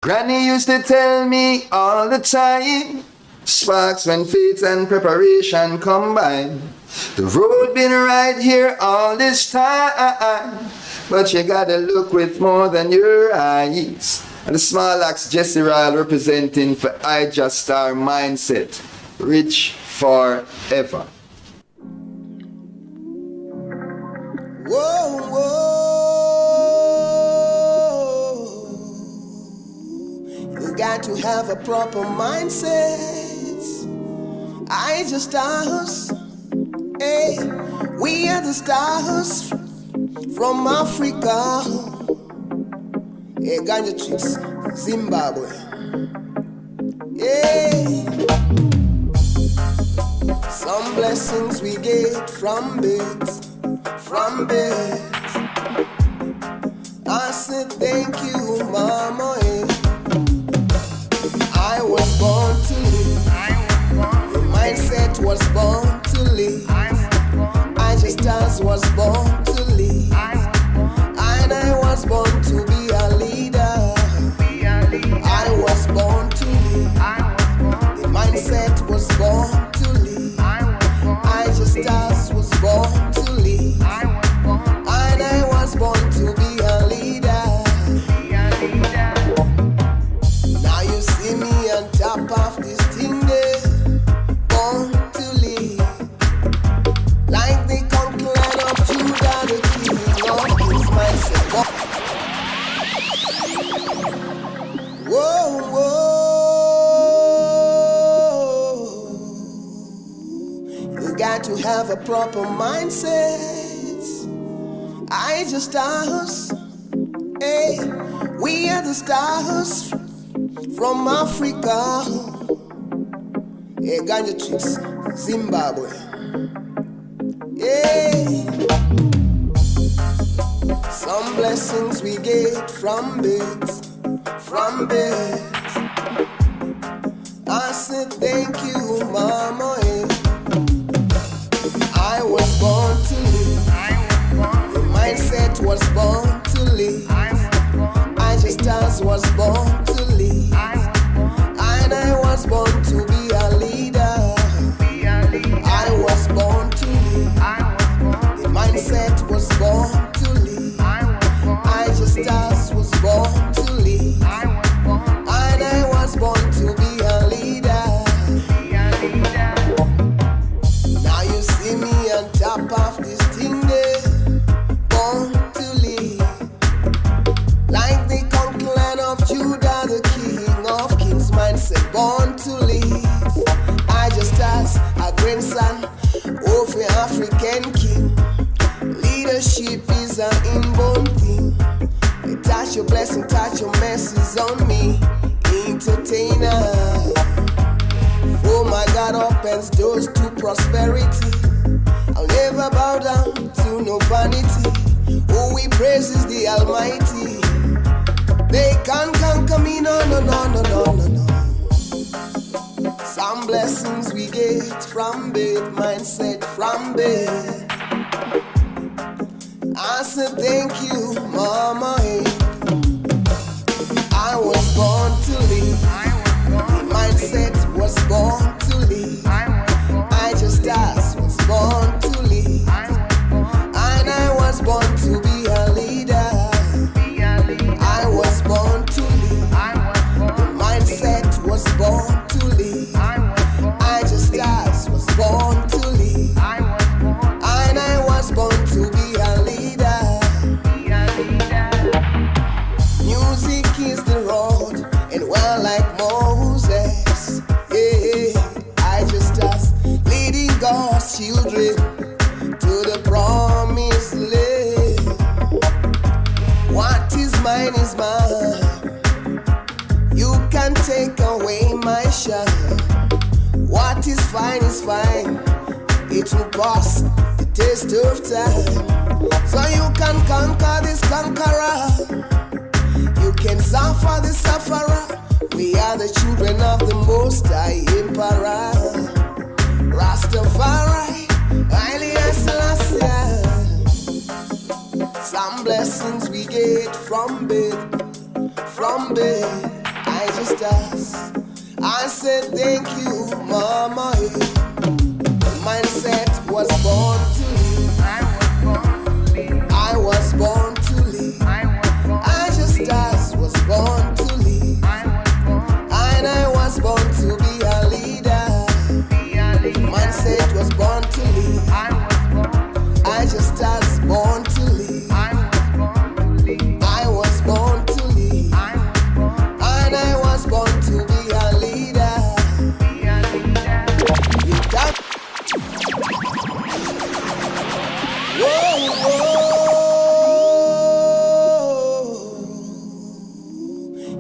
Granny used to tell me all the time, sparks when faith and preparation combine. The road been right here all this time, but you gotta look with more than your eyes. And the small axe Jesse Ryle representing for Ijahstar mindset, rich forever. Whoa, whoa. You got to have a proper mindset. Ijahstars, hey, we are the stars from Africa. Hey, Ganja Chekx, Zimbabwe. Hey, some blessings we get from birds. From birth, I said thank you, Mama. I was born to live. The mindset was born to live. Ijahstars was born to live. And I was born to be a leader. I was born to live. The mindset was born to live. Ijahstars was born to live. And I was born to be a leader. Now you see me on top of this thing there, born to live. Like the conqueror of Judah, the king of his mindset. Whoa, whoa. You got to have a proper mindset. Ijahstars, hey, we are the stars from Africa. Hey, Ganja Chekx, Zimbabwe. Hey, some blessings we get from birds, from birds. I said thank you, Mama. Hey. I was born to live. The mindset was born to live. Ijahstars was born to live. And I was born to be a leader. I was born to live. The mindset was born to live. Ijahstars was born to live. And I was born to be a leader. Now you see me on top of this thing there, born to live. Like the conqueror of Judah, the king of kings, mindset, born to live. Ijahstars, a grandson of an African king. Leadership is an inborn thing. You touch your blessing, touch your message on me, entertainer. Oh my God opens doors to prosperity. I'll never bow down to no vanity. Oh, we praises the Almighty. They can't conquer me, no, no, no, no, no, no, no. Some blessings we get from birth, mindset from birth. I said thank you, Mama. I was born to live. The mindset was born to live. Ijahstars was born to live. And I was born to be a leader. I was born to live. The mindset was born to live. Ijahstars was born to live. And I was born to be a leader. Music is the road, and well, like Moses, yeah, Ijahstars leading God's children to the promised land. What is mine is mine. You can't take away my shine. What is fine is fine. It will pass the test of time. So you can conquer this conqueror. You can suffer the sufferer. We are the children of the Most High Emperor. Rastafari, Selassie. Some blessings we get from birth, from birth. Ijahstars. I said thank you, Mama. The mindset was born to live. I was born to live. Ijahstars was born to live. And I was born to be a leader. The mindset was born to live. Ijahstars born to live. I was born to live. And I was born to be a leader. You got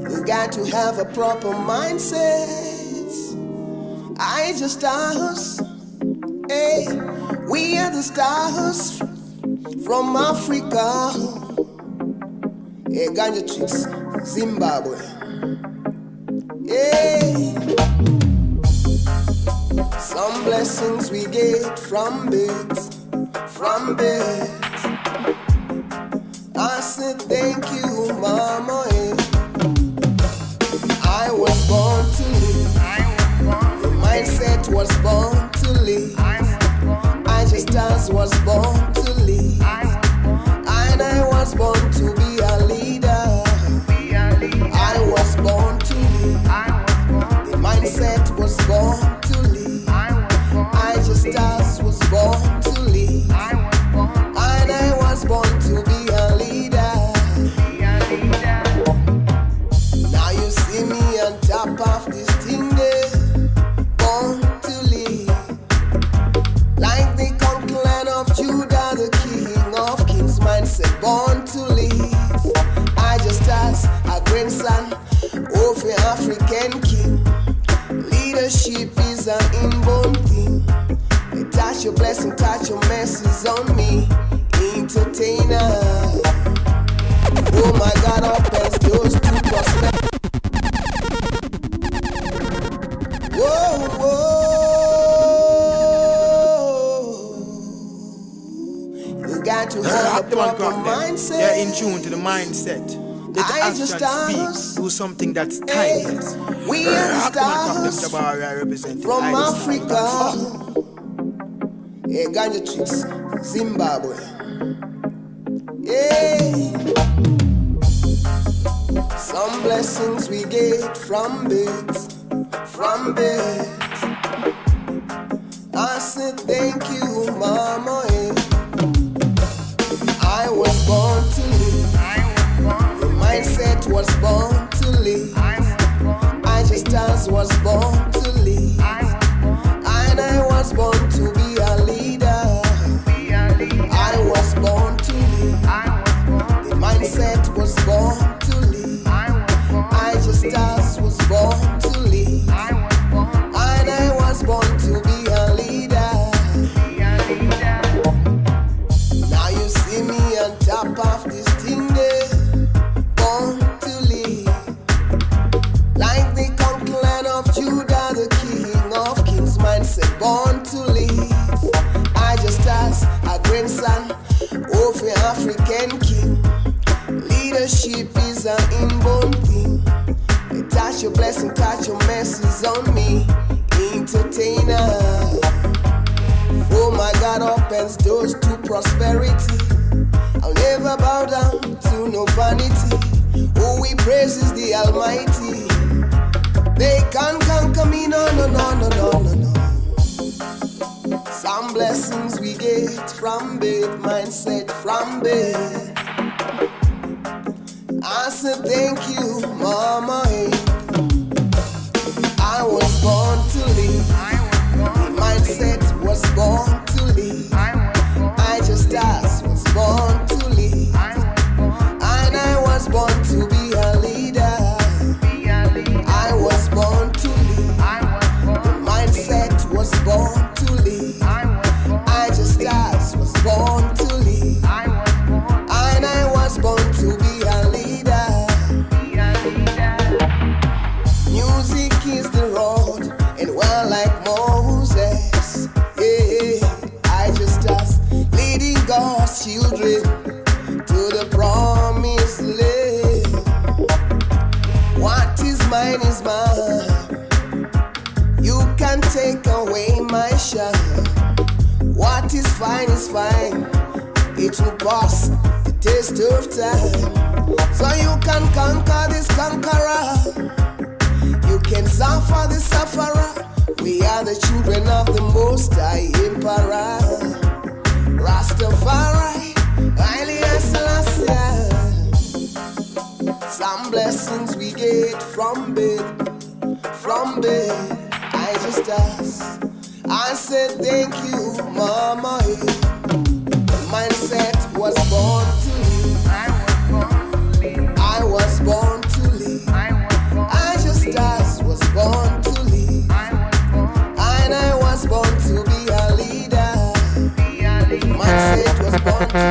you got to have a proper mindset. Ijahstars, hey, we are the stars from Africa. Hey, Ganja Chekx, Zimbabwe. Hey, some blessings we get from birds, from birds. I said thank you, Mama. Hey. I was born to live. The mindset was born to live. Ijahstars was born to live. And I was born to be a leader. I was born to live. The mindset was born to live. Ijahstars was born to live. And I was born to be a leader. Now you see me on top of this thing there, born to live. Like the conquering land of Judah, the King of Kings, mindset born to live. Ijahstars, a grandson of an African king. Leadership is an inborn thing. Touch your blessing, touch your message on me, entertainer. Oh my God, opens doors to prosperity. Whoa, whoa. You got to have a proper mindset. They're in tune to the mindset. Let the action speak. Do something that's timeless. We are the stars from Africa. Hey, Ganja Chekx, Zimbabwe. Yeah. Some blessings we get from birds, from birds. I said thank you, Mama. Yeah. I was born to live. The mindset was born to live. Ijahstars was born to live. And I was born to be a leader. I was born to live. The mindset was born to live. Ijahstars was born to live. And I was born to be a leader. Now you see me on top of this thing there, born to live. Like the conquering land of Judah, the King of Kings, mindset born to live. Ijahstars, a grandson of an African king. Leadership is an inborn thing. Touch your blessing, touch your message on me, entertainer. Oh my God, opens doors to prosperity. I'll never bow down to no vanity. Oh, we praises the Almighty. They can't conquer me, no, no, no, no, no, no, no. Some blessings we get from birth, mindset from birth. I said thank you, Mama. I was born to live. The mindset was born to live. Ijahstars was born to live. And I was born to be a leader. I was born to live. The mindset was born to live. Ijahstars was born to live. And I was born to be a leader. mine is mine. You can take away my shine. What is fine is fine. It will pass the taste of time. So you can conquer this conqueror. You can suffer the sufferer. We are the children of the Most High Emperor. Rastafari, Ijahstars. Some blessings we get from bed, Ijahstars. I said thank you, Mama. The mindset was born to live. I was born to live. Ijahstars was born to live. And I was born to be a leader. Mindset was born to live.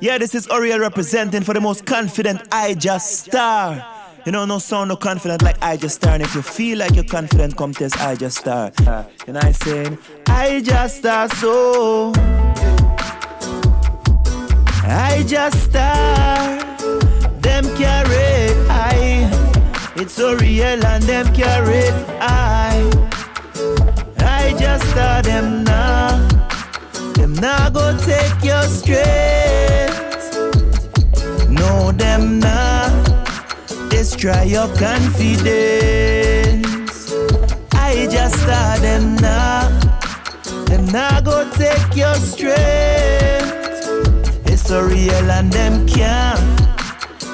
Yeah, this is Oriel representing for the most confident Ijahstar. You know, no sound no confident like Ijahstar. And if you feel like you're confident, come test Ijahstar. And I saying, Ijahstar, so Ijahstar, them carry I. It's so real and them carry I. Ijahstar, them now. Them now go take your straight. No, them now destroy your confidence. Ijahstar, them now. Them now go take your strength. It's so real and them can't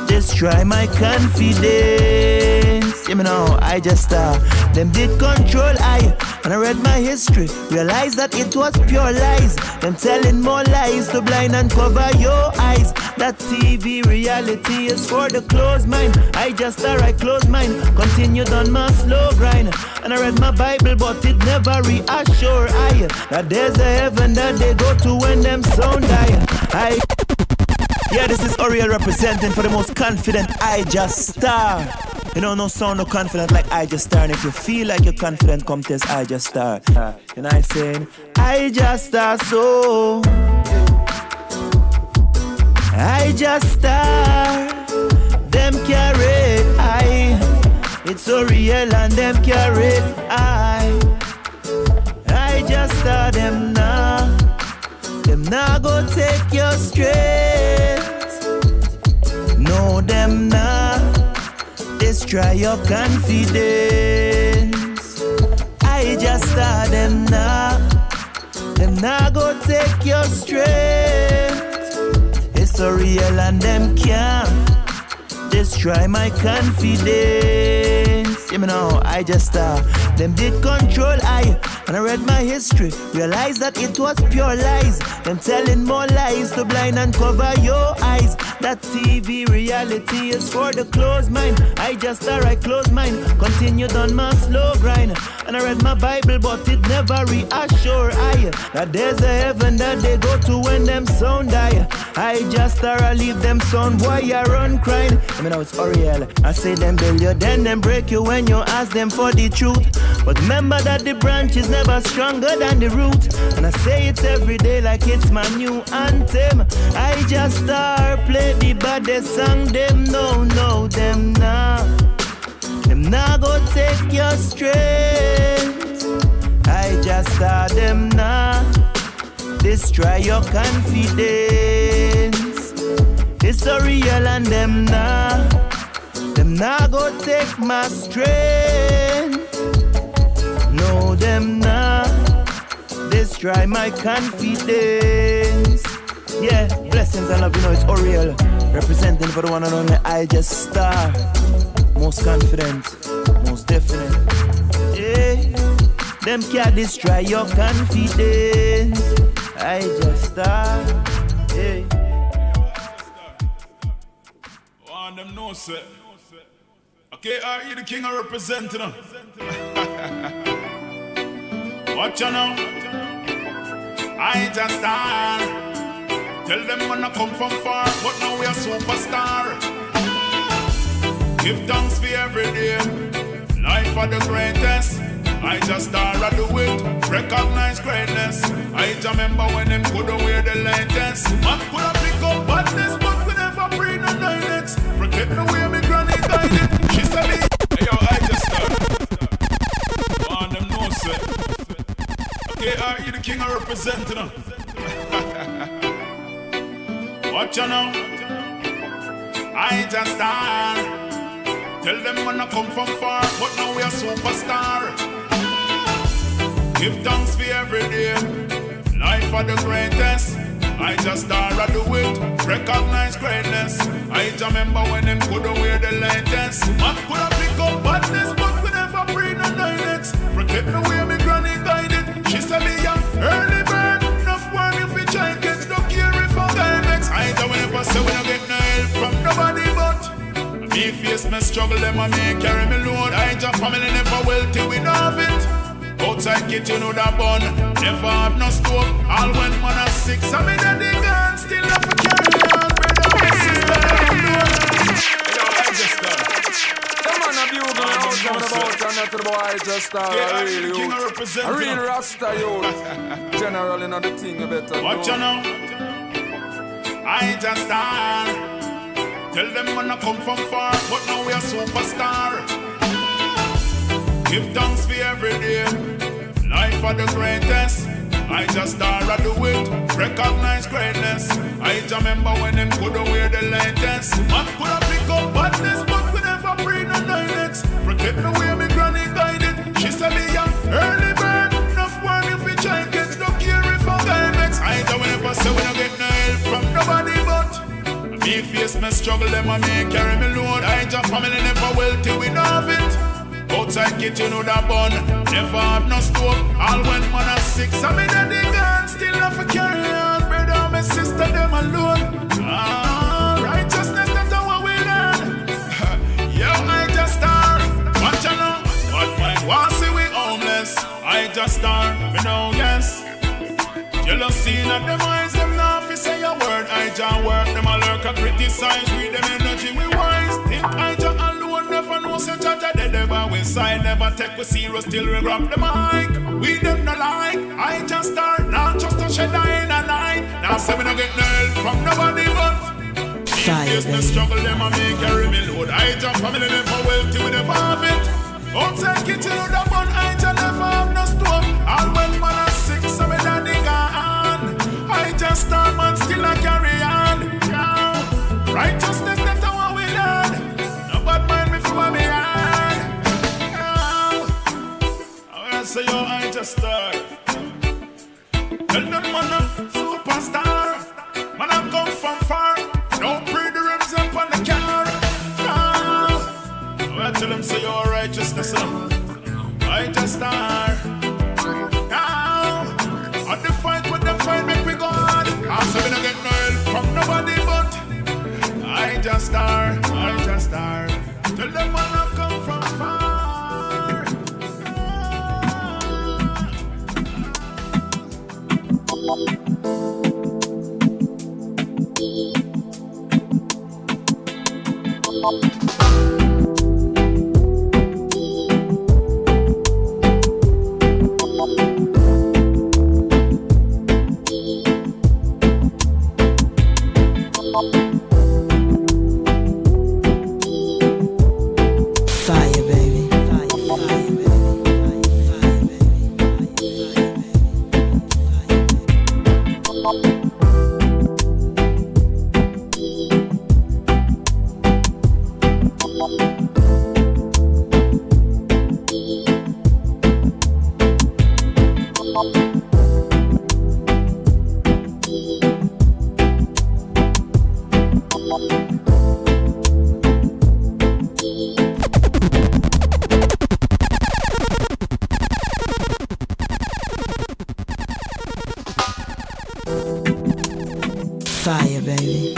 destroy my confidence. You know, Ijahstar, them did control I. And I read my history, realized that it was pure lies. Them telling more lies to blind and cover your eyes. That TV reality is for the closed mind. Ijahstar, I close mine, continued on my slow grind. And I read my Bible, but it never reassure I that there's a heaven that they go to when them sound die. Yeah, this is Oriel representing for the most confident Ijahstar. You know, no sound no confident like Ijahstar. And if you feel like you're confident, come test Ijahstar. And I saying, Ijahstar, so Ijahstar, them carry I. It's so real and them carry I. Ijahstar, them now. Them now go take your straight. No, them now destroy your confidence. Ijahstar, them now. Them now go take your strength. It's so real and them can't destroy my confidence. You know, Ijahstar, them did control I. And I read my history, realized that it was pure lies. Them telling more lies to blind and cover your eyes. That TV reality is for the closed mind. Ijahstar, I close mine, continued on my slow grind. And I read my Bible, but it never reassure I that there's a heaven that they go to when them sound die. Ijahstar, I leave them sound, boy, I run crying. I mean, now it's Oriel. I say them build you, then them break you when you ask them for the truth. But remember that the branch is never stronger than the root. And I say it every day like it's my new anthem. Ijahstar, play the baddest song. Them no know them now. Them now go take your strength. Ijahstar, them now destroy your confidence. It's so real and them now. Them now go take my strength. No, them now destroy my confidence. Yeah, blessings and love, you know it's Oriel representing for the one and only Ijahstar. Most confident, most definite. Yeah, them can't destroy your confidence. Ijahstar. Yeah. One them know, sir. Okay, are you the king of representing them? Watch you now. Ijahstar. Tell them when I come from far, but now we are superstar. Give thanks for every day. Life are the greatest. Ijahstar I do it. Recognize greatness. I remember when them couldn't wear the latest. Man could have pick up badness, but we never bring the nights. Protect me where me granny representing. Watch you now. Ijahstars. Tell them when I come from far, but now we are superstar. Give thanks for every day. Life for the greatest. Ijahstars, I do it. Recognize greatness. I remember when them couldn't wear the latest. Man could have pick up badness, but we never bring no dialects. Protect the way me granny guided. She said me young early bird. Enough work if we try and get no care if I next. I don't never say we don't get no help from nobody but me face me struggle, them and me carry me load. I just family never wealthy, we don't have it. Outside kitchen with a bun, never have no stove. All when man are sick, so me daddy gone, still have to carry on. Brother, my sister, yo, Ijahstars. Come on, a bugle out and about and not the boy Ijahstars. Yeah, A real king of youth. representing. A real Rasta youth. General in the thing you better Watch you now. Ijahstars. Tell them when I come from far, but now we are superstar. Give thanks for every day. Life for the greatest. Ijahstars, I do it. Recognize greatness. I remember when them couldn't wear the latest. Man could have pick up badness, but we never bring no dialects. Protect the way me granny guided. She said me young early bird. Enough work if we try and get no care if I next. I don't never say we don't get no help from nobody but me face me struggle, them and me carry me load. I just family never wealthy, we don't have it. Outside kitchen with a bun, never have no stove. All when man are sick, so me daddy gone, still have to carry on. Brother, my sister, them alone. Righteousness, that's what we learn. Yo, Ijahstars, watch you know. But when I see we homeless, Ijahstars, me know yes. Jealousy in them eyes, them now fi say a word. Ijah work, them a lurk and criticize. With them energy we wise. Think Ijah alone never know say Jaja dead. Never we side, never take we serious till we grab the mic. We them no like Ijahstars, not just a shed in a night. Now say we no get no help from nobody but face me struggle, them and me carry me load. Ijah family never wealthy, we never have it. Outside kitchen with a bun, Ijah never have no stove. All when man are sick, so me daddy gone. Ijahstars, man still a carry on. Yo, righteousness, that's how we learn. No bad mind me for me hard. I say yo, Ijahstars. Tell them man a superstar. Man I come from far. Don't breathe the rims up on the car. I tell them say your righteousness. Ijahstars. On the fight with them fight make we go on. I say we don't get no help from nobody but Ijahstars, Ijahstars. Tell them man I come from far. Fire, baby. Fire, baby.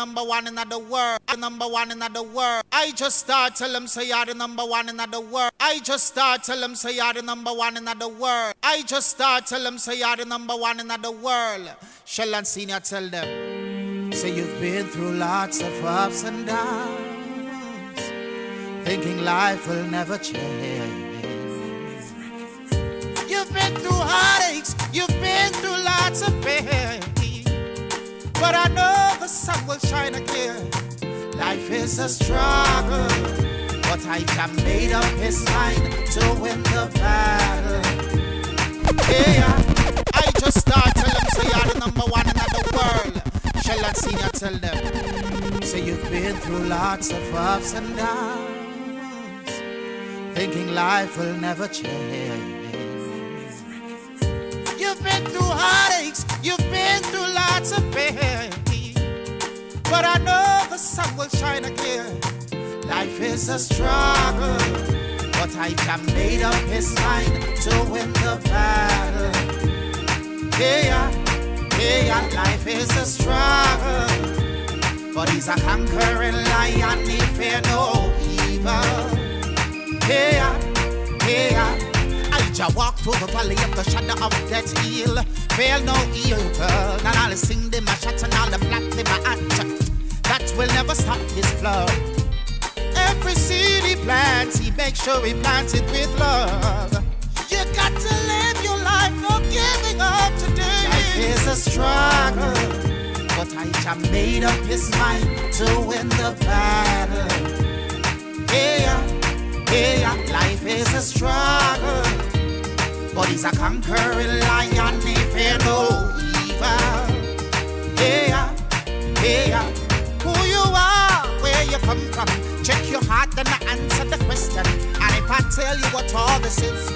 number one in the world, number one in the world. I just start tell them say you're the number one in the world. I just start tell them say you're the number one in the world. I just start tell them say you're the number one in the world. Shell and Senior tell them, say you've been through lots of ups and downs, thinking life will never change. You've been through heartaches, you've been through lots of pain, but I know the sun will shine again. Life is a struggle, but I can made up his mind to win the battle. Yeah, I just start tell them say you're the number one in the world. Shall and Senior tell them, say you've been through lots of ups and downs, thinking life will never change. You've been through heartaches, you've been through lots of pain, but I know the sun will shine again. Life is a struggle, but I can made up his mind to win the battle. Yeah, life is a struggle, but he's a conquering lion, he fear no evil. Yeah, I just walk through the valley of the shadow of death hill, feel no evil. And I'll sing them a shot and all the black them a act, that will never stop his flow. Every seed he plants, he makes sure he plants it with love. You got to live your life, no giving up today. Life is a struggle, but I just made up his mind to win the battle. Yeah, life is a struggle, but he's a conquering lion, he fear no evil. Yeah, who you are, where you come from, check your heart and I answer the question. And if I tell you what all this is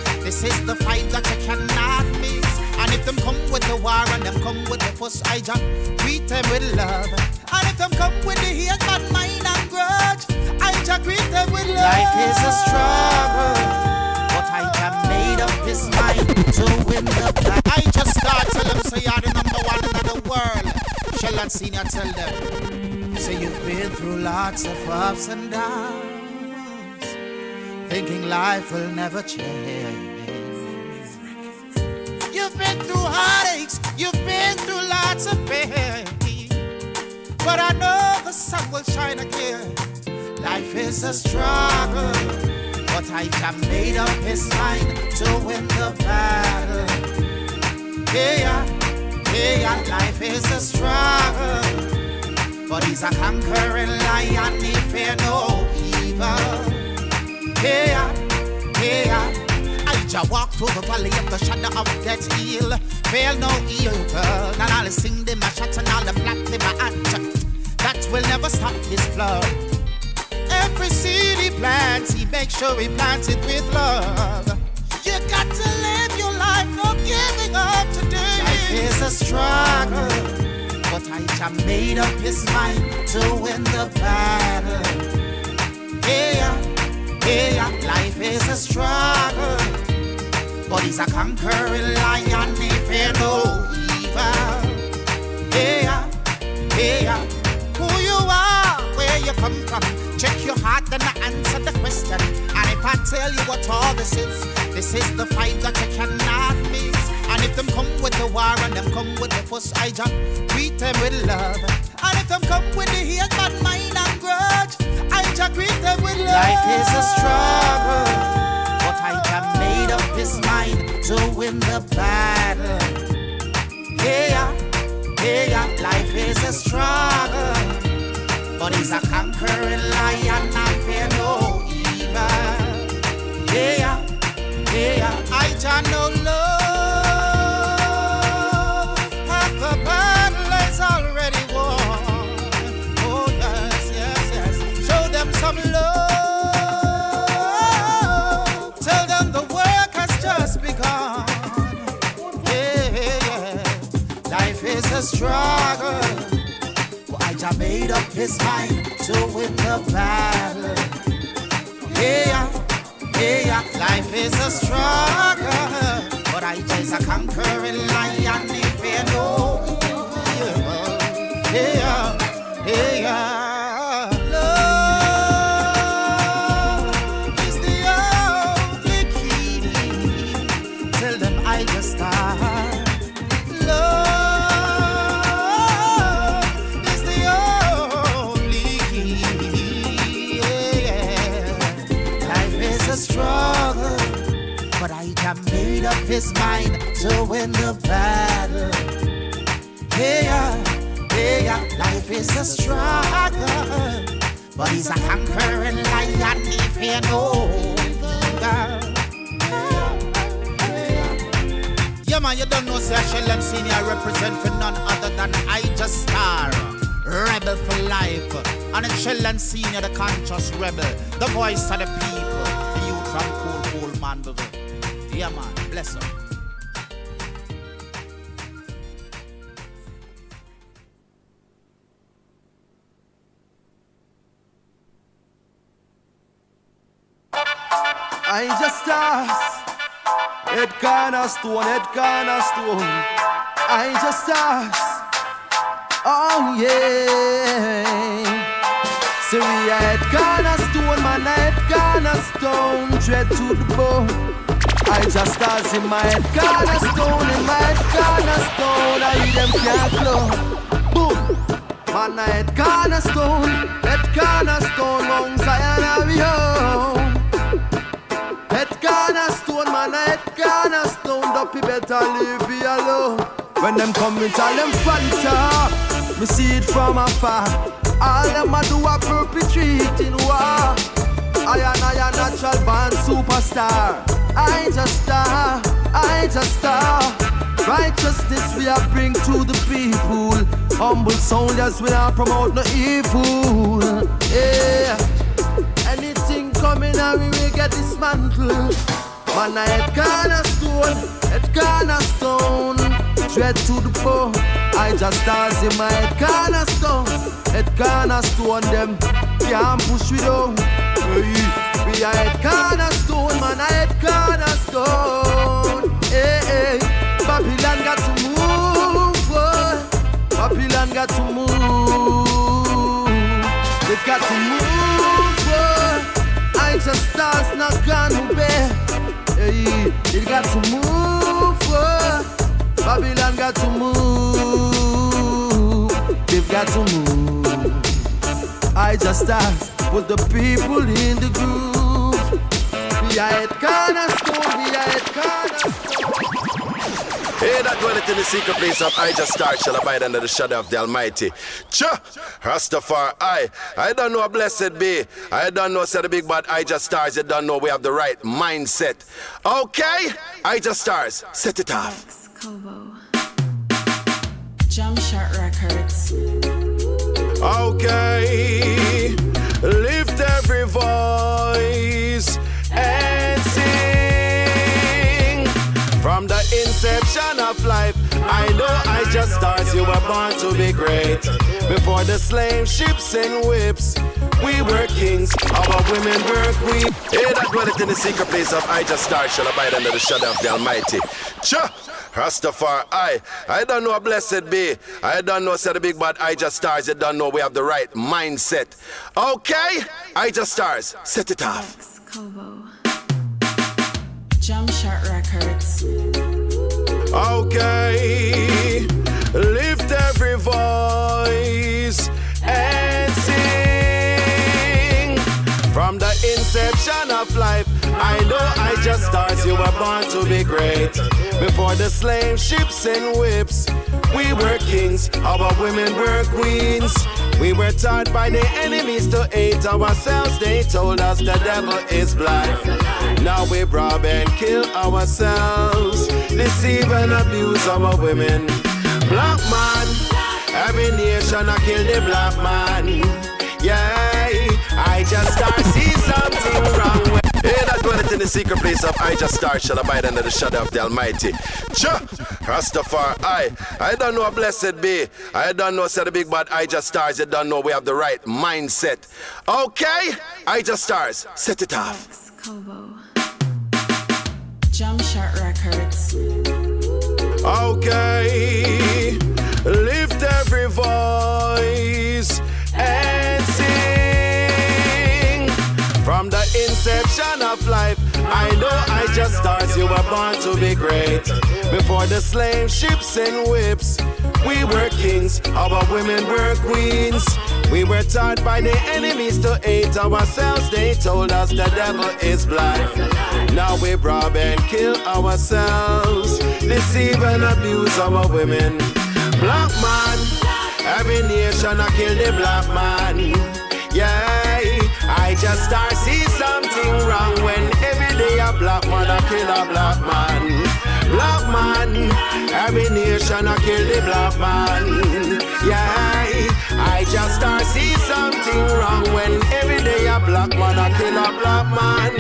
the fight that you cannot miss. And if them come with the war and them come with the fuss, I just greet them with love. And if them come with the hate, bad mind and grudge, I just greet them with love. Life is a struggle, but I have made up his mind to win the battle. I just start tell them, say you're the number one in the world. Shall and Senior tell them, say you've been through lots of ups and downs, thinking life will never change. You've been through heartaches, you've been through lots of pain, but I know the sun will shine again. life is a struggle, but I have made up his mind to win the battle. Yeah, life is a struggle, but he's a conquering lion, he fear no evil. Yeah, I just walk through the valley of the shadow of death, heal, fear no evil. And I'll sing them a shot and all the black them a hatch. That will never stop his flow. Every seed he plants, he makes sure he plants it with love. You got to live your life, no giving up today. Life is a struggle, but I have made up his mind to win the battle. Yeah, life is a struggle, but he's a conquering lion, he fear no evil. Yeah, who you are, where you come from, check your heart and I answer the question. And if I tell you what all this is the fight that you cannot miss. And if them come with the war and them come with the fuss, I just greet them with love. And if them come with the hate, bad mind and grudge, I just greet them with love. Life is a struggle, but I have made up his mind to win the battle. Yeah, life is a struggle, but he's a conquering lion, I fear no evil. Yeah, I just know love, half the battle is already won. Oh yes, show them some love, tell them the work has just begun. Yeah, life is a struggle, I just made up his mind to win the battle. Yeah, life is a struggle, but I just a conquering lion, he fear no evil. Yeah, love is the only key. Tell them Ijahstars. Struggle, but I have made up his mind to win the battle. Yeah, life is a struggle, but he's a conquering lion, he fear no evil. Yeah man, you don't know say Shell Senior represent for none other than Ijahstars, rebel for life. And it's Shell Senior, the conscious rebel, the voice of the people. From cool man, baby. Yeah, man. Bless her. Ijahstars, head cornerstone. Ijahstars, oh yeah. So we are head cornerstone, man, head cornerstone, dread to the bone. Ijahstars in my head cornerstone, I hear them can't flow. Boom, man, head cornerstone, Mount Zion are we home. Head cornerstone, man, head cornerstone, the people better leave me alone. When them come in, tell them front up, me see it from afar. All them a do a perpetrating war. I am natural born superstar. Ijahstars. Righteousness we are bring to the people. Humble soldiers we are promote no evil. Yeah. Anything coming and we will get dismantled. Man, I head cornerstone. Tread to the bone. Ijahstars in my head cornerstone, them can't push me down. Hey, we are head cornerstone, man, I head cornerstone. Hey, Babylon got to move, boy. Babylon got to move. They've got to move, boy. Ijahstars not gonna obey. Hey, they got to move, boy. Babylon got to move. They've got to move. Ijahstars put the people in the groove. We are at cornerstone, we are at cornerstone. Hey, that dwelleth in the secret place of Ijahstars shall abide under the shadow of the Almighty. Cha! Rastafari, I don't know, blessed be. I don't know, said the big bad Ijahstars. You don't know we have the right mindset. Okay? Ijahstars, set it off. Jump Shot Records. Okay, lift every voice and sing. From the inception of life, I know Ijahstars, you were born to be great. Before the slave ships and whips, we were kings, our women were queens. Hey, that dwelleth in the secret place of Ijahstars shall abide under the shadow of the Almighty. Cha! Rastafari, I don't know, blessed be. I don't know, said the big bad Ijahstars. You don't know we have the right mindset. Okay? Ijahstars, set it off. Jump Shot Records. Okay, lift every voice and sing. From the inception of life, I know Ijahstars, you were born to be great. Before the slave ships and whips, we were kings, our women were queens. We were taught by the enemies to hate ourselves. They told us the devil is black. Now we rob and kill ourselves, deceive and abuse our women. Black man, every nation I kill the black man. Yeah, Ijahstars see something wrong with. Hey, that dwelleth in the secret place of Ijahstars shall abide under the shadow of the Almighty. Cha! Rastafari, I don't know, blessed be. I don't know, said the big bad Ijahstars. You don't know we have the right mindset. Okay? Ijahstars, set it off. Jump Shot Records. Okay, lift every voice and sing. From the inception of life, I know Ijahstars, you were born to be great. Before the slave ships and whips, we were kings, our women were queens. We were taught by the enemies to hate ourselves. They told us the devil is black. Now we rob and kill ourselves, deceive and abuse our women. Black man, every nation I kill the black man. Yeah, Ijahstars see something wrong when every day a black man I kill a black man. Black man, every nation I kill the black man. Yeah, Ijahstars see something wrong when every day a black man I kill a black man.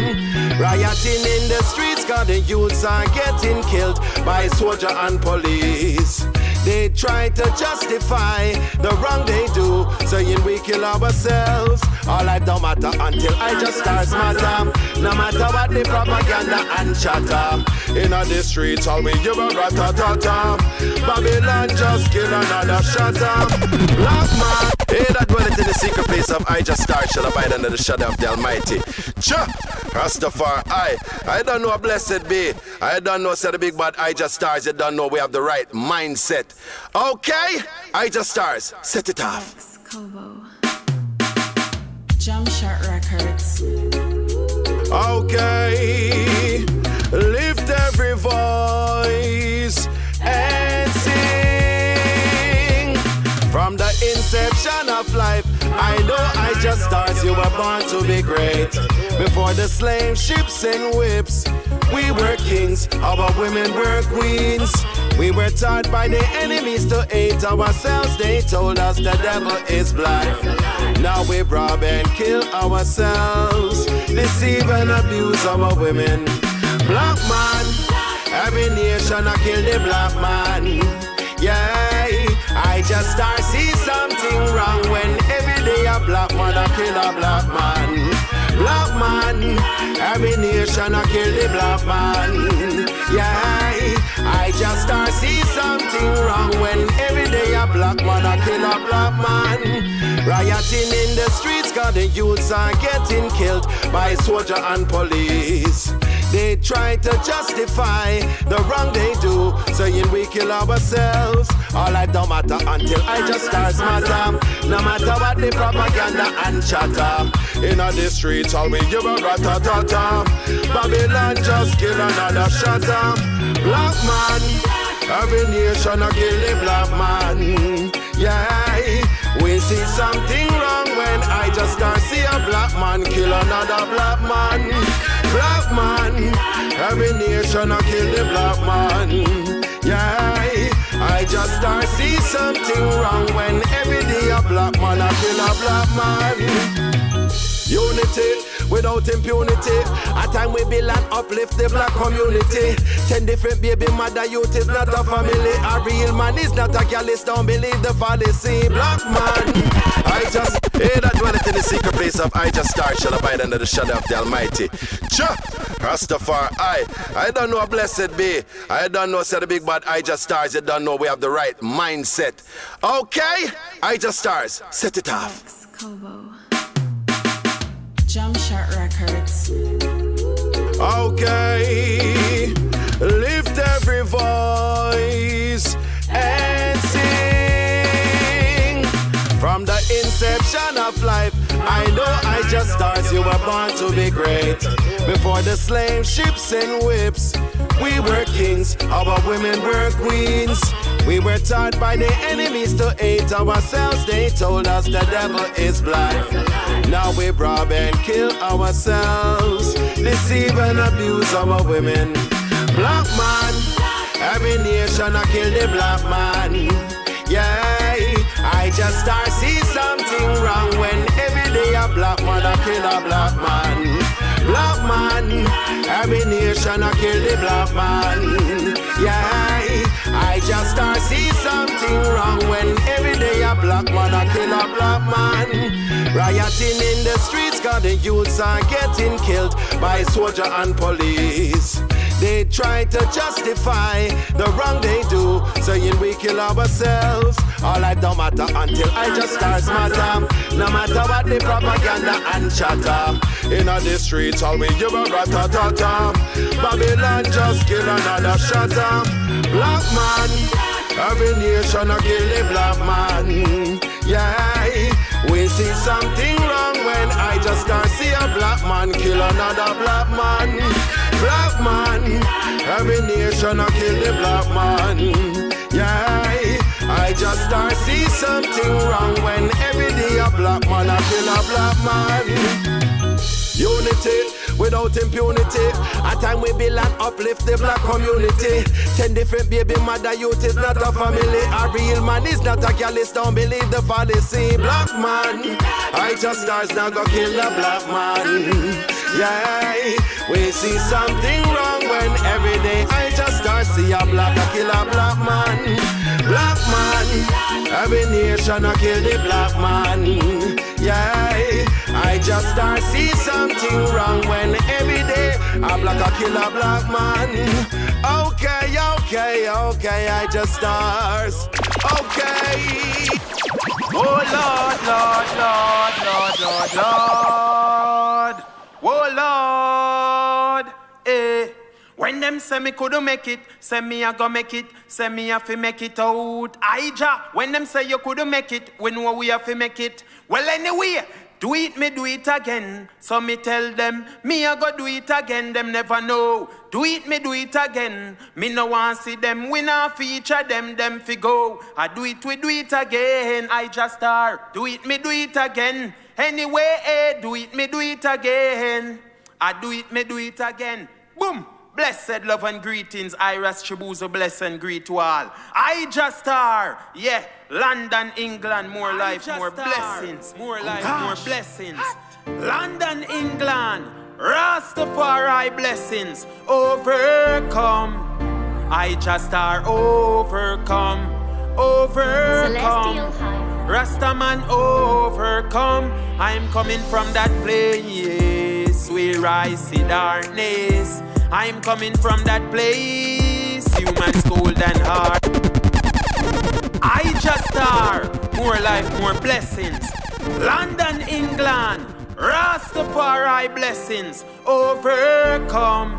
Rioting in the streets, cause the youths are getting killed by soldier and police. They try to justify the wrong they do, saying we kill ourselves. All life don't matter until Ijahstars matter. No matter what the propaganda and chatter. In the streets, all we hear a rat-a-ta-ta. Babylon just kill another shutter. Black man, hey, that dwelleth in the secret place of Ijahstars shall abide under the shadow of the Almighty. Cha! Rastafari, I don't know, blessed be. I don't know, said the big bad Ijahstars. You don't know we have the right mindset. Okay? Ijahstars, set it off. Jump Shot Records. Okay, lift every voice and sing. From the inception of life, I know Ijahstars, you were born to be great. Before the slave ships and whips, we were kings, our women were queens. We were taught by the enemies to hate ourselves. They told us the devil is black. Now we rob and kill ourselves, deceive and abuse our women. Black man, every nation I kill the black man. Yeah, Ijahstars see something wrong when every day a black man I kill a black man. Black man, every nation I kill the black man. Yeah, Ijahstars see something wrong when every day a black man I kill a black man. Rioting in the streets, cause the youths are getting killed by soldier and police. They try to justify the wrong they do, saying we kill ourselves. All life don't matter until Ijahstars matter. No matter what the propaganda and chatter. In the streets, all we hear a rat-a-ta-ta. Babylon just kill another shatter. Black man, every nation a kill the black man. Yeah, we see something wrong when Ijahstars see a black man kill another black man. Black man, every nation a kill the black man. Yeah, Ijahstars see something wrong when every day a black man a kill a black man. Unity without impunity. A time we build and uplift the black community. 10 different baby mother youth is not a family. A real man is not a girl, don't believe the fallacy. Black man, I just hear that dwelleth in the secret place of Ijahstars shall abide under the shadow of the Almighty. Cha, Rastafari, I don't know, blessed be. I don't know, said the big bad Ijahstars. You don't know we have the right mindset. Okay, Ijahstars, set it off. Chekx, Jump Shot Records. Okay, lift every voice and sing. From the inception of life, I know Ijahstars, you were born to be great. Before the slave ships and whips, we were kings, our women were queens. We were taught by the enemies to hate ourselves. They told us the devil is black. Now we rob and kill ourselves, deceive and abuse our women. Black man, every nation a kill the black man. Yeah, Ijahstars see something wrong when every day a black man a kill a black man. Black man, every nation a kill the black man. Yeah, Ijahstars see something wrong when every day a black man a kill a black man. Rioting in the streets cause the youths are getting killed by soldier and police. They try to justify the wrong they do, saying we kill ourselves. All life don't matter until Ijahstars matter. No matter what the propaganda and chatter. In the streets, all we hear a rat-a-ta-ta. Babylon just kill another shatter. Black man, every nation a kill the black man. Yeah, we see something wrong when Ijahstars see a black man kill another black man. Black man, every nation a kill the black man. Yeah, Ijahstars see something wrong when every day a black man a kill a black man. Unity without impunity. A time we build and uplift the black community. 10 different baby mother youth is not a family. A real man is not a girl, don't believe the fallacy. Black man, Ijahstars now go kill the black man. Yeah, we see something wrong when every day Ijahstars see a black a kill a black man. Black man, every nation a kill the black man. Yeah, Ijahstars see something wrong when every day a black a kill a black man. Okay, Ijahstars. Okay. Oh Lord. Oh Lord. When them say me couldn't make it, say me I go make it, say me have to make it out. Ija, when them say you couldn't make it, we know we have to make it. Well anyway, do it again. So me tell them, me I go do it again, them never know. Do it again. Me no want see them, we not feature them fi go. I do it, we do it again. Ijahstars, do it again. Anyway, do it again. I do it again. Boom. Blessed love and greetings. Iras Chibuzo, bless and greet to all. Ijahstars, yeah. London, England, more life, more blessings. More life, more blessings. London, England, Rastafari blessings. Overcome. Ijahstars, overcome. Rastaman, overcome. I'm coming from that place where I see darkness. I'm coming from that place, humans cold and hard. Ijahstars, more life, more blessings. London, England, Rastafari blessings. Overcome.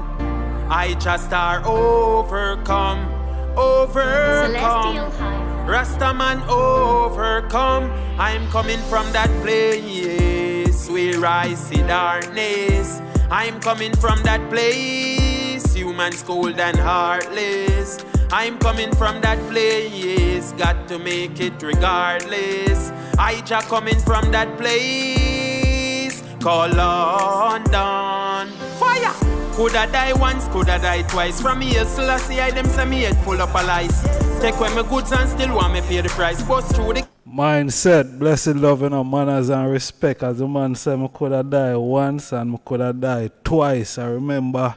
Ijahstar overcome, overcome. Rastaman overcome. I'm coming from that place where I see darkness. I'm coming from that place, humans cold and heartless. I'm coming from that place, got to make it regardless. Ijah coming from that place, call on down. Fire! Coulda die once, coulda die twice. From here, Selassie, I them say me head full up of lies. Take away my goods and still want me pay the price. Bust through the mindset, blessed love, manners and respect. As the man said, I coulda die once and I coulda die twice. I remember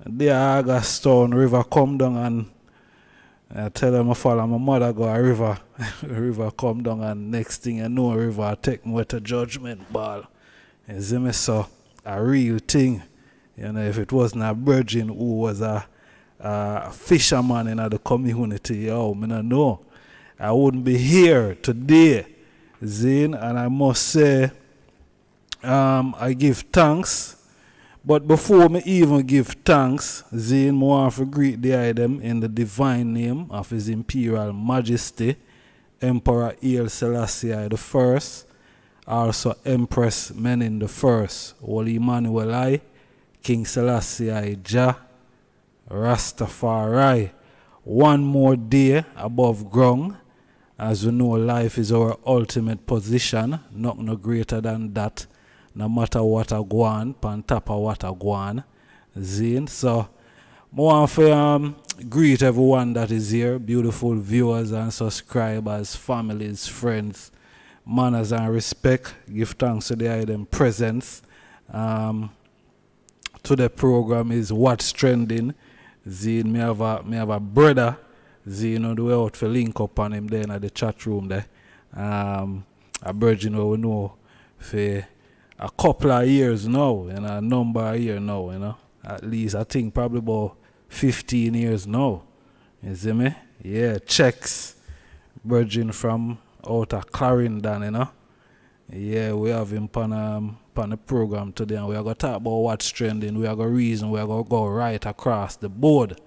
there Ijahstars river come down and I tell them I follow my mother go a river. The river come down and next thing you know, river take me to judgment ball. You see me, so a real thing. You know, if it wasn't a virgin who was a fisherman in the community, yo, I don't know. I wouldn't be here today, Zane, and I must say, I give thanks. But before me even give thanks, Zane, I want to greet the item in the divine name of His Imperial Majesty, Emperor Haile Selassie I, also Empress Menin I, Holy Emmanuel I, King Selassie I Jah, Rastafari. One more day above ground. As we know, life is our ultimate position. Nothing no greater than that. No matter what I go on, on top of what I go on. Zine. So, I want to greet everyone that is here. Beautiful viewers and subscribers, families, friends, manners and respect. Give thanks to the item presence. Today's program is What's Trending. Zine, me have a brother. Zine, on the way out for link up on him there in the chat room there. A virgin we know for a couple of years now, a number of years now, At least I think probably about 15 years now. You see me? Yeah, Chekx, virgin from out of Clarendon, Yeah, we have him on the program today, and we are going to talk about what's trending. We are going to reason, we are going to go right across the board.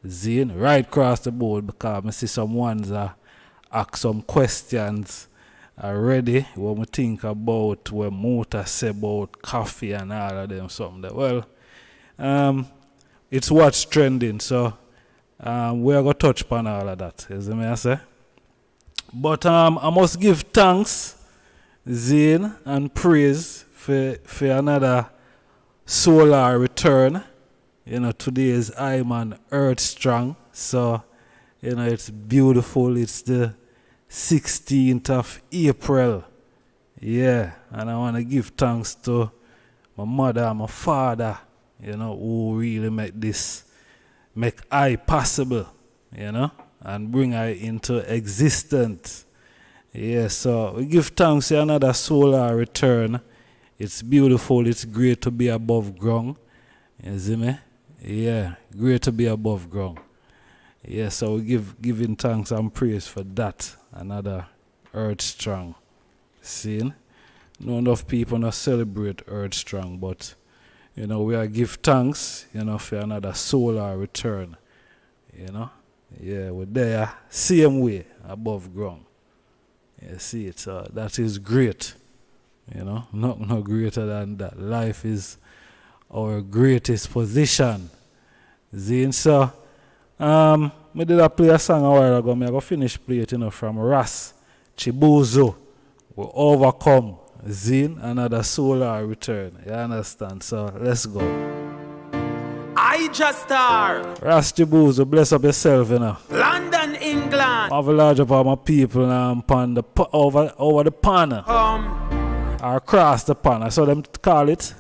Zine, right across the board, because I see some ones ask some questions already when we think about what Mota say about coffee and all of them something that. Well, it's what's trending, so we are going to touch upon all of that, you see me I say? But I must give thanks, Zine, and praise for another solar return. Today is I'm on Earth Strong, so it's beautiful. It's the 16th of April. Yeah, and I want to give thanks to my mother and my father, who really make I possible, and bring I into existence. Yeah, so we give thanks to another solar return. It's beautiful, it's great to be above ground. You see me? Yeah, great to be above ground. Yeah, so we giving thanks and praise for that. Another Earth Strong. See? Not enough people not celebrate Earth Strong, but we are give thanks, for another solar return. Yeah, we're there same way above ground. You see it, so that is great. Not greater than that. Life is our greatest position. Zine, so me did play a song a while ago. I go finish play it, from Ras Chibuzo. We overcome. Zine, another solar return. You understand? So let's go. Ijahstars. Ras Chibuzo, bless up yourself, London, England. Have a large of my people over the pan. Or across the pan. I saw them call it.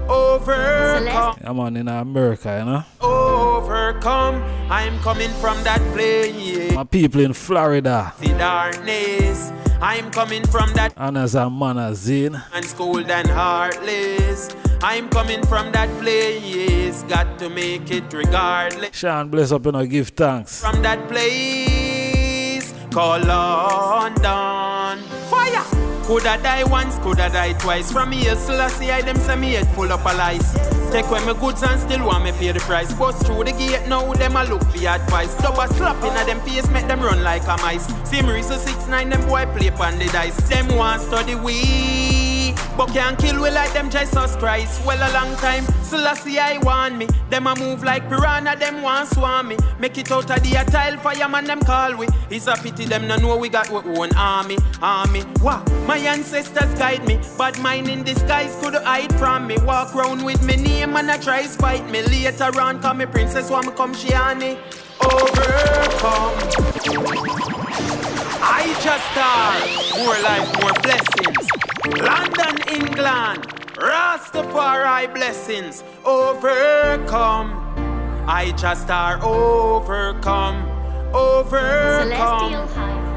Overcome. I'm on in America, Overcome. I'm coming from that place. My people in Florida. The darkness. I'm coming from that. Anna's and manners, Zine. And cold and heartless. I'm coming from that place. Got to make it regardless. Sean, bless up and give thanks. From that place. Call on down. Fire. Coulda die once, coulda die twice. From here, Selassie, I them say me head full up of lies. Take away my goods and still want me pay the price. Bust through the gate now, them a look for advice. Double slapping at them face, make them run like a mice. See me reach 6-9, them boy play on the dice. Them want study we, but can't kill we like them Jesus Christ. Well a long time, Selassie I want me. Them a move like piranha, them want swarm me. Make it out of the tile, fireman them call we. It's a pity them no know we got our own army. What? My ancestors guide me. Bad mind in disguise could hide from me. Walk round with me name and I try spite me. Later on call me princess want me come Shiani. Overcome. Ijahstars. More life, more blessings. London, England. Rastafari blessings. Overcome. Ijahstars overcome. Overcome.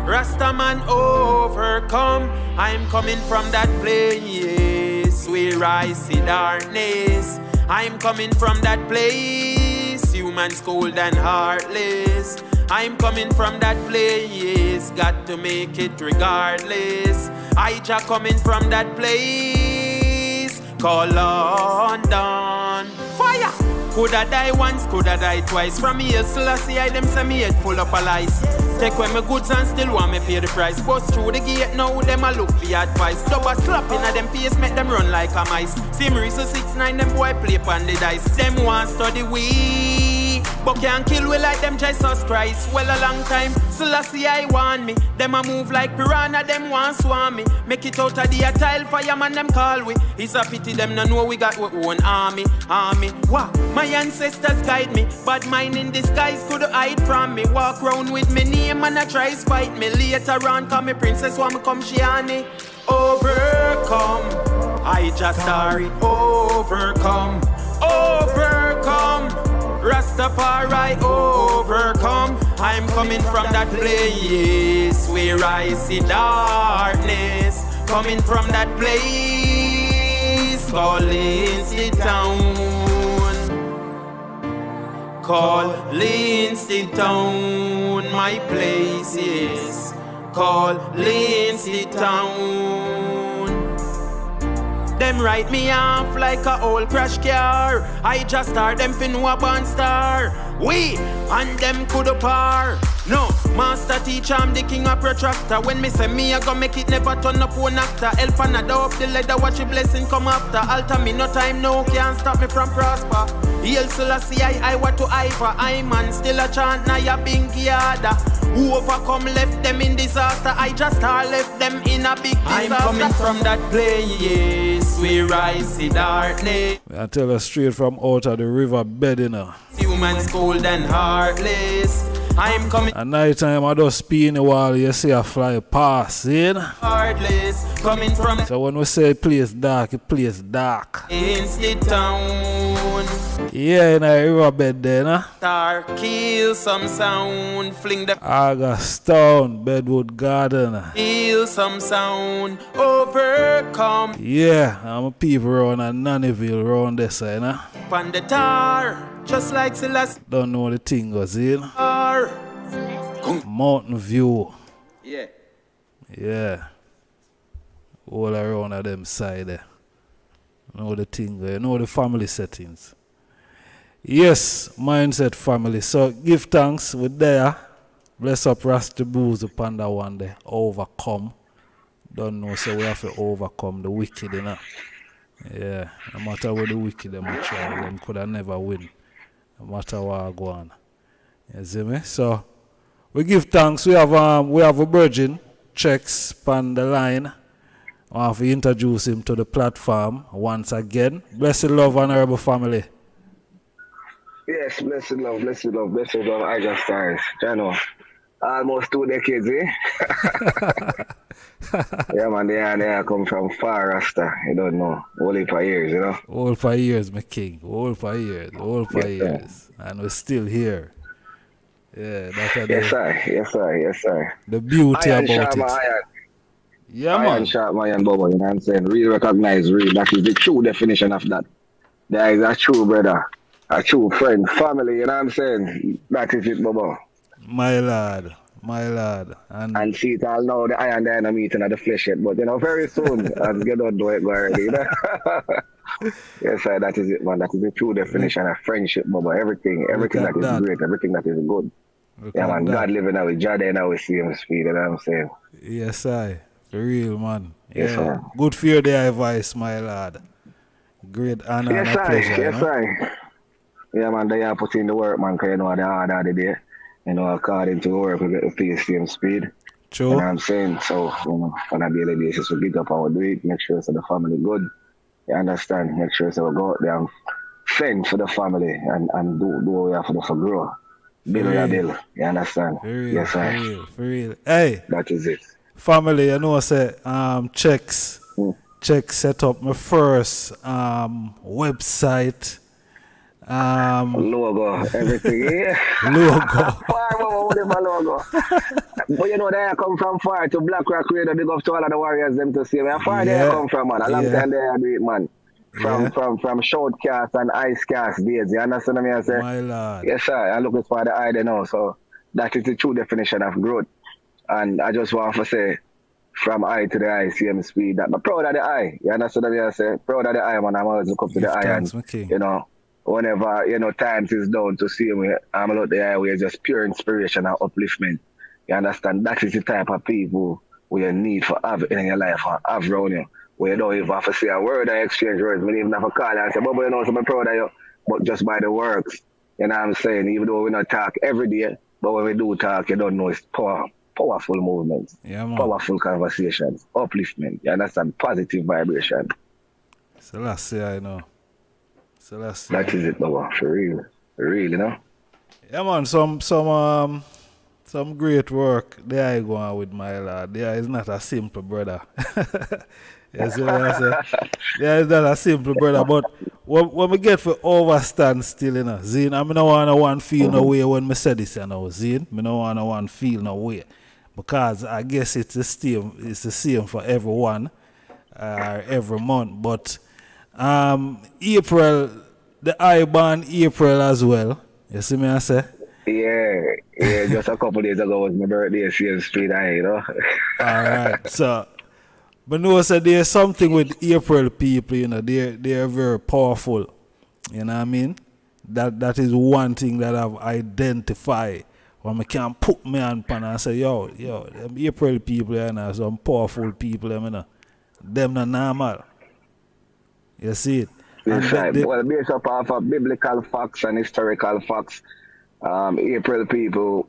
Rastaman overcome. I'm coming from that place where I see darkness. I'm coming from that place, humans cold and heartless. I'm coming from that place, got to make it regardless. Ijah coming from that place, call London. Fire! Coulda die once, coulda die twice. From here, Selassie, I them say me head full up of lies. Take away my goods and still want me pay the price. Bust through the gate now, them a look for advice. Double slapping at them face, make them run like a mice. See me reach 6-9, them boy play on the dice. Them want study we, but can't kill we like them Jesus Christ. Well a long time, Selassie I want me. Them a move like piranha, them want swarm me. Make it out of the tile, fireman them call we. It's a pity them no know we got our own army. What? My ancestors guide me. Bad mind in disguise could hide from me. Walk round with me name and I try spite me. Later on call me princess want me come Shiani. Overcome. Ijahstars overcome. Overcome. Rastafari overcome. I'm coming from that place where I see darkness. Coming from that place, calling the town. Calling the town, my place is calling the town. Them write me off like a old crash car. Ijahstars them fin a band star. We and them coulda par. No, master teacher, I'm the king of protractor. When me say me, I go make it never turn up one actor. Help another up the leather, watch the blessing come after. Alter me, no time, no, can't stop me from prosper. Hail Selassie, I want to hyper. I man still a chant, now ya binky yada. Who overcome left them in disaster. Ijahstars left them in a big disaster. I'm coming from that place where I see darkness. I tell her straight from out of the river bed, you know. Humans cold and heartless. I'm coming. At night time, I just pee in the wall, you see a fly pass, you know? Heartless, coming from. So when we say place dark, it place dark. In the town. Yeah, in a riverbed there, nah? Star kill some sound, fling the Ijahstars, Bedwood Garden. kill some sound, overcome. Yeah, I'm a people around a Nannyville around this side, nah? On the tar, just like Celeste. Don't know the thing goes in. Mountain View. Yeah. Yeah. All around of them side there. Know the thing, you know the family settings. Yes, mindset family. So give thanks with there. Bless up Rasta Booze upon that one there. Overcome. Don't know, so we have to overcome the wicked, you know. Yeah. No matter what the wicked them try, them could have never win. No matter what I go on. You see me? So we give thanks. We have a virgin, Chekx, on the line. I have to introduce him to the platform once again. Blessed love, honorable family. Yes, blessed love, Ijahstars. You know, almost 2 decades, eh? Yeah, man, they come from far, Rasta. You don't know. Only for years, you know. All for years, my king. All for years. All for years. And we're still here. Yeah, that's Yes, sir. The beauty iron about sharp, it. Iron. Yeah, Iron man. sharp, iron bubble, you know what I'm saying? Real recognize, real. That is the true definition of that. There is a true brother, a true friend, family, you know what I'm saying? That is it, Bubba. My lord. My lad. And see it all now, the eye and the eye meeting at the flesh yet. But, very soon, as you don't do it, go already, Yes, sir, that is it, man. That is the true definition of friendship, Baba. Everything that is great, everything that is good. Man, God living now with Jah, now we see him speed, you know what I'm saying? Yes, I. For real, man. Yes, sir. Good for your day, advice, my lad. Great honor and a pleasure. Yes, sir. Yeah, man, they are putting the work, man, because the hard of the day. According to the work, we get the pace, same speed. True. You know what I'm saying? So, on a daily basis, we big up our do it, make sure so the family good. You understand? Make sure so we go out there and fend for the family and do what we have to do for grow. Build a bill. You understand? For real, yes, sir. For real. Hey. That is it. Family, say, Chekx. Chekx set up my first website. Logo, everything, yeah. Logo. Logo. But they come from far to Black Rock Radio, big up to all of the warriors them to see me. How far they come from, man? A long time they do it, man. From Shoutcast and Icecast days, you understand what I say? My lord. Yes, sir. I look for the eye, now. So that is the true definition of growth. And I just want to say, from eye to the eye, same speed, that I'm proud of the eye. You understand what I say? Proud of the eye, man. I'm always look up to the eye and, whenever, times is down to see me, I'm out there where just pure inspiration and upliftment. You understand? That is the type of people we need for have in your life or have around you. Where you don't even have to say a word or exchange words. We don't even have to call and say, Bubba, so I'm proud of you. But just by the works, you know what I'm saying? Even though we not talk every day, but when we do talk, you don't know it's powerful movements, powerful conversations, upliftment. You understand? Positive vibration. So that's say I know. That is it, Baba, for real. For real, Yeah, man, some great work there I go on with my lad. There is not a simple brother. You see what I say? There is not a simple brother, but when we get for overstand still, Zine, I don't want to feel no way when I say this, Zine. I don't want to feel no way. Because I guess it's the same for everyone, every month, but April, the I born April as well. You see me I say? Yeah, just a couple days ago was my birthday, same street eye, Alright, so but no, so there's something with April people, they're very powerful. You know what I mean? That is one thing that I've identified. When I can put me on pan and say, yo, them April people, some powerful people, them not normal. You see it? Yes, well, based upon of biblical facts and historical facts, April people,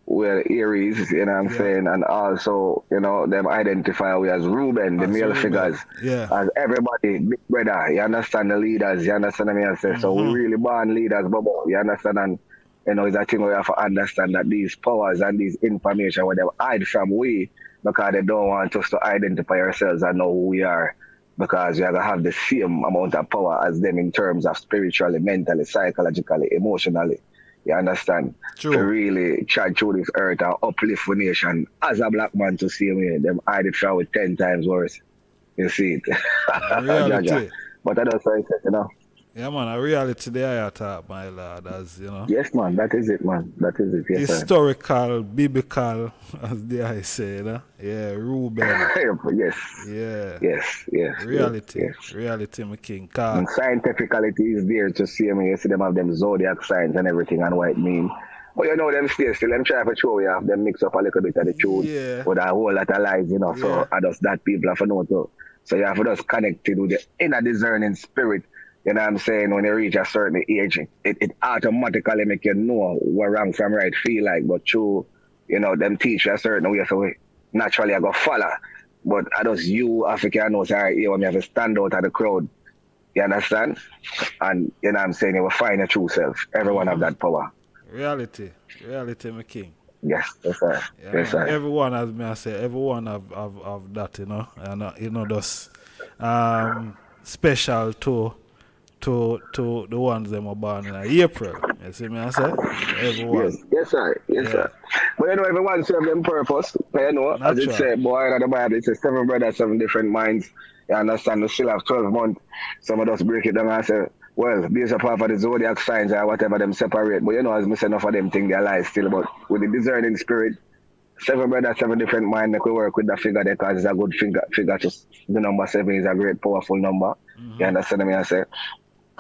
were Aries, you know what I'm saying, and also, them identify we as Reuben, the male figures, as everybody, big brother, you understand the leaders, you understand what I say? So we really born leaders, Bobo, you understand, and it's a thing we have to understand that these powers and these information, where they hide from we, because they don't want us to identify ourselves and know who we are. Because we are going to have the same amount of power as them in terms of spiritually, mentally, psychologically, emotionally. You understand? True. To really charge through this earth and uplift the nation as a black man to see me. Them hide it from with 10 times worse. You see it. Reality. But I don't say it, Yeah, man, a reality there I talk, my lord, as Yes, man, that is it, man. That is it, yes, historical, biblical, as I say, Yeah, Reuben. Yes. Yeah. Yes. Reality. Yes. Reality, my king. And scientificality is there to see me. You see them have them zodiac signs and everything and what it means. But them still them try to show you have them mix up a little bit of the truth with a whole lot of lies, So I just that people have to know too. So you have to just connect with the inner discerning spirit. You know what I'm saying? When you reach a certain age, it automatically make you know what wrong from right feel like. But true, them teach you a certain way, so naturally I go follow. But I just you African knows when you have to stand out of the crowd. You understand? And you know what I'm saying? You will find your true self. Everyone have that power. Reality, my king. Yes, sir. Yeah, yes, sir. Everyone, as me I say, everyone have that, and just special to the ones that were born in April. You see me I say? Everyone. Yes, sir. But everyone serve them purpose. As it said, boy, in the Bible, it says 7 brothers, 7 different minds. You understand? We still have 12 months. Some of us break it down and say, Well, based upon of the zodiac signs or whatever them separate, but you know, as me say, enough of them think they're lies still, but with the discerning spirit, 7 brothers, 7 different mind, make we work with the figure there because it's a good figure to, the number 7 is a great, powerful number. You understand me? I say?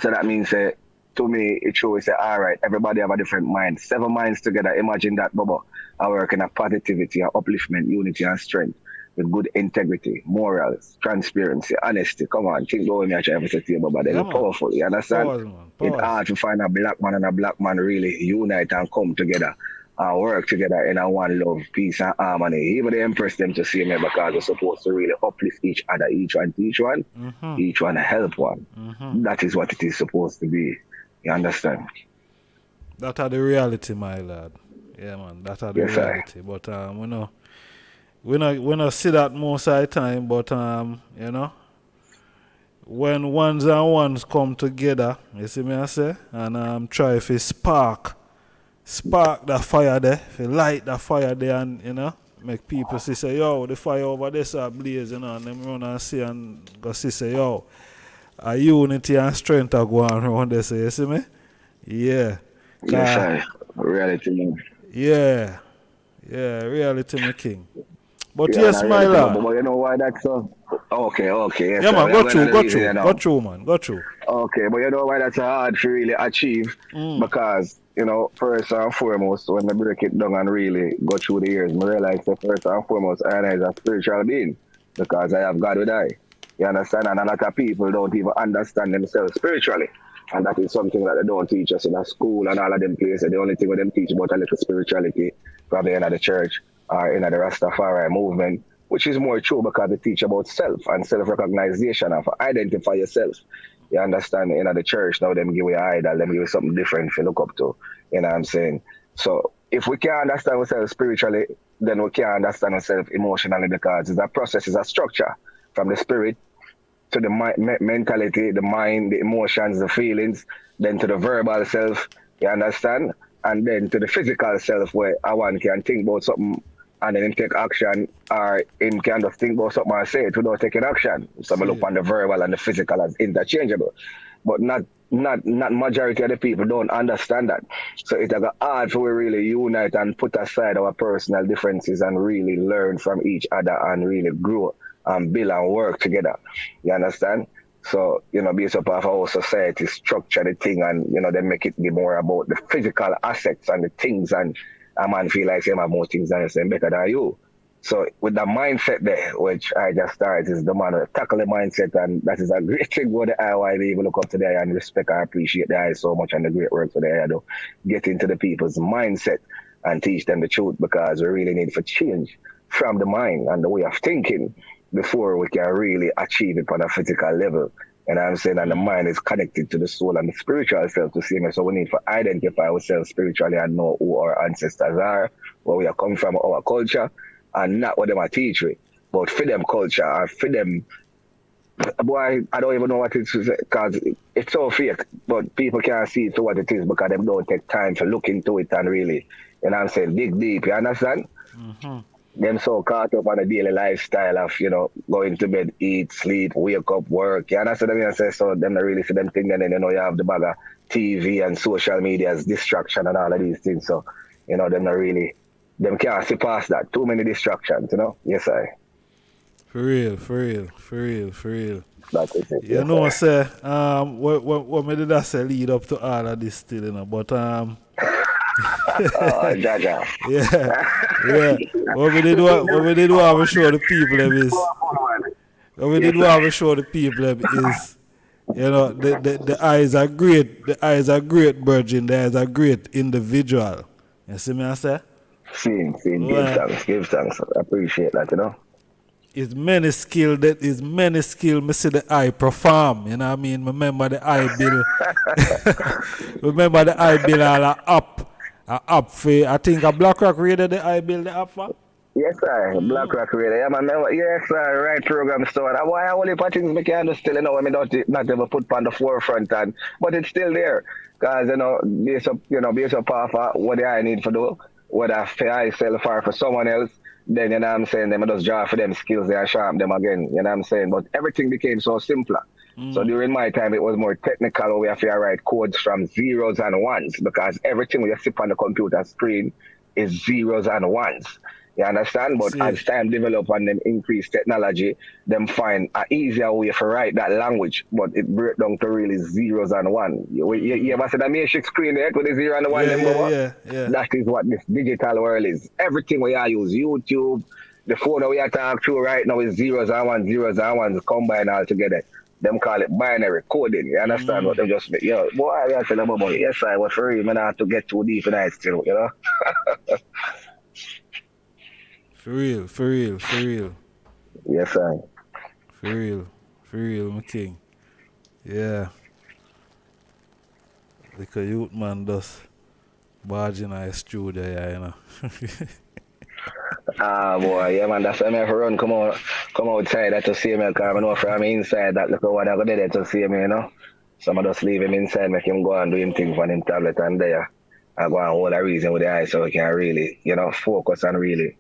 So that means, to me, it shows, all right, everybody have a different mind. 7 minds together, imagine that, bubble. I work in a positivity, and upliftment, unity, and strength. With good integrity, morals, transparency, honesty. Come on, think about me. I try to say to you, but they're powerful. You understand? It's hard to find a black man and a black man really unite and come together and work together in a one love, peace, and harmony. Even they impress them to see me because they're supposed to really uplift each other, each one teach one, each one help one. That is what it is supposed to be. You understand? That are the reality, my lad. Yeah, man, that are the reality. But we not see that most of the time, but you know, when ones and ones come together, you see me I say, and try if spark the fire there, if light the fire there, and you know, make people see say, yo, the fire over there is blaze, you know, and them run and see and go see say, yo, a unity and strength are going around there, say, you see me? Yeah. Yes, sir. Reality, man. Yeah, reality, my king. But yeah, yes, my lad. But you know why that's so? Okay. Yes, yeah, man, go through, man. Okay, but you know why that's hard to really achieve? Because, you know, first and foremost, when I break it down and really go through the years, I realize that first and foremost, I am a spiritual being because I have God with I. You understand? And a lot of people don't even understand themselves spiritually. And that is something that they don't teach us in a school and all of them places. The only thing we them teach about a little spirituality, probably in the church or in the Rastafari movement, which is more true because they teach about self and self-recognition and for identify yourself. You understand? In the church, now them give you an idol, them give you something different to look up to. You know what I'm saying? So if we can't understand ourselves spiritually, then we can't understand ourselves emotionally because it's a process, it's a structure from the spirit to the mentality, the mind, the emotions, the feelings, then to the verbal self, you understand? And then to the physical self where one can think about something and then take action, or him can just think about something and say it without taking action. So I look on the verbal and the physical as interchangeable. But not majority of the people don't understand that. So it's hard for we really unite and put aside our personal differences and really learn from each other and really grow and build and work together. You understand? So, you know, based upon how society structure the thing and, you know, they make it be more about the physical assets and the things, and a man feel like him have more things than him better than you. So with the mindset there, which Ijahstars is the man who tackle the mindset, and that is a great thing what the IY they even look up to the and respect and appreciate the eye so much and the great work for the eye do. Get into the people's mindset and teach them the truth because we really need for change from the mind and the way of thinking before we can really achieve it on a physical level. And I'm saying that the mind is connected to the soul and the spiritual self to see me. So we need to identify ourselves spiritually and know who our ancestors are, where we are come from, our culture, and not what them are teach we, but for them culture and for them. Boy, I don't even know what it is because it's so fake, but people can't see it for what it is because they don't take time to look into it and really, you know what I'm saying, dig deep, you understand? Them so caught up on a daily lifestyle of, you know, going to bed, eat, sleep, wake up, work. You understand what I mean? I say, so them not really see them thing, then you know you have the bag of TV and social media as distraction and all of these things. So, you know, them not really, them can't see past that. Too many distractions, you know? Yes, I. For real. That is it. You yes, know, say, what me did I say lead up to all of this still, you know, but Jaja. Yeah. What we did have to show the people is, you know, the eyes are great. The eyes are great virgin. The eyes are great individual. You see me I say? See, give thanks. I appreciate that, you know. It's many skill. Me see the eye perform. You know what I mean? Remember the eye bill. Remember the eye bill all up for, I think a Black Rock Radio the eye bill the up for? Yes, sir. Black Rock Radio. Yeah, man. Yes, sir. Right program store. Why only things me can still, you know, I mean, not ever put on the forefront, but it's still there. Because, you know, based up off what I need to do, what I sell for someone else, then, you know what I'm saying, them just draw for them skills there and sharp them again, you know what I'm saying? But everything became so simpler. So during my time, it was more technical. We have to write codes from zeros and ones because everything we see on the computer screen is zeros and ones. You understand? But as time develop and them increase technology, them find an easier way to write that language. But it breaks down to really zeros and one. You ever see the matrix screen there with the zero and the one? Yeah. That is what this digital world is. Everything we are use, YouTube, the phone that we are talking to right now is zeros and ones combined all together. Them call it binary coding. You understand what they just make? Yo, boy, I got to tell them about it. Yes, I was for real. Man, I have to get too deep in it still, you know? For real. Yes, sir. For real, my king. Yeah. Like a youth man does barge in a studio, yeah, you know. Boy, yeah, man, that's why I have to run, come outside to see me, because I know from inside that look what I got there to see me, you know. Some of us leave him inside, make him go and do him thing for him tablet, and there I go and hold a reason with the eye so we can really, you know, focus and really,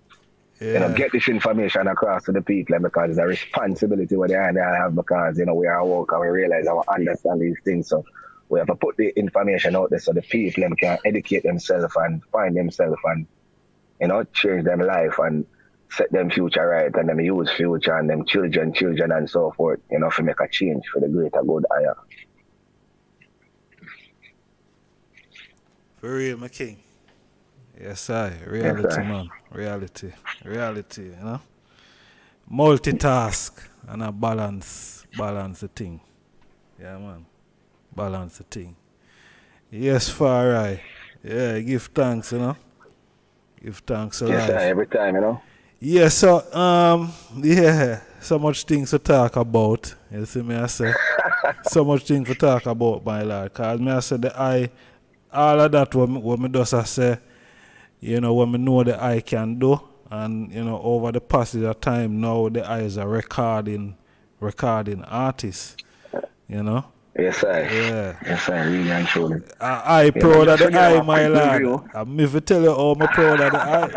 you know, get this information across to the people, because it's a responsibility what they have, because, you know, we are work and we realize I understand these things, so we have to put the information out there so the people can educate themselves and find themselves and, you know, change them life and set them future right and them use future and them children and so forth, you know, to make a change for the greater good higher. For real, my king. Yes, reality, yes, man. Reality, you know. Multitask and a balance the thing. Yeah, man. Balance the thing. Yes, far right. Yeah, give thanks, you know. Give thanks a lot. Yes, sir, every time, you know. Yeah, so so much things to talk about. You see me I say? So much things to talk about, my lord. Cause me I say all of that what me does I say, you know, what me know the eye can do, and you know, over the passage of time now the eyes are recording artists, you know. Yes, sir. Yeah. Yes, sir. Really and truly. I proud of the eye, my lad. I'm if I tell you how I'm proud of the eye.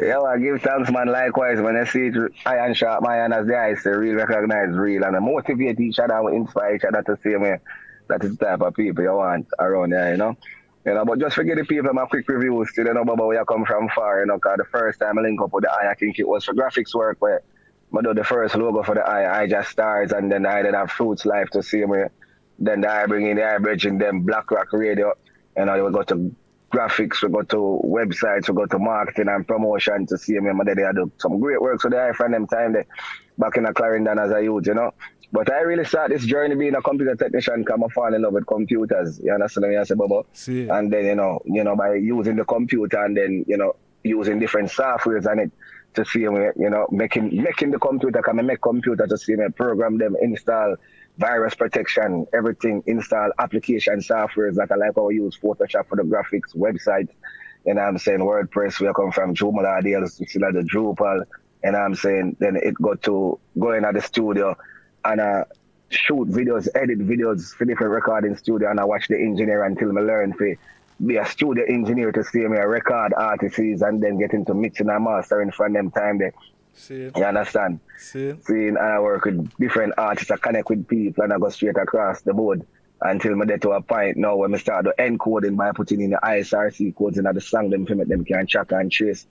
Yeah, well, give thanks, man. Likewise, when I see it, iron sharp, my hand as the eyes, they really recognize real and motivate each other and inspire each other to see me. That is the type of people you want around there, you know. You know, but just forget the people, my quick reviews, still, you know, about where you come from far, you know, because the first time I link up with the eye, I think it was for graphics work where I do the first logo for the eye, Ijahstars, and then I did have Fruits Life to see me. Then I bring in the eye bridging them Black Rock Radio. You know, we go to graphics, we go to websites, we go to marketing and promotion to see me. Then they do some great work for the eye from them time there, back in a Clarendon as a youth, you know. But I really started this journey being a computer technician because I fall in love with computers. You understand me? I say, Bobo? See. And then, you know, by using the computer and then, you know, using different softwares on it, to see me, you know, making the computer, can I make computer to see me, program them, install virus protection, everything, install application softwares that I like how I use Photoshop for the graphics, website, and I'm saying WordPress, we come from Joomla, still at the Drupal, and I'm saying then it go in at the studio and shoot videos, edit videos for different recording studio, and I watch the engineer until I learn to be a studio engineer to see me a record artists and then get into mixing and mastering from them time there. See. You understand? Seeing I work with different artists, I connect with people and I go straight across the board until I get to a point now when I start the encoding by putting in the ISRC codes in the song them to make them can track and trace.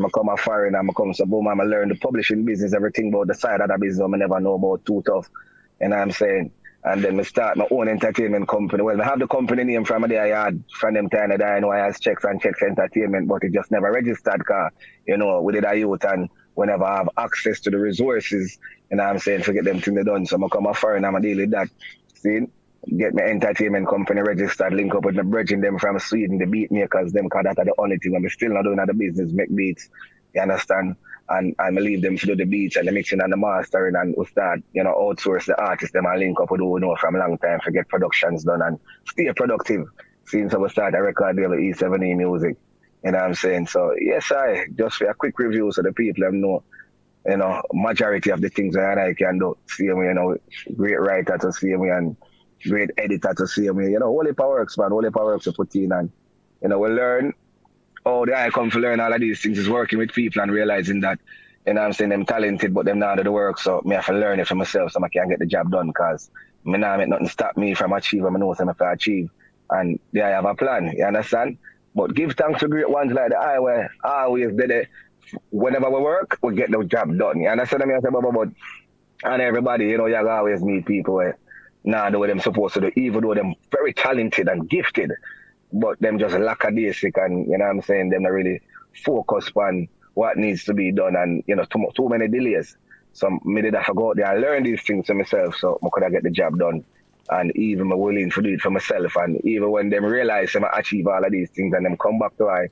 I come a foreign and I come so boom, I learn the publishing business, everything about the side of the business I never know about too tough. And I'm saying, and then I start my own entertainment company. Well, I have the company name from the yard from them time that I know I has Chekx and Chekx Entertainment, but it just never registered because, you know, we did a youth and whenever I have access to the resources, and I'm saying forget them things they done. So I come a foreign and I deal with that. See? Get my entertainment company registered, link up with the bridging them from Sweden, the beat makers, them because that's the only thing. I'm still not doing the business, make beats. You understand? And I leave them to do the beats and the mixing and the mastering and we start, you know, outsource the artists, them and link up with who we know from a long time to get productions done and stay productive. Since I start a record deal with E7E Music. You know what I'm saying? So yes, just for a quick review so the people them know, you know, majority of the things that I can do. See me, you know, great writer to see me and great editor to see me. You know, all the power works, man, all the power works to put in and, you know, we learn. Oh, the I come to learn all of these things is working with people and realizing that, you know what I'm saying, them talented, but them not do the work, so me have to learn it for myself so I can get the job done, because me not make nothing stop me from achieving what I know what I have to achieve. And there I have a plan, you understand? But give thanks to great ones like the I where always did it. Whenever we work, we get the job done. You understand what I mean? But and everybody, you know, you always meet people where nah do what them supposed to do, even though them very talented and gifted, but them just lackadaisic and, you know what I'm saying, them not really focus on what needs to be done, and, you know, too many delays. So me did have to go out there and learn these things for myself so I could get the job done. And even I'm willing to do it for myself. And even when them realize I achieve all of these things and them come back to I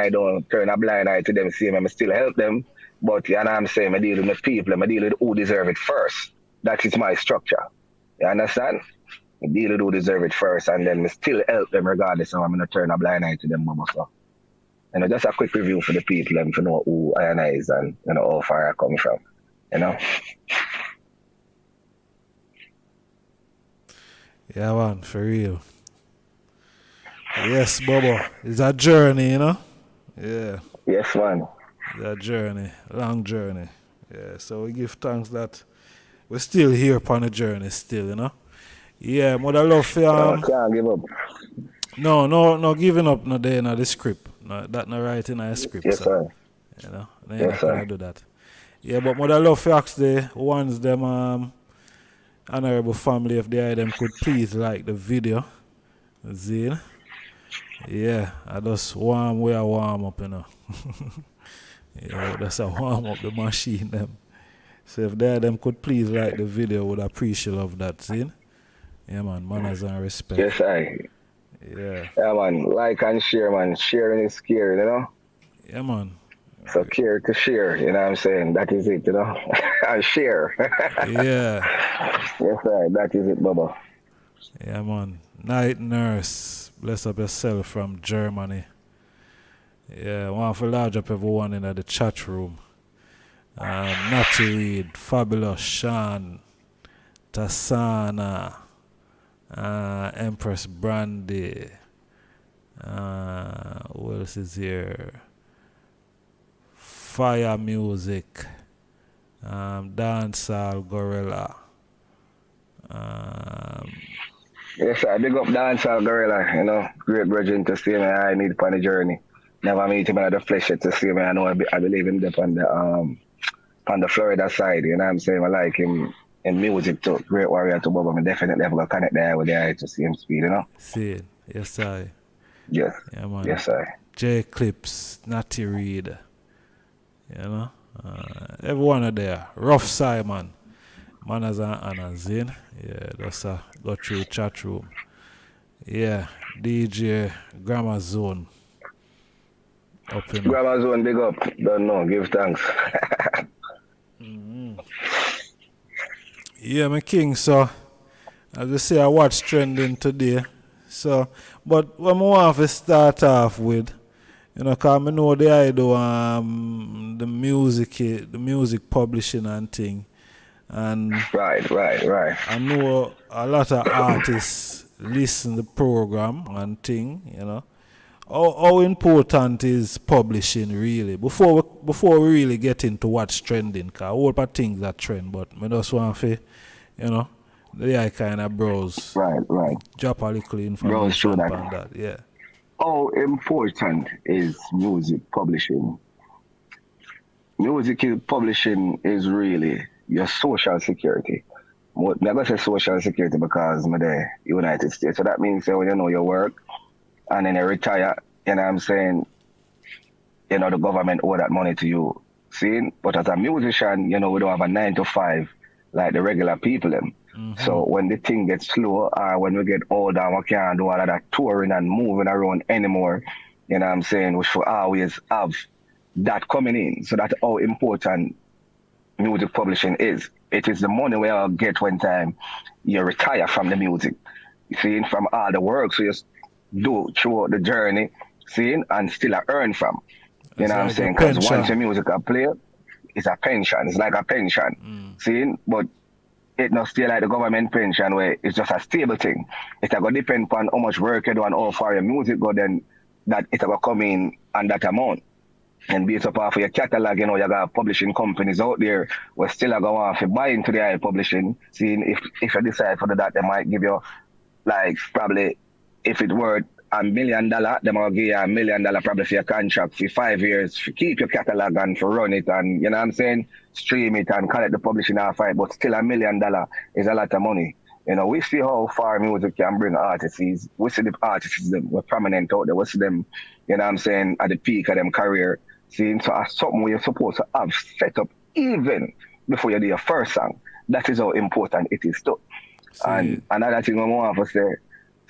don't turn a blind eye to them, see them, I still help them. But, you know what I'm saying, I deal with my people, I deal with who deserve it first. That is my structure. You understand? I deal with who deserve it first, and then I still help them regardless of I'm going to turn a blind eye to them. So, you know, just a quick review for the people and to know who I is and, you know, how far I come from. You know? Yeah, man, for real. Yes, Bobo. It's a journey, you know? Yeah. Yes, man. It's a journey. Long journey. Yeah, so we give thanks that we're still here upon the journey still, you know? Yeah, Mother Love for can't give up. No giving up no day in the script. No, that not right in the script. Yes, sir. You know? Yes, sir. Do that. Yeah, but Mother Love for ask the ones them honorable family, if them could please like the video. Zine. Yeah, I just warm up, you know. Yeah, that's a warm up the machine them. So if them could please like the video, would appreciate of that, Zine. Yeah, man, manners and respect. Yes, I. Yeah. Yeah, man, like and share, man. Sharing is caring, you know? Yeah, man. So care to share, you know what I'm saying? That is it, you know? And share. Yeah. Yes, sir. That is it, Bubba. Yeah, man. Night Nurse. Bless up yourself from Germany. Yeah, want to large up everyone in the chat room. Natty Reed, Fabulous Sean, Tasana, Empress Brandy. Who else is here? Fire Music, Dancehall Gorilla. Yes, I big up Dancehall Gorilla, you know, great brethren to see me. I need upon the journey. Never meet him in the flesh yet to see me. I know I believe him on the Florida side, you know what I'm saying? I like him in music too. Great warrior to Bob. I definitely have to connect there with the eye to see him speed, you know? See it. Yes, I. Yes. Yeah, man. Yes, I. J Clips, Natty Reed. You know? Everyone are there. Rough Simon. Manners and Annas, in. Yeah, that's go through chat room. Yeah, DJ Grammar Zone. Up in Grammar Zone, big up. Don't know, give thanks. Yeah, my king, so as I say, I watch trending today. So, but what I want to start off with, you know, because I know I do the music publishing and thing. And right. I know a lot of artists listen to the program and thing, you know. How important is publishing really? Before we really get into what's trending, because a whole lot of things are trend, but I just want to, you know, I kind of browse. Right. Drop a little information on that, yeah. How important is music publishing? Music publishing is really your social security. I'm never say social security because I'm the United States. So that means when you know your work and then you retire, you know what I'm saying, you know, the government owe that money to you. See? But as a musician, you know, we don't have a 9 to 5 like the regular people them. Mm-hmm. So when the thing gets slow or when we get older and we can't do all of that touring and moving around anymore, you know what I'm saying, we should always have that coming in. So that's how important music publishing is. It is the money we all get when time you retire from the music. You see, from all the work, so you do throughout the journey, seeing, and still earn from. You know what I'm saying? Because once your music are played, it's a pension. It's like a pension. Seeing, but it not still like the government pension where it's just a stable thing. It's going to depend on how much work you do and how far your music go, then that it's going to come in on that amount. And based up off of your catalog, you got publishing companies out there where still are going to buy into the high publishing. Seeing if you decide for that, they might give you, like, probably, if it were $1 million, they might give you $1 million probably for your contract for 5 years, to keep your catalog and for run it and, you know what I'm saying, stream it and collect the publishing off it, but still $1 million is a lot of money. We see how far music can bring artists. We see the artists that were prominent out there. We see them, you know what I'm saying, at the peak of them career. See, so as something where you're supposed to have set up even before you do your first song. That is how important it is too. And another thing I want to say,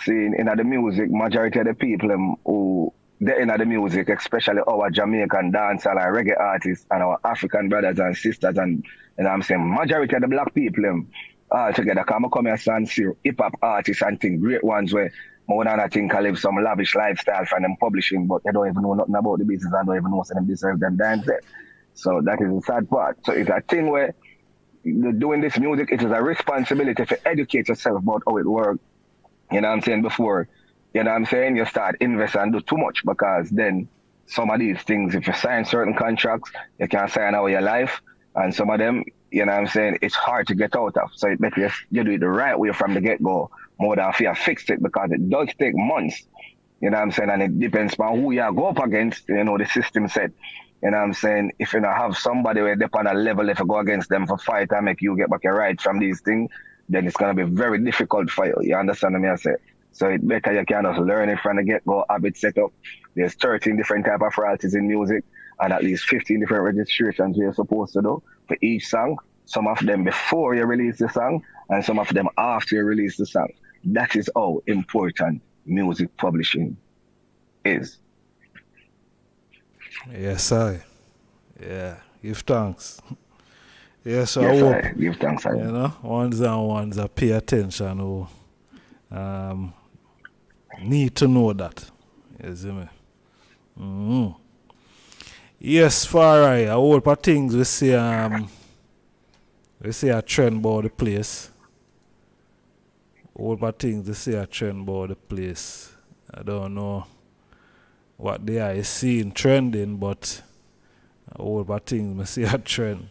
see, in the music, majority of the people who they're in the music, especially our Jamaican dancehall and reggae artists and our African brothers and sisters and you know what I'm saying, majority of the black people all together come here and see hip-hop artists and things, great ones where more than I think I live some lavish lifestyle from them publishing, but they don't even know nothing about the business and don't even know them deserve them dance there. So that is the sad part. So it's a thing where doing this music, it is a responsibility to educate yourself about how it works. You know what I'm saying? Before, you know what I'm saying, you start invest and do too much, because then some of these things, if you sign certain contracts, you can sign out your life, and some of them, you know what I'm saying, it's hard to get out of. So it better you do it the right way from the get-go, more than if you fix it, because it does take months. You know what I'm saying? And it depends on who you go up against, the system said. You know what I'm saying? If you don't have somebody where they're on a level, if you go against them for fight and make you get back your right from these things, then it's going to be very difficult for you. You understand what I say? So it's better you can just learn it from the get-go, have it set up. There's 13 different type of royalties in music and at least 15 different registrations you're supposed to do for each song. Some of them before you release the song and some of them after you release the song. That is how important music publishing is. Yes, I. Yeah, give thanks. Yes, yes, I hope, I give thanks. Ones and ones that pay attention who need to know that. You see me? Mm-hmm. Yes, far right. A whole lot of things we see a trend about the place. A whole lot of things we see a trend about the place. I don't know what they are seeing trending, but a whole lot of things we see a trend.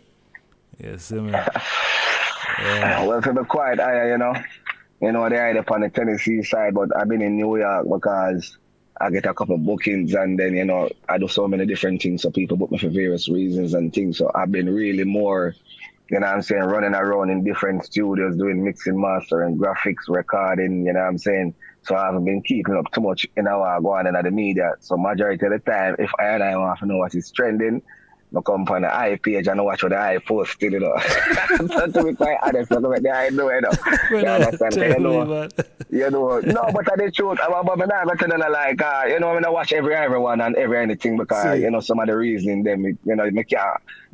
Yes, I mean. Yeah. Well, to be quiet, they are up on the Tennessee side, but I've been in New York because I get a couple of bookings and then, I do so many different things. So people book me for various reasons and things. So I've been really more, running around in different studios, doing mixing, mastering, graphics, recording, So I haven't been keeping up too much in our going in the media. So majority of the time, if I want to know what is trending, I come on the eye page and watch what the eye post, So to be quite honest, I make the eye know, You understand? No, but I the truth. I'm not going to like, I'm not watch everyone and anything because, some of the reason them,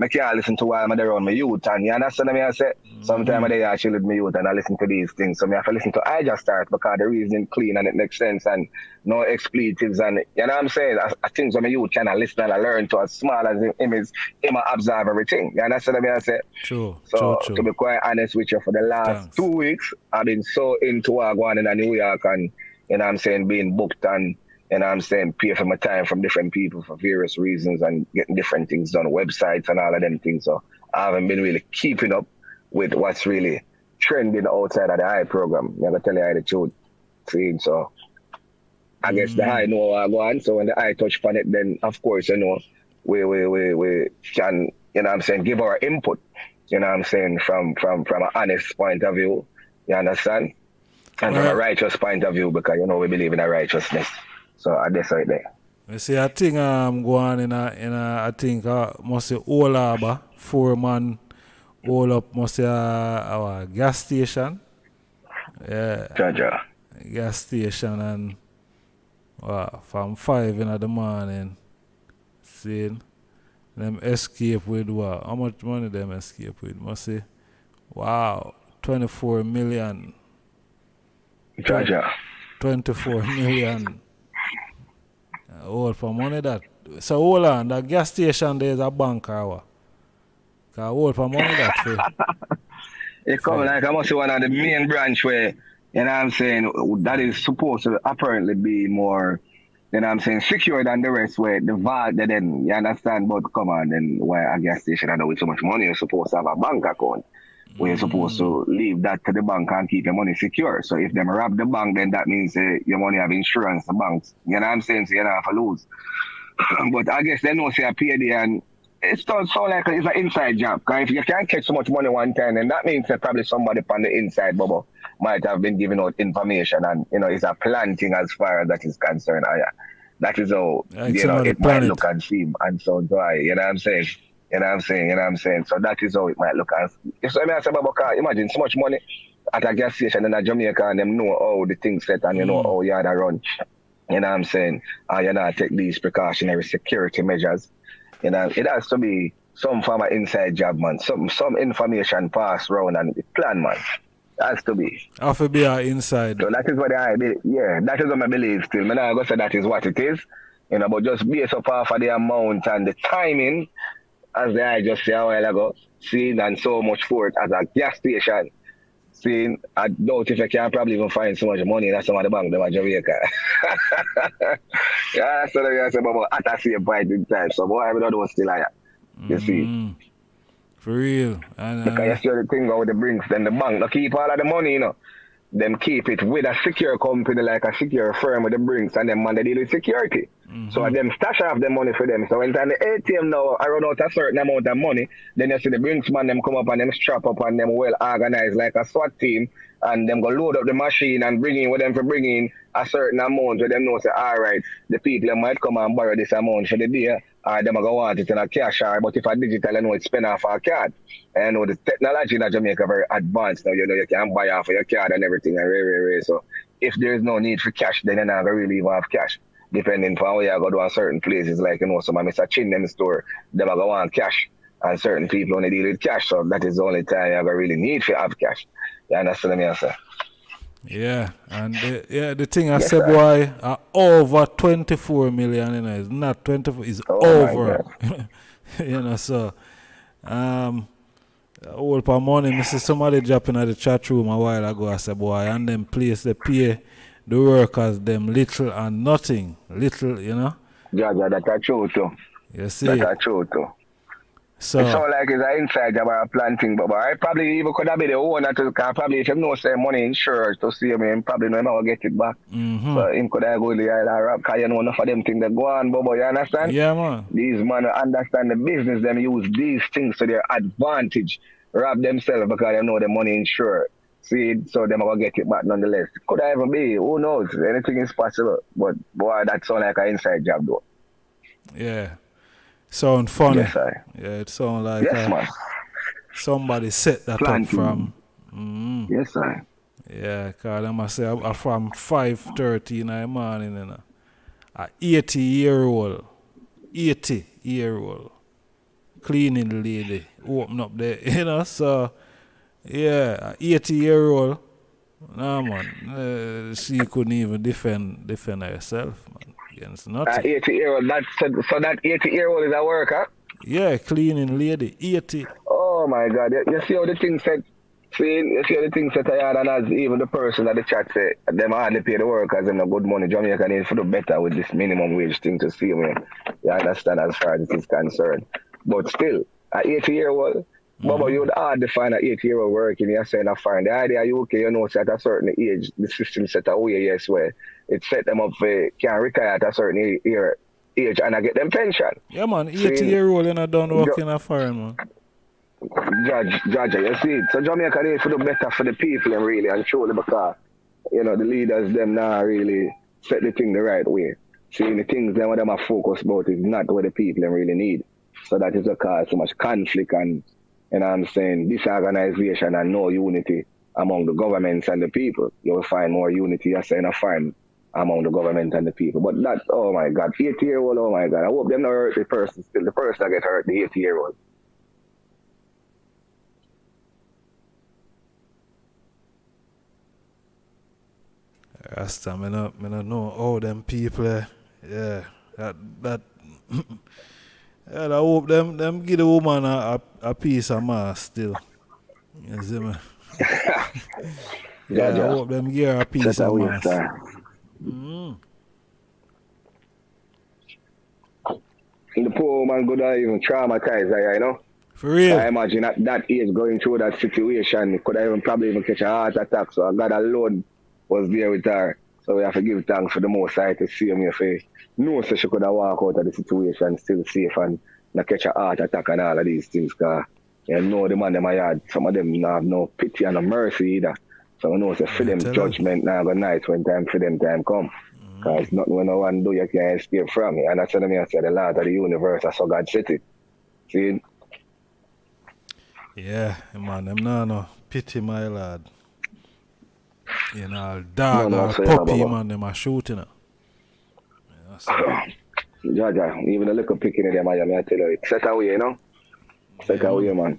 I can't listen to while I'm around my youth. And you understand what I say? Sometimes I actually with my youth and I listen to these things. So I have to listen to Ijahstars because the reason clean and it makes sense and no expletives and, you know what I'm saying? I think some of youth can listen and I learn to as small as him is, him observe everything. You understand what I say? True. To be quite honest with you, for the last 2 weeks, I've been so into going in New York and, being booked and, pay for my time from different people for various reasons and getting different things done, websites and all of them things. So I haven't been really keeping up with what's really trending outside of the high program. I'm going to tell you the truth. See, so I guess the high know what I go on. So when the high touch on it, then of course, we can, give our input, from an honest point of view. You understand? And from a righteous point of view, because, we believe in a righteousness. So I guess right there. I see a thing go on in a I think must say all harbor, 4-man all up must say our gas station. Yeah. Jaja. Gas station and from 5 in the morning, seeing them escape with what? How much money them escape with? Must say, wow, 24 million. Jaja. 24 million. All for money that. So hold on, the gas station there is a bank or what? Because all for money that. It come like I must be one of the main branch where, that is supposed to apparently be more, you know what I'm saying, secure than the rest where the vault then, you understand, but come on, then why a gas station I know with so much money, you're supposed to have a bank account where you're supposed to leave that to the bank and keep your money secure. So if them rob the bank, then that means your money have insurance, the banks, you know what I'm saying, so you don't have to lose. But I guess they know say a payday and it sounds so like it's an inside job. Because if you can't catch so much money one time, then that means that probably somebody on the inside bubble might have been giving out information and, you know, it's a planting as far as that is concerned. That is how, you know, it might look and seem and so dry. You know what I'm saying? You know what I'm saying? So that is how it might look. As if I say, imagine so much money at a gas station in Jamaica and them know how the things set and you know how you had to run. You know what I'm saying? You know, take these precautionary security measures. You know, it has to be some form of inside job, man. Some information pass around and plan, man. It has to be. Have to be inside. So that is what that is what I believe still. I'm not going to say that is what it is. You know, but just based up off of the amount and the timing, as I just said a while ago, seeing and so much for it as a gas station. Seeing, I doubt if I can probably even find so much money in some of the bank them at Jamaica. Yeah, so I say about at the same point in time. So boy, I don't know still like that. You see. For real. And, because you see the thing about the brinks, then the bank, they keep all of the money, you know. Them keep it with a secure company, like a secure firm with the brinks, and them man they deal with security. So them stash off the money for them. So when time the ATM now I run out a certain amount of money, then you see the brinks man them come up and them strap up and them well organized like a SWAT team, and them go load up the machine and bring in what them for bring in a certain amount where them know say alright, the people them might come and borrow this amount for the day, or them go want it in a cash, but if a digital, you know it's spend off a card. And you know the technology in Jamaica very advanced now, you know you can buy off of your card and everything and so if there is no need for cash, then you're not gonna really even have cash. Depending on where you go to on certain places, like you know, some of Mr. Chin them store, them go want cash, and certain people only deal with cash, so that is the only time you really need to have cash. You understand me, sir? Yeah, and the thing I said, boy, over 24 million, you know, it's not 24, it's over. You know, so all for money, I see somebody dropping at the chat room a while ago, I said, boy, and them place they pay the workers them little and nothing. Little, you know? Yeah, that's true too. You see? That's true too. So it's all like it's an inside job or a planting, but I probably even could have been the owner to probably if him know say money insurance to see me, him probably know him will get it back. So him could have go to the island because you know enough of them things that go on, Bobo, you understand? Yeah, man. These men understand the business, them use these things to their advantage, rob themselves because they know the money insured. See, so them will get it back nonetheless. Could I even be? Who knows? Anything is possible. But boy, that sound like an inside job though. Yeah. Sound funny. Yes, sir. Yeah, it sound like man. Somebody set that Planting. up from. Yes, sir. Yeah, because I must say I'm from 5:30 in the morning, you know. A 80-year-old cleaning lady open up there, you know, so yeah, 80-year-old, nah man, she couldn't even defend herself, man, against nothing. 80-year-old, so that 80-year-old is a worker? Yeah, cleaning lady, 80. Oh my God, you see how the thing said, and as even the person at the chat say, them hardly pay the workers and no good money. Jamaica needs to do better with this minimum wage thing to see me. You understand as far as it is concerned. But still, an 80-year-old, Bubba, you would hardly find an 80-year-old working. You're saying a fine. The idea you okay, you know, at a certain age, the system set away, yes, where it set them up for can retire at a certain age and I get them pension. Yeah, man, 80-year-old and I don't work in a foreign, man. Judge, you see it. So Jamaica needs to do better for the people, and really, and truly, because, you know, the leaders, them now really set the thing the right way. See, the things them what them are focused about is not what the people them really need. So that is what cause so much conflict and, you know what I'm saying, disorganization and no unity among the governments and the people. You will find more unity, I say, in a find among the government and the people. But that, oh my God, 80-year-old, oh my God, I hope them not hurt the person still. The person that get hurt, the 80-year-old. Rasta, I don't know how them people, yeah, that I hope them give the woman a piece of mass still. You see me? I hope them give her a piece of mass. the poor woman could have even traumatized her, you know. For real. I imagine at that age going through that situation, could have even probably even catch a heart attack. So God alone was there with her. So we have to give thanks for the Most High to see me if he knows so she could have walked out of the situation still safe and not catch a heart attack and all of these things. Cause you know the man them I had, some of them have no pity and no mercy either. So I know so for them judgment now go nice when time for them time come. Because nothing when no one do you can escape from it. And that's what I mean, I say the laws of the universe, that's how God set it. See? Yeah, man, them no pity, my lad. You know, dog No, or say puppy, that, man, them are shooting it. Jaja, even a little picking in them, I tell you, it's set away, you know? Set away, man.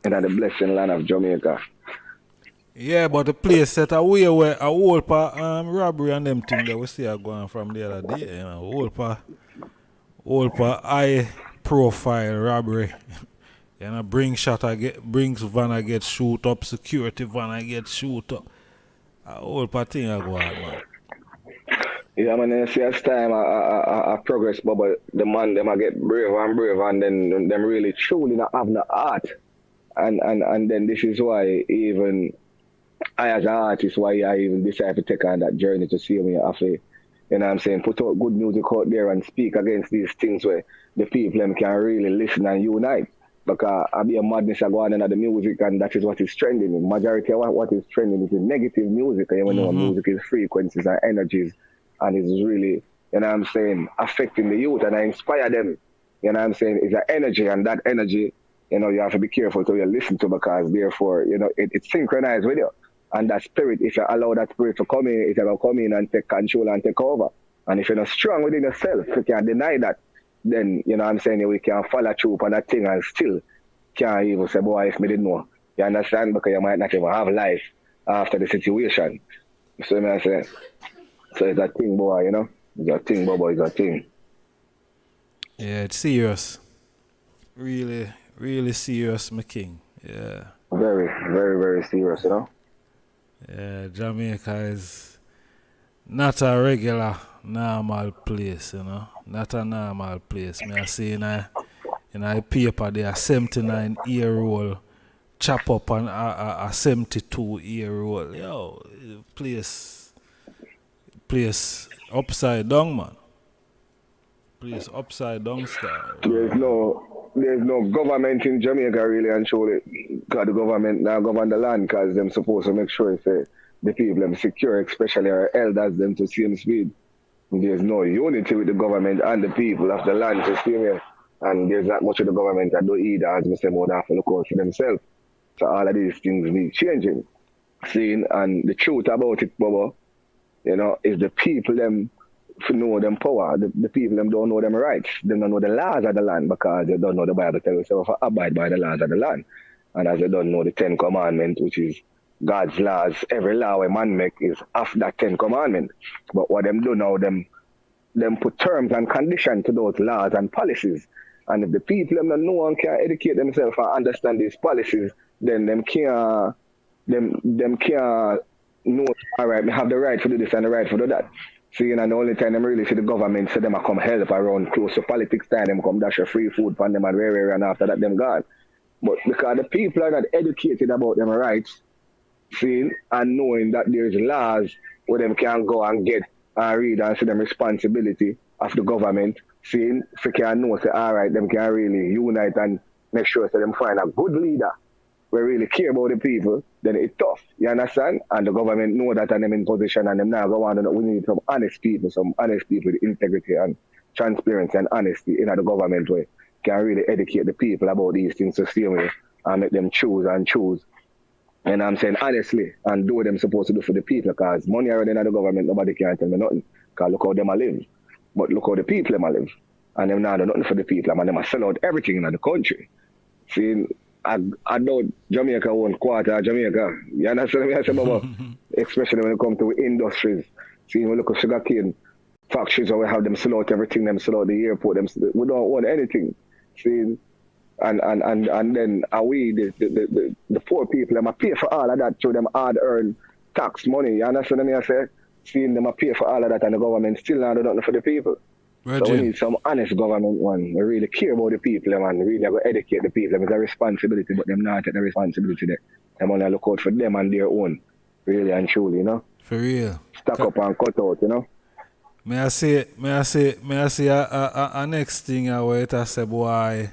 And the blessing land of Jamaica. Yeah, but the place set away where a whole part robbery and them things that we see are going from the other day, you know, whole part high profile robbery. You know, brings van I get shoot up, security van I get shoot up. A whole part thing I go on, man. Yeah, man, you see as time I progress, but the man them I get braver and braver, and then them really truly not have no heart. And then this is why even I as an artist, why I even decided to take on that journey to see me after, you know what I'm saying, put out good music out there and speak against these things where the people them can really listen and unite. Because I be a madness I go on in the music, and that is what is trending. The majority of what is trending is the negative music. And you know, music is frequencies and energies, and it's really, you know what I'm saying, affecting the youth, and I inspire them. You know what I'm saying? It's an energy, and that energy, you know, you have to be careful to you listen to, because therefore, you know, it's synchronized with you. And that spirit, if you allow that spirit to come in, it's going to come in and take control and take over. And if you're not strong within yourself, you can't deny that, then, you know what I'm saying, we can follow through on that thing and still can't even say, boy, if me didn't know. You understand? Because you might not even have life after the situation. You see what I'm saying? So it's a thing, boy, you know? It's a thing, boy, it's a thing. Yeah, it's serious. Really, really serious, my king. Yeah. Very, very, very serious, you know? Yeah, Jamaica is not a regular, normal place, you know. Not a normal place. Me I see in a paper there, 79-year-old chop up on a 72-year-old. Yo, place upside down, man. Place upside down style. There's no government in Jamaica really, and surely because the government now govern the land, because them supposed to make sure say the people them secure, especially our elders them to same speed. There's no unity with the government and the people of the land to see me. And there's not much of the government that do either, as Mr. Moda have to look out for themselves. So all of these things need changing. Seeing, and the truth about it, Bubba, you know, is the people them know them power. The people them don't know them rights. They don't know the laws of the land, because they don't know the Bible tells us to abide by the laws of the land. And as they don't know the 10 Commandments, which is God's laws, every law a man make is after that 10 Commandments. But what them do now, them put terms and conditions to those laws and policies. And if the people them no one can educate themselves and understand these policies, then them can't know, all right, we have the right to do this and the right to do that. See, and the only time them really see the government say them a come help around close to politics time, them come dash a free food from them and where and after that them gone. But because the people are not educated about them rights, see, and knowing that there's laws where them can go and get and read and see them responsibility of the government, seeing if they can know, say, all right, them can really unite and make sure that them find a good leader we really care about the people, then it's tough. You understand? And the government know that, and them in position, and them now go on. We need some honest people with integrity and transparency and honesty in the government way can really educate the people about these things to see me and make them choose. And I'm saying honestly, and do what them supposed to do for the people, because money already in the government, nobody can tell me nothing. Because look how them a live. But look how the people them a live. And them now do nothing for the people, and them a sell out everything in the country. See, I know Jamaica won quarter of Jamaica. You understand what I say, Baba? Especially when it comes to industries. See, when we look at sugarcane factories, where we have them sell out everything, them sell out the airport, we don't want anything. See, and then are we, the poor people, them pay for all of that through them hard-earned tax money. You understand what I say? Seeing them pay for all of that, and the government still not do nothing for the people. So we Virgin. need some honest government one. We really care about the people, man. We really have to educate the people. It's a responsibility, but them not take the responsibility there. They want to look out for them and their own. Really and truly, you know. For real. Stack up and cut out, you know. May I say a next thing I wait I say boy.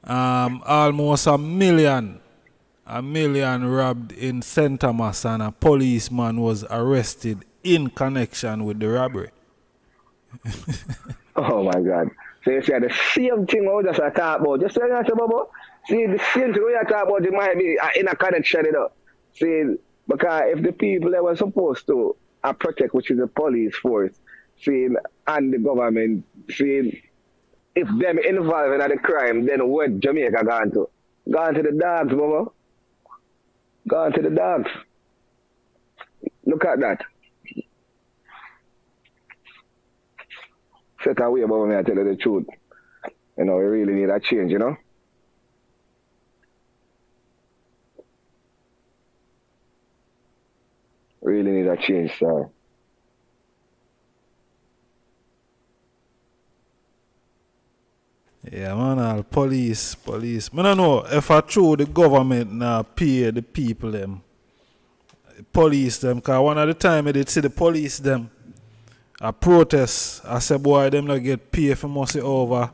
Almost a million robbed in St. Thomas and a policeman was arrested in connection with the robbery. Oh my God. So you see the same thing we just talk about. Just so you say, Bobo, see the same thing we talk about, it might be in a connection, you know. See, because if the people that were supposed to protect, which is the police force, see, and the government, see, if them involved in the crime, then where Jamaica gone to? Gone to the dogs, Bobo. Gone to the dogs. Look at that. Set away, Bobo, me I tell you the truth. You know, we really need a change, you know? Really need a change, sir. Yeah, man, all police. I don't know if I true the government now pay the people them, police them, because one of the time I did see the police them, a protest, I said, boy, them not get paid for must over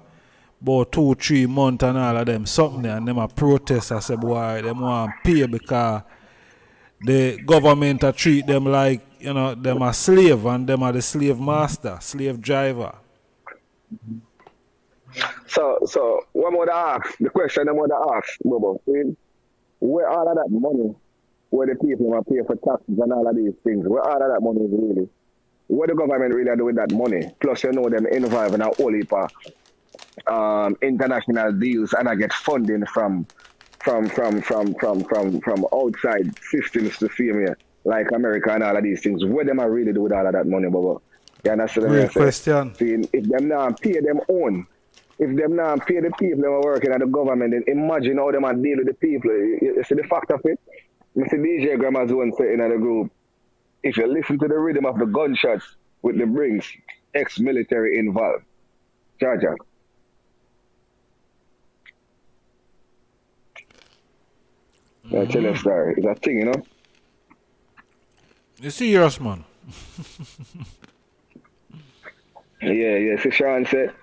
about 2-3 months and all of them, something there, and them a protest, I said, boy, them want pay because the government a treat them like, you know, them a slave and them are the slave master, slave driver. So what would I ask? The question I would ask, Bobo, where all of that money, where the people want to pay for taxes and all of these things, where all of that money is really? What the government really do with that money? Plus, you know, them involved in a whole heap of international deals and I get funding from outside systems to see me, like America and all of these things. What them are really do with all of that money, Bobo? You understand? Great question. See, if them not pay them own, if them not pay the people that are working at the government, then imagine how them are deal with the people. You see the fact of it? Mr. DJ Grandma's one saying in the group, if you listen to the rhythm of the gunshots with the brings, ex-military involved. Charger. I tell you a story. It's a thing, you know? You serious, man? Yeah. See, Sean said,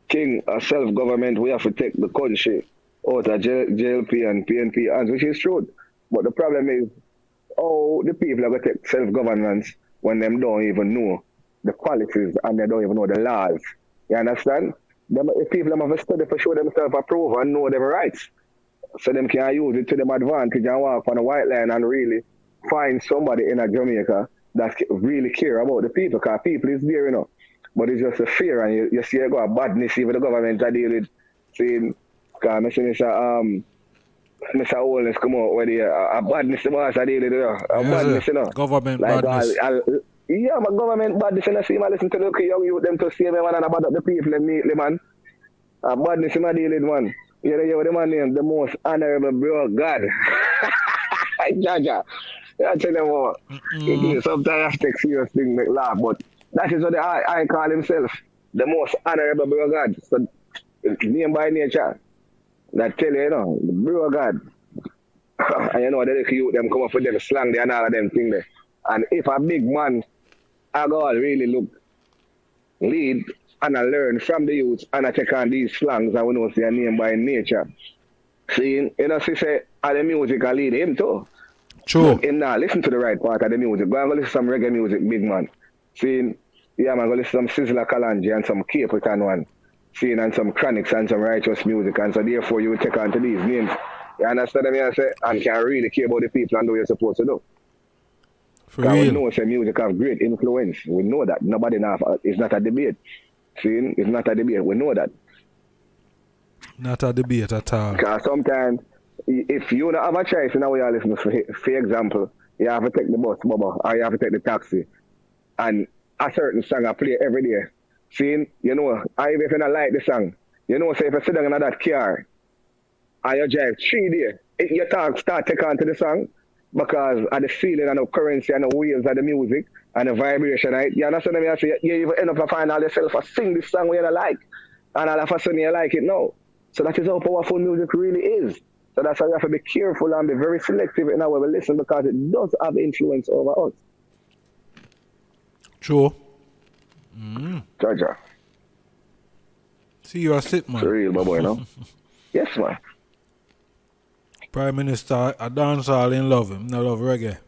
King, a self-government, we have to take the country out of JLP and PNP hands, which is true. But the problem is, the people are going to take self-governance when them don't even know the policies and they don't even know the laws. You understand? If people have a study for show themselves approve and know their rights, so them can use it to them advantage and walk on a white line and really find somebody in a Jamaica that really care about the people, because people is there, you know. But it's just a fear, and you see, you got a badness even the government are dealing with, saying, because Mr. Holness come out where a badness the boss are dealing with, a badness, you know. Government like badness. Yeah, my government badness, and I see, I listen to the young youth, them to see me, man, and I bad up the people immediately, man. A badness in my dealing, man. You know, the man named the most honorable bro, God. Jaja. I tell you what, sometimes I take serious things make laugh, but that is what I call himself, the most honorable bro God. So, name by nature. That tell you, you know, the bro God. And you know, the youth, them come up with them slang there and all of them things there. And if a big man, I go really look, lead, and I learn from the youth, and I take on these slangs, and we know their name by nature. See, you know, she say, the music I lead him too. True. Him now listen to the right part of the music. Go and go listen to some reggae music, big man. See, yeah, man, go listen to some Sizzla Kalonji and some Cape and one. See, and some Chronics and some righteous music, and so therefore you will take on to these names. You understand what I say? And can really care about the people and do what you're supposed to do. For real. We know some music have great influence. We know that. Nobody now, it's not a debate. See, it's not a debate. We know that. Not a debate at all. Because sometimes, if you don't have a choice in how you listen, for example, you have to take the bus, Bubba, or you have to take the taxi, and a certain song I play every day. See, you know, even if you don't like the song, you know, say if you sit down in that car, and you drive 3 days, you start take on to the song, because of the feeling and the currency and the waves of the music and the vibration, right? You understand me? I say, you even end up finding yourself sing this song where you like, and all of a sudden you like it now. So that is how powerful music really is. So that's why we have to be careful and be very selective in how we listen, because it does have influence over us. True. Georgia. See, you are sit, man. For real, my boy, no? Yes, man. Prime Minister, a dancer in love him, no love reggae.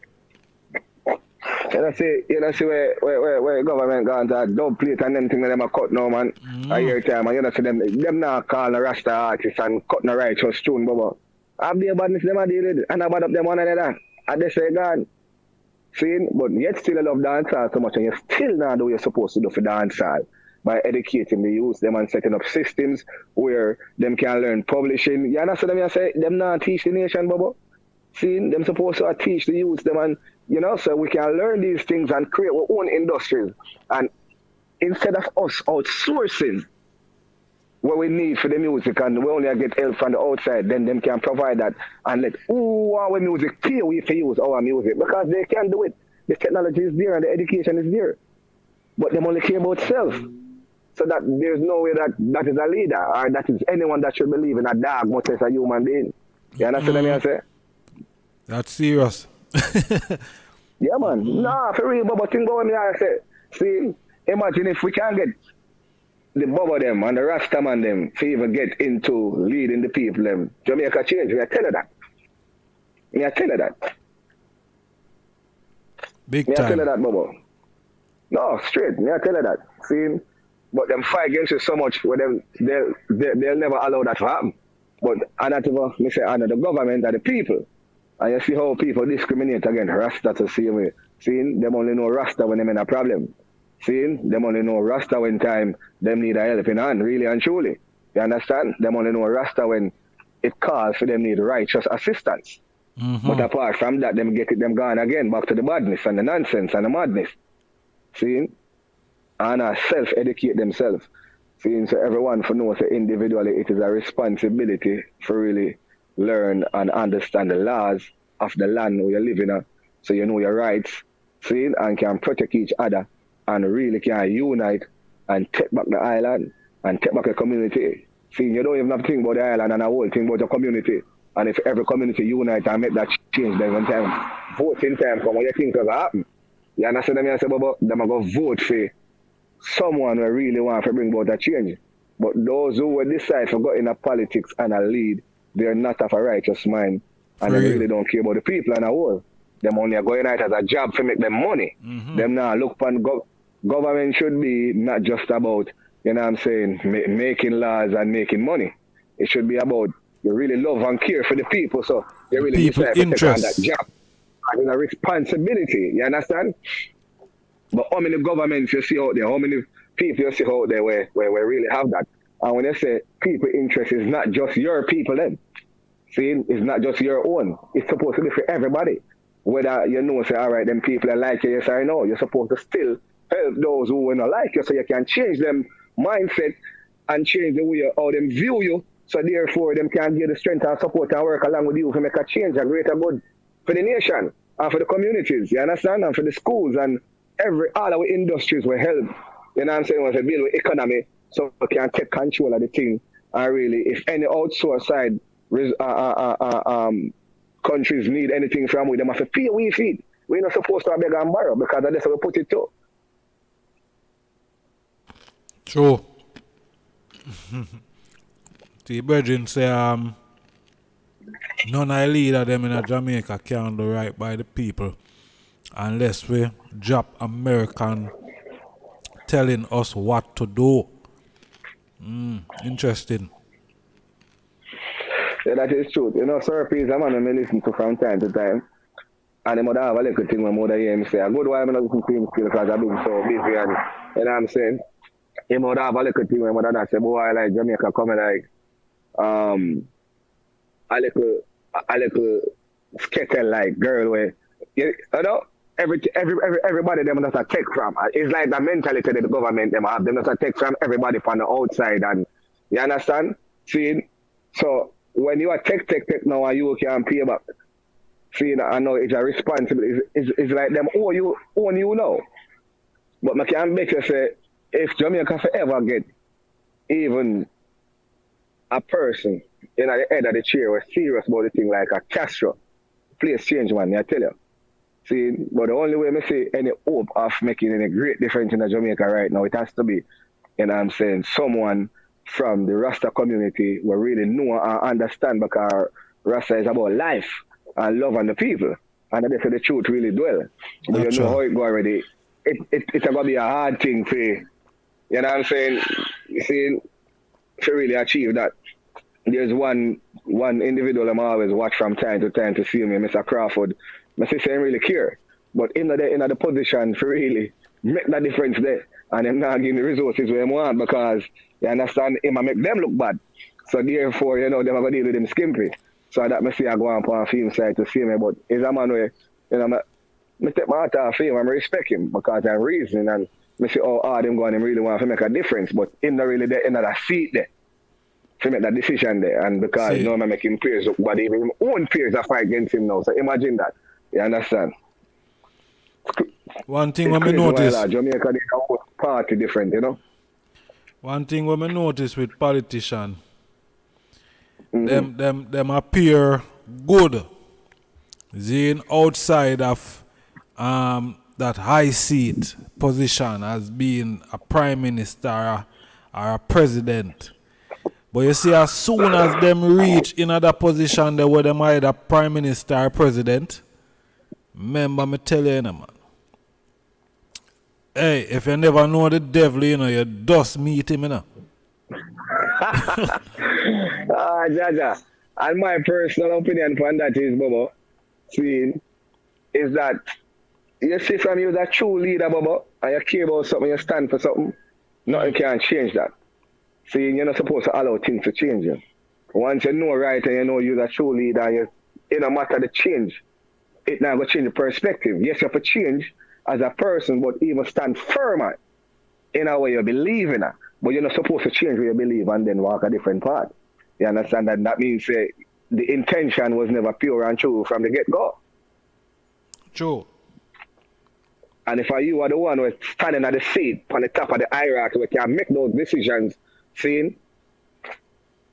You know, see where government gone to dub plate and them things that them a cut now, man. I hear time, and you know, see them now call the Rasta artists and cut the righteous tune, baba. Have the badness them a deal with, and I bad up them one another. And they say, gone. See, but yet still love dancehall so much, and you still not do what you're supposed to do for dancehall by educating the youth, them and setting up systems where them can learn publishing. You understand me? I say, them not teach the nation, baba. See, them supposed to teach the youth, them and, you know, so we can learn these things and create our own industries. And instead of us outsourcing what we need for the music and we only get help from the outside, then them can provide that and let our music pay we to use our music, because they can do it. The technology is there and the education is there. But them only care about self. So that there's no way that is a leader or that is anyone that should believe in a dog much as a human being. You understand what I say? That's serious. Yeah, man. Nah, for real, but think about me, I say. See, imagine if we can get the Bubba them and the Rastaman them to even get into leading the people them. Jamaica change. Me I tell you that. Me I tell you that. Big me time. I tell you that, Bubba. No, straight. Me I tell you that. See, but them fight against you so much, where they'll never allow that to happen. But and that me say under the government and the people. And you see how people discriminate against Rasta to see me. Seeing them only know Rasta when they're in a problem. Seeing them only know Rasta when time them need a helping hand, really and truly. You understand? Them only know Rasta when it calls for them need righteous assistance. But apart from that, them get it them gone again back to the badness and the nonsense and the madness. Seeing? And self-educate themselves. Seeing? So everyone for know so individually it is a responsibility for really learn and understand the laws of the land where you live in, so you know your rights, see, and can protect each other and really can unite and take back the island and take back the community. See, you don't even have to think about the island and a whole thing about the community. And if every community unite and make that change, then when time voting time come, what you think does happen? You understand what I say, Baba? Them are going to vote for someone who really want to bring about that change. But those who will decide to go in a politics and a lead, they're not of a righteous mind, and they really don't care about the people and the whole. Them only are going out as a job to make them money. Them now look upon government should be not just about, you know what I'm saying, making laws and making money. It should be about you really love and care for the people, so you really decide to take on that job. And it's a responsibility, you understand? But how many governments you see out there, how many people you see out there where really have that? And when they say people interest is not just your people then. See, it's not just your own. It's supposed to be for everybody. Whether you know, say, all right, them people that like you, yes or no, you're supposed to still help those who don't like you so you can change them mindset and change the way how them view you. So therefore, them can give the strength and support and work along with you to make a change, a greater good for the nation and for the communities, you understand? And for the schools and all our industries will help. You know what I'm saying? When we build with economy, so we can take control of the thing. And really, if any outsource side countries need anything from we, them have to pay we feed. We're not supposed to beg and borrow because that's how we put it too. True. The brethren say none of the leader them in Jamaica can do right by the people unless we drop American telling us what to do. Interesting. Yeah, that is true. You know, Sir Peace, I'm going to listen to from time to time. And I have a little thing when mother hear him say, a good while I'm not listening to him still because I've been so busy. And you know what I'm saying? He might have a little thing when mother say, boy, I like Jamaica coming like a little skettle like girl where, you know, everybody them does a take from. It's like the mentality that the government them have. Them does a take from everybody from the outside. And you understand? See? So when you are take now and you can pay back. See, I know it's a responsibility. It's like them own you now. But I can bet you say, if Jamaica forever get even a person in the head of the chair was serious about the thing like a Castro, place change, man, I tell you. See, but the only way I see any hope of making any great difference in Jamaica right now, it has to be, you know what I'm saying, someone from the Rasta community will really know and understand, because Rasta is about life and love and the people. And that's where the truth really dwell. But you know how it go already. It's going to be a hard thing for, you know what I'm saying, you see, to really achieve that. There's one individual I'm always watch from time to time to see me, Mr. Crawford. I say he really care. But in the position to really make that difference there. And them not giving the resources where they want, because you understand, it might make them look bad. So therefore, you know, they're going to deal with them skimpy. So that I see I go on a film side to see me, but it's a man where, you know, I take my heart off him and I respect him because I'm reasoning, and I see how hard him going and really want to make a difference, but him not really there in that seat there to make that decision there. And because, you know, I'm making peers look bad, even his own peers are fight against him now. So imagine that. You understand? One thing when I notice, Jamaica is a whole party different, you know? One thing when I notice with politicians, them appear good, being outside of that high seat position as being a prime minister or a president. But you see, as soon as them reach in that position there where them either prime minister or president, remember me tell you, man. Hey, if you never know the devil, you know, you just meet him, you know. Jaja, and my personal opinion on that is, Bobo, seeing, is that you see from you that true leader, Bobo, and you care about something, you stand for something, nothing can change that. See, you're not supposed to allow things to change you. Once you know right and you know you're a true leader, and it no matter the change, it not going to change the perspective. Yes, you have to change as a person, but even stand firm in a way you believe in it. But you're not supposed to change where you believe and then walk a different path. You understand that? That means the intention was never pure and true from the get-go. True. And if you are the one who is standing at the seat, on the top of the hierarchy, where you can make those decisions, seeing,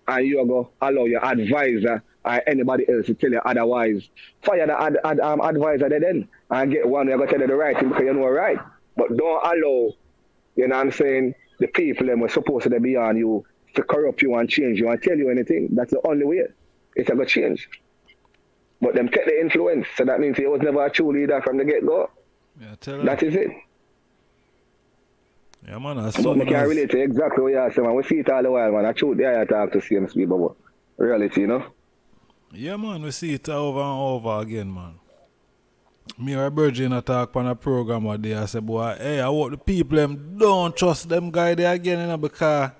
and you are going to allow your advisor or anybody else to tell you otherwise, fire the advisor then and get one who's going to tell you the right thing because you know right. But don't allow, you know what I'm saying, the people that were supposed to be on you to corrupt you and change you and tell you anything. That's the only way. It's going to change. But them take the influence. So that means he was never a true leader from the get-go. Yeah, that is it. Yeah, man. But we can relate to exactly what you say, man. We see it all the while, man. I truth there I talk to CMS people, but reality, you know? Yeah, man. We see it over and over again, man. Me or Virgin I talk on a program one day. I say, boy, hey, I want the people them don't trust them guy there again, you know, because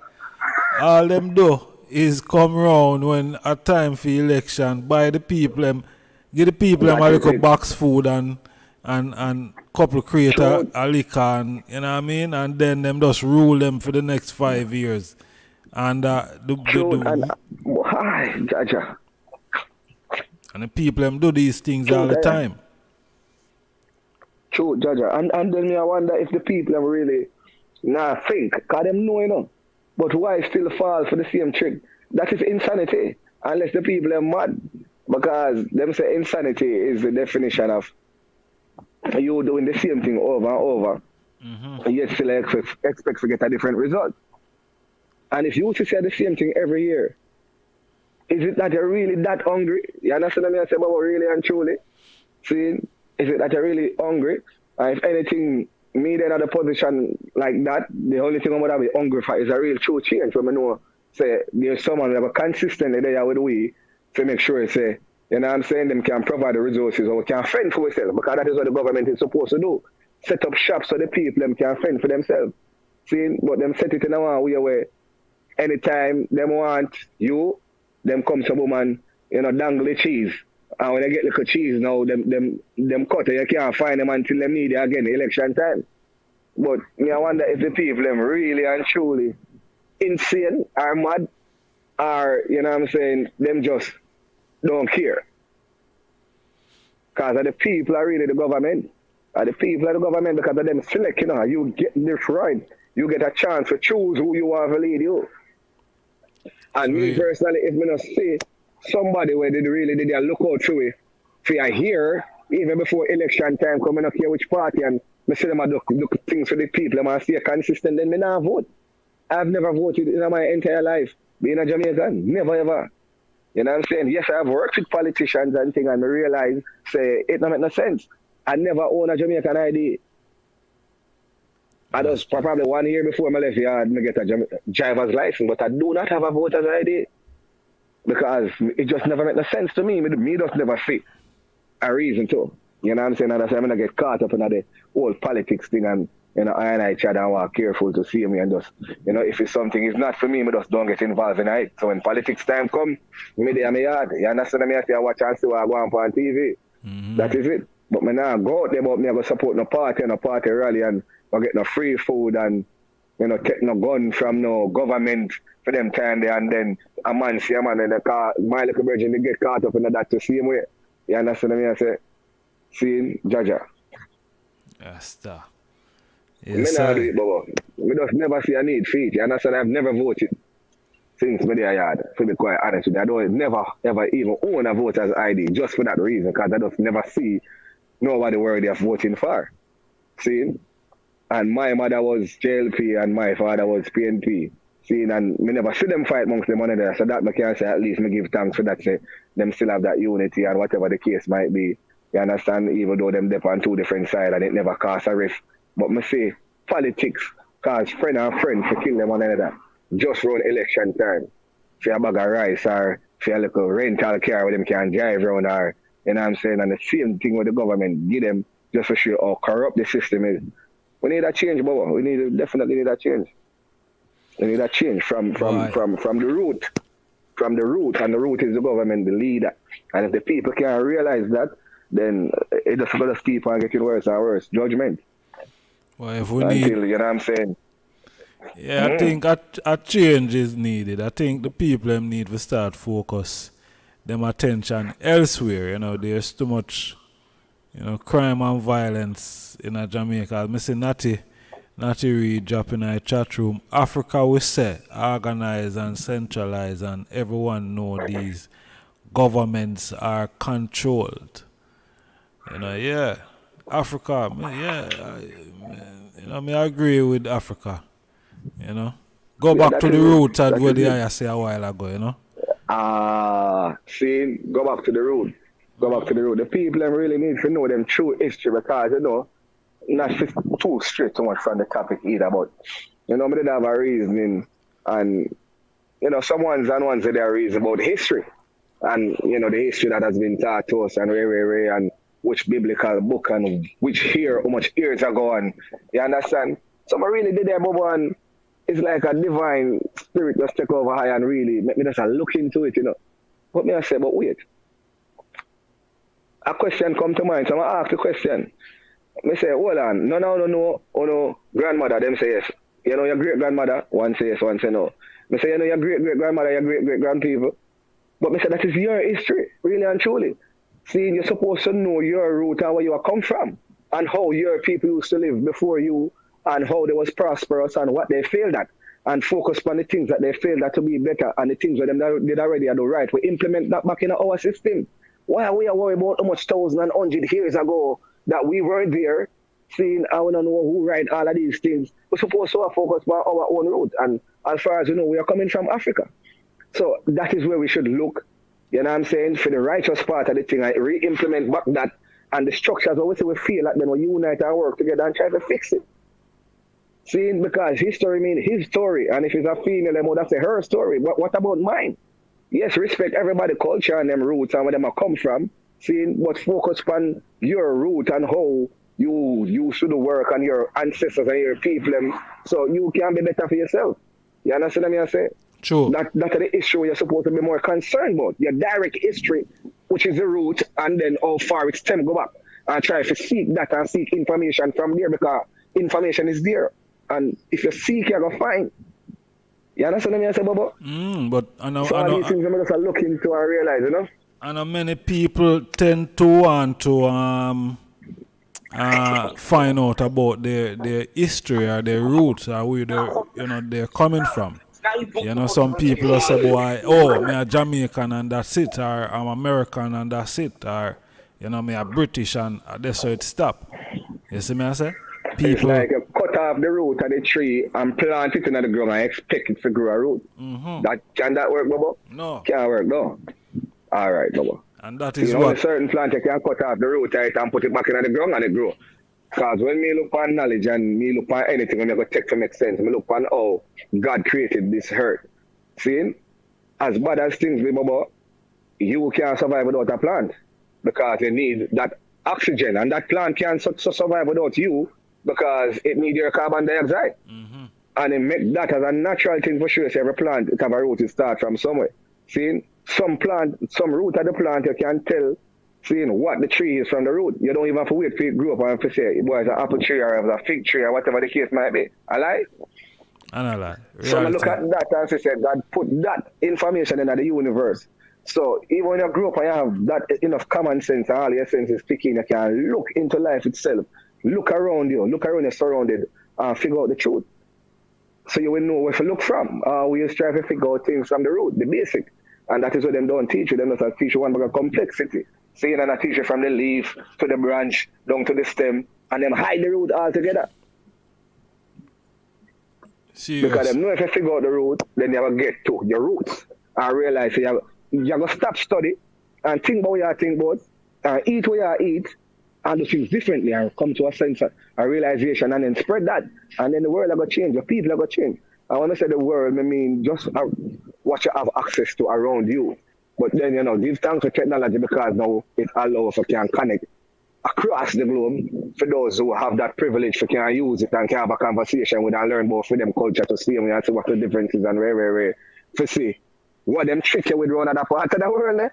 all them do is come round when a time for election, buy the people them, give the people them a little box food and couple create a liquor, and you know what I mean, and then them just rule them for the next 5 years. And and the people them do these things all the time. True, Jaja. And then me I wonder if the people them really think, because them know, you know. But why still fall for the same trick? That is insanity. Unless the people are mad. Because them say insanity is the definition of you doing the same thing over and over. And yet still expect to get a different result. And if you to say the same thing every year, is it that you're really that hungry? You understand what I say about really and truly? See, is it that you're really hungry? And if anything, me then at a position like that, the only thing I'm going to be hungry for is a real true change. When I know, say, there's someone who have a consistently there with we to make sure, say, you know what I'm saying, them can provide the resources or can fend for themselves, because that is what the government is supposed to do. Set up shops so the people them can fend for themselves. See, but them set it in a way where anytime them want you, them come to woman, you know, dangle the cheese. And when they get little cheese now, them cut it, you can't find them until them need it again, election time. But me, I wonder if the people them really and truly insane or mad, or, you know what I'm saying, them just don't care. Because the people are really the government. And the people are the government because of them select, you know, you get this right. You get a chance to choose who you want to lead you. And me personally, if I not see somebody where they really did a look out through it, if I hear, even before election time coming up here which party, and I see them do things for the people, and I see a consistent, then I not vote. I've never voted in my entire life, being a Jamaican, never ever. You know what I'm saying? Yes, I've worked with politicians and things, and I realize, say, it don't make no sense. I never own a Jamaican ID. I just probably 1 year before I left yard, I get a driver's license, but I do not have a voter's ID because it just never made no sense to me. Me just never see a reason to. You know what I'm saying? And that's why I'm going to get caught up in the whole politics thing, and you know, I try to walk careful to see me and just, you know, if it's something is not for me, I just don't get involved in it. So when politics time come, me there in my yard. You understand me? I say I watch and see what I go on TV. That is it. But me now go out there, but me I go support no party and a party rally and I get no free food and, you know, take no gun from no government for them time there, and then a man see a man in the car, my little virgin, they get caught up in that to see him way. You understand me? I say, seeing Jaja. Yes, sir. Yes, I do it, but we just never see a need for it. You understand? I've never voted since me there yard, to be quite honest with you. I don't never ever even own a voter's ID just for that reason, because I just never see nobody worthy of voting for. See? And my mother was JLP and my father was PNP. See, and me never see them fight amongst them one there. So that I can say at least me give thanks for that, say them still have that unity and whatever the case might be. You understand? Even though them dep on two different sides and it never cause a rift. But me say politics cause friend and friend to kill them one another. Just run election time. For a bag of rice or for a little rental car where them can drive around, or you know what I'm saying? And the same thing with the government give them just to show how corrupt the system is. We need a change, Bobo. Definitely need a change. We need a change from the root. From the root, and the root is the government, the leader. And if the people can't realize that, then it just going to keep on getting worse and worse. Judgment. Well, if we need, you know what I'm saying? Yeah, I think a change is needed. I think the people them need to start focus them attention elsewhere. You know, there's too much, you know, crime and violence in Jamaica. I see Natty Reid dropping in a chat room. Africa, we say, organize and centralize, and everyone know these governments are controlled. You know, yeah, Africa, I agree with Africa. You know, go back to the roots at where the I say a while ago. You know. See, go back to the root. Go back to the root. The people them really need to know them true history, because you know, not too straight too much from the topic either. But you know, we did have a reasoning, and you know, some ones say there are reasons about history, and you know, the history that has been taught to us, and and which biblical book and which year, how much years ago, and you understand. So I really did that, and it's like a divine spirit just take over high and really make me just look into it, you know. But me I say, but wait. A question come to mind, so I ask the question. Me say, hold on, no, grandmother, them say yes. You know your great-grandmother? One say yes, one say no. Me say, you know your great-great-grandmother, your great-great-grandpeople? But me say, that is your history, really and truly. See, you're supposed to know your root and where you come from, and how your people used to live before you, and how they was prosperous and what they failed at, and focus on the things that they failed at to be better, and the things where them did already do right. We implement that back in our system. Why are we worried about how much 1,100 years ago that we were there, seeing I want to know who write all of these things? We're supposed to focus on our own root, and as far as you know, we are coming from Africa. So that is where we should look, you know what I'm saying, for the righteous part of the thing, and re-implement back that, and the structures always we feel like then we unite and work together and try to fix it. Seeing, because history means his story, and if it's a female, then that's her story. What about mine? Yes, respect everybody's culture and them roots and where them come from. Seeing, but focus on your root and how you should work and your ancestors and your people, so you can be better for yourself. You understand what I say? True. That's the issue you're supposed to be more concerned about. Your direct history, which is the root, and then how far it stems go back. And try to seek that and seek information from there, because information is there. And if you seek, you're going to find. You understand what I say, Bobo? But I know. So all these things I'm just look into and realize, you know? And many people tend to want to find out about their history or their roots or where they're coming from. Some people will say, boy, me a Jamaican and that's it, or I'm American and that's it, or me a British and that's how it stop. You see me I say? People It's like you cut off the root of the tree and plant it in the ground and expect it to grow a root. Can that work, Bobo? No. Can't work, no. Alright, Bobo. And that is what? Certain plants you can cut off the root of it and put it back in the ground and it grow. Because when me look on knowledge and me look on anything, when I go take to make sense, me look on how God created this earth. See? As bad as things be, Bobo, you can't survive without a plant. Because you need that oxygen. And that plant can't survive without you because it needs your carbon dioxide. And it make that as a natural thing for sure. So every plant, it have a root, it starts from somewhere. See? Some root of the plant, you can tell seeing what the tree is from the root. You don't even have to wait for it to grow up and to say it was an apple tree or a fig tree or whatever the case might be. I lie? And I lie. So I look at that and say, God put that information in the universe. So even when you grow up and you have that enough common sense and all your senses picking, you can look into life itself. Look around you, look around your surrounded and figure out the truth. So you will know where to look from. We just try to figure out things from the root, the basic. And that is what them don't teach you. Them just teach you one bag of complexity. See, and I teach you from the leaf to the branch, down to the stem, and them hide the root altogether. Serious. Because them know if you figure out the root, then you have to get to your roots and realize you have to stop study and think about what you think about, and eat what you eat, and do things differently and come to a sense of a realization and then spread that. And then the world are going to change, the people are going to change. And when I say the world, I mean just what you have access to around you. But then, give thanks to technology because now it allows us to connect across the globe for those who have that privilege to can use it and can have a conversation with and learn more for them culture to see and see what the differences and where to see what them trick you with around other part of the world.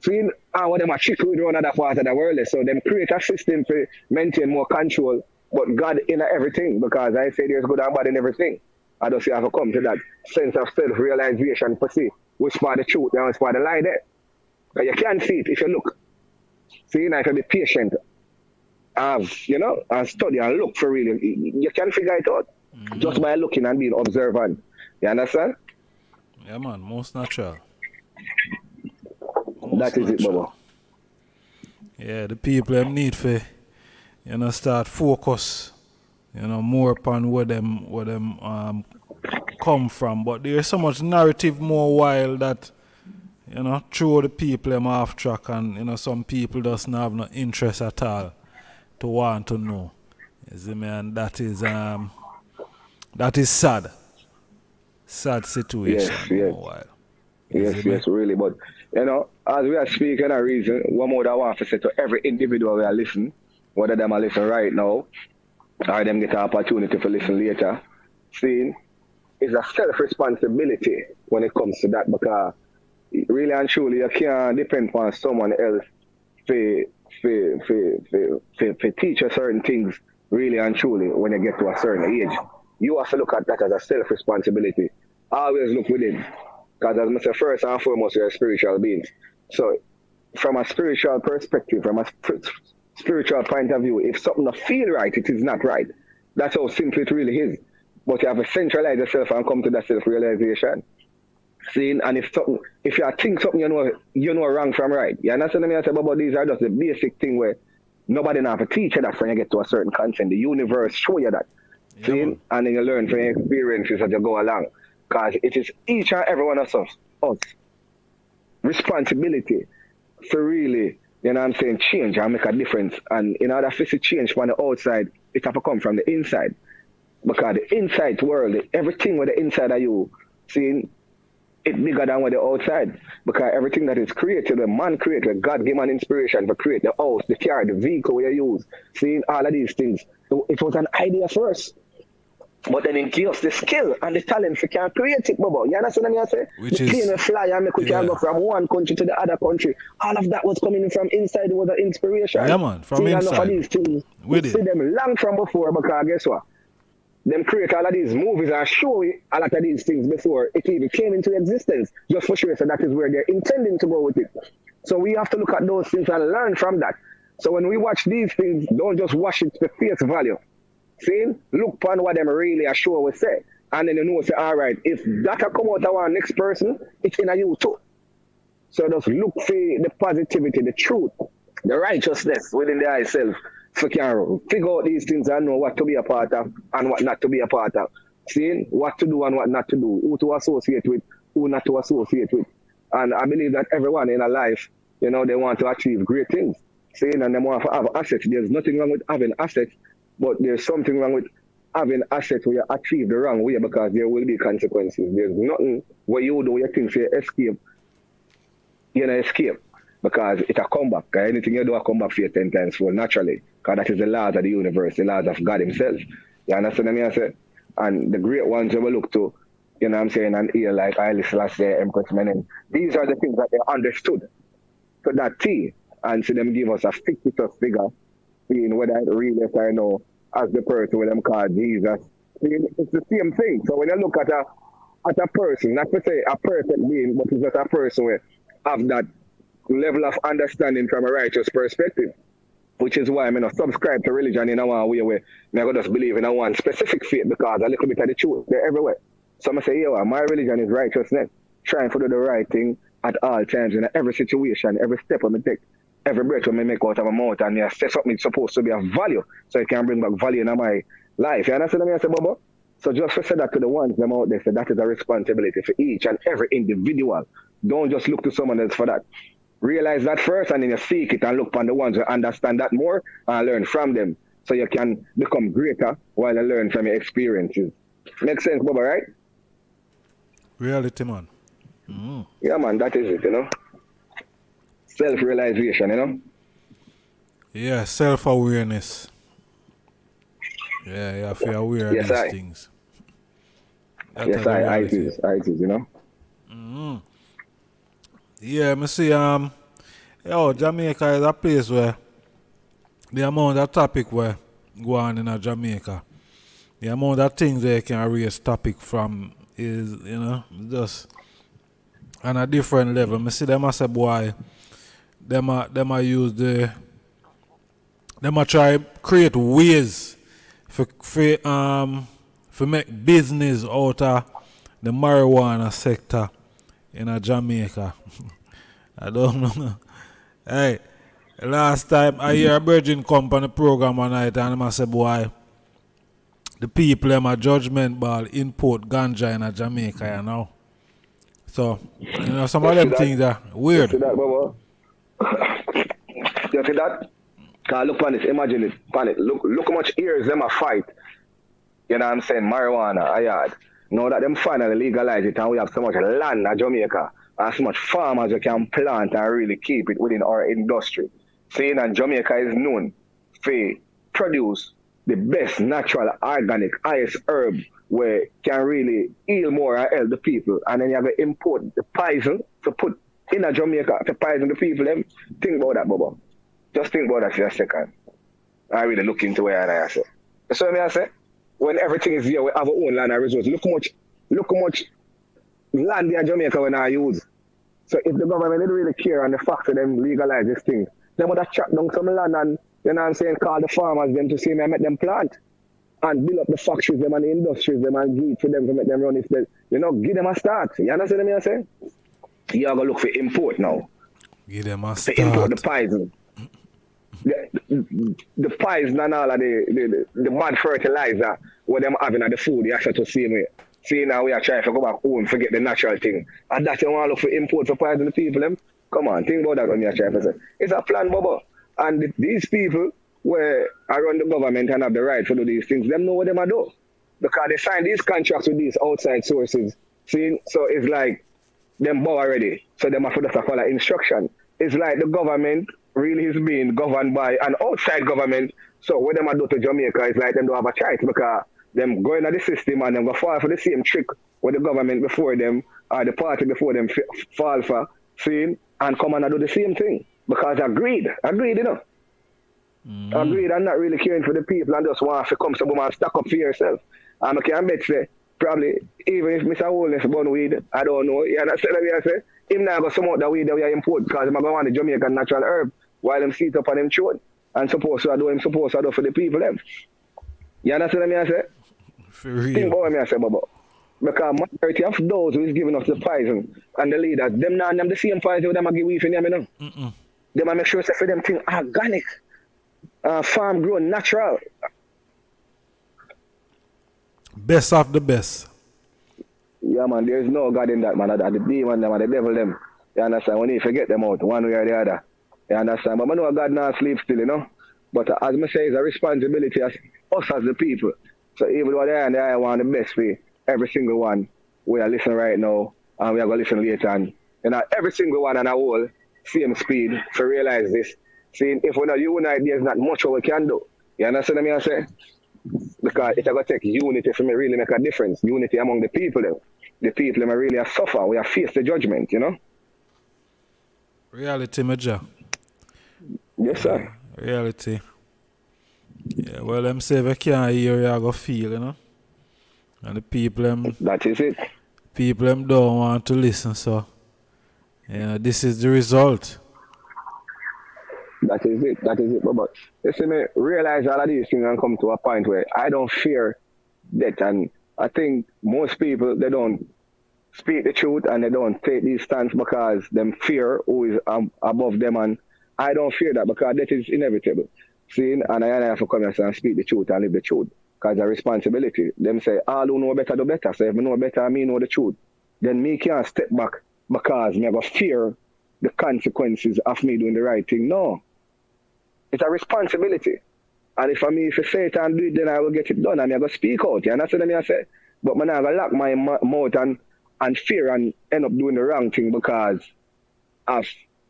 See, and what them are trick you with around other part of the world. So them create a system to maintain more control, but God in everything, because I say there's good and bad in everything. I just have to come to that sense of self-realization to see which part the truth and which part the lie there. But you can't see it if you look. See, if you be patient, and study and look for real, you can figure it out just by looking and being observant. You understand? Yeah, man, most natural. That is it, Baba. Yeah, the people them need to, start focus, more upon where them come from. But there's so much narrative more wild that, throw the people them off track, and some people doesn't have no interest at all to want to know. You see me? And that is sad. Sad situation. Yes, really. But as we are speaking a reason, one more that I want to say to every individual we are listening, whether them are listening right now or them get an opportunity to listen later, seeing is a self-responsibility when it comes to that, because really and truly you can't depend on someone else to teach you certain things really and truly when you get to a certain age. You have to look at that as a self-responsibility. Always look within. Because as I said, first and foremost, you're a spiritual being. So from a spiritual perspective, from a spiritual point of view, if something don't feel right, it is not right. That's how simple it really is. But you have to centralize yourself and come to that self-realization. See, and if you think something you know wrong from right. You understand what I say? But these are just the basic thing where nobody knows how to teach you that when you get to a certain content. The universe show you that. Yeah. See, and then you learn from your experiences as you go along. Because it is each and every one of us responsibility to really, change and make a difference. And in order for it to change from the outside, it has to come from the inside. Because the inside world, everything with the inside of you, seeing it bigger than with the outside. Because everything that is created, the man created, God gave man inspiration to create the house, the car, the vehicle we use. Seeing all of these things. It was an idea first. But then it gives the skill and the talent we can create it, Bobo. You understand what I say? Which is plane a fly and make we can go from one country to the other country. All of that was coming from inside. It was an inspiration. Yeah, man, from inside. Enough of these things. We see them long from before, because guess what? Them create all of these movies and show a lot of these things before it even came into existence. Just for sure, so that is where they're intending to go with it. So we have to look at those things and learn from that. So when we watch these things, don't just watch it to face value. See? Look upon what them really are sure will say. And then you know, say, all right, if that come out of our next person, it's in a you too. So just look for the positivity, the truth, the righteousness within the self. So can figure out these things and know what to be a part of and what not to be a part of. Seeing what to do and what not to do, who to associate with, who not to associate with. And I believe that everyone in a life, you know, they want to achieve great things. Seeing and they want to have assets. There's nothing wrong with having assets, but there's something wrong with having assets where you achieve the wrong way because there will be consequences. There's nothing where you do you think you escape. You know, escape because it's a comeback. Anything you do, a comeback for you 10 times full naturally. Because that is the laws of the universe, the laws of God Himself. You understand what I say? And the great ones we look to, you know what I'm saying, and here like YardSlangz, Empress Menem, these are the things that they understood to that T. And so them give us a fictitious figure, being whether it really I know as the person with them called Jesus. It's the same thing. So when you look at a person, not to say a perfect being, but it's just a person where have that level of understanding from a righteous perspective, which is why I'm not subscribe to religion in a way where I just believe in a one specific faith because a little bit of the truth, they're everywhere. So I'm say, yo, my religion is righteousness, trying to do the right thing at all times in every situation, every step I take, every breath I make out of my mouth, and I say something supposed to be of value, so it can bring back value in my life. You understand what I say, Bobo? So just to say that to the ones them out there, so that is a responsibility for each and every individual. Don't just look to someone else for that. Realize that first and then you seek it and look upon the ones who understand that more and learn from them so you can become greater while you learn from your experiences. Makes sense, Bubba, right? Reality, man. Mm-hmm. Yeah, man, that is it, you know. Self-realization, you know. Yeah, self-awareness. Yeah, you have to be aware of these things. Yes, I it is, you know. Mm-hmm. Yeah, I see, Jamaica is a place where the amount of topic where go on in Jamaica, the amount of things they can raise topic from is, you know, just on a different level. I see them as a boy, them a use them a try create ways for make business out of the marijuana sector in Jamaica. I don't know. Hey, last time I hear a Virgin Company program one night and I say, boy, the people them a judgment ball import ganja in Jamaica, you know. So, you know, some of them things are weird. You see that, Baba? You see that? Cause look on it, imagine it, on it. Look how much years them a fight. You know what I'm saying? Marijuana, a yard. Now that them finally legalize it and we have so much land in Jamaica and so much farmers we can plant and really keep it within our industry. Seeing that Jamaica is known for produce the best natural, organic, highest herb where can really heal more and help the people. And then you have to import the poison to put in Jamaica to poison the people. Them. Think about that, Bubba. Just think about that for a second. I really look into where I say. You see what I say? When everything is here, we have our own land and resources. Look how much land in Jamaica when I use. So if the government didn't really care and the fact that them legalize this thing, they would have chopped down some land and, you know what I'm saying, call the farmers them to see me and make them plant. And build up the factories them and the industries them and give for them to make them run if they, you know, give them a start. You understand what I'm saying? You have to look for import now. Give them a start. To import the poison. The poison and all of the bad fertilizer what them having at the food, you have to see me. See now we are trying to go back home, forget the natural thing. And that you want to look for import for poison the people them? Come on, think about that when you are trying to say. It's a plan, Bubba. And these people where I run the government and have the right to do these things, them know what them are do. Because they sign these contracts with these outside sources. See, so it's like them bow already. So them have to just follow instruction. It's like the government really is being governed by an outside government. So what them do to Jamaica is like them don't have a choice because them going at the system and them go fall for the same trick with the government before them or the party before them fall for, see, and come and do the same thing. Because agreed, you know. Agreed and not really caring for the people and just want to come somewhere and stack up for yourself. And I can bet say, probably, even if Mr. Holness burn weed, I don't know, you understand what I say? him now go some out the way that we are import because him a go want the Jamaican natural herb while him sit up on him throat and supposed to do him supposed to do for the people them. You understand what I say? For real. Think about what I say, Baba. Because majority of those who is giving us the poison and the leaders, them now them the same poison them a give we for them, you know. Them a make sure say for them thing organic, farm grown, natural. Best of the best. Yeah, man, there is no God in that, man. The demon them and the devil them. You understand? When you forget them out, one way or the other. You understand? But I know God now sleep still, you know. But as I say, it's a responsibility as us as the people. So even though I want the best for every single one, we are listening right now, and we are going to listen later. And you know, every single one on our whole, same speed, to realize this. See, if we're not unite, there's not much we can do. You understand what I say? Because it's going to take unity for me really make a difference. Unity among the people. The people may really suffer. We have faced the judgment, you know? Reality, Major. Yes, sir. Reality. Yeah, well, them say if you can't hear, you go feel, you know? And the people, that is it. People don't want to listen, so yeah, this is the result. That is it. That is it. But you see me realize all of these things and come to a point where I don't fear death. And I think most people, they don't speak the truth and they don't take these stands because them fear who is above them. And I don't fear that because death is inevitable. See, and I have to come here and speak the truth and live the truth. Because the responsibility. Them say, all who know better do better. So if I know better, me know the truth. Then me can't step back because me have fear the consequences of me doing the right thing. No. It's a responsibility. And if I say it and do it, then I will get it done. And I'm going to speak out. You understand what I say? But I'm not going to lock my mouth and fear and end up doing the wrong thing because of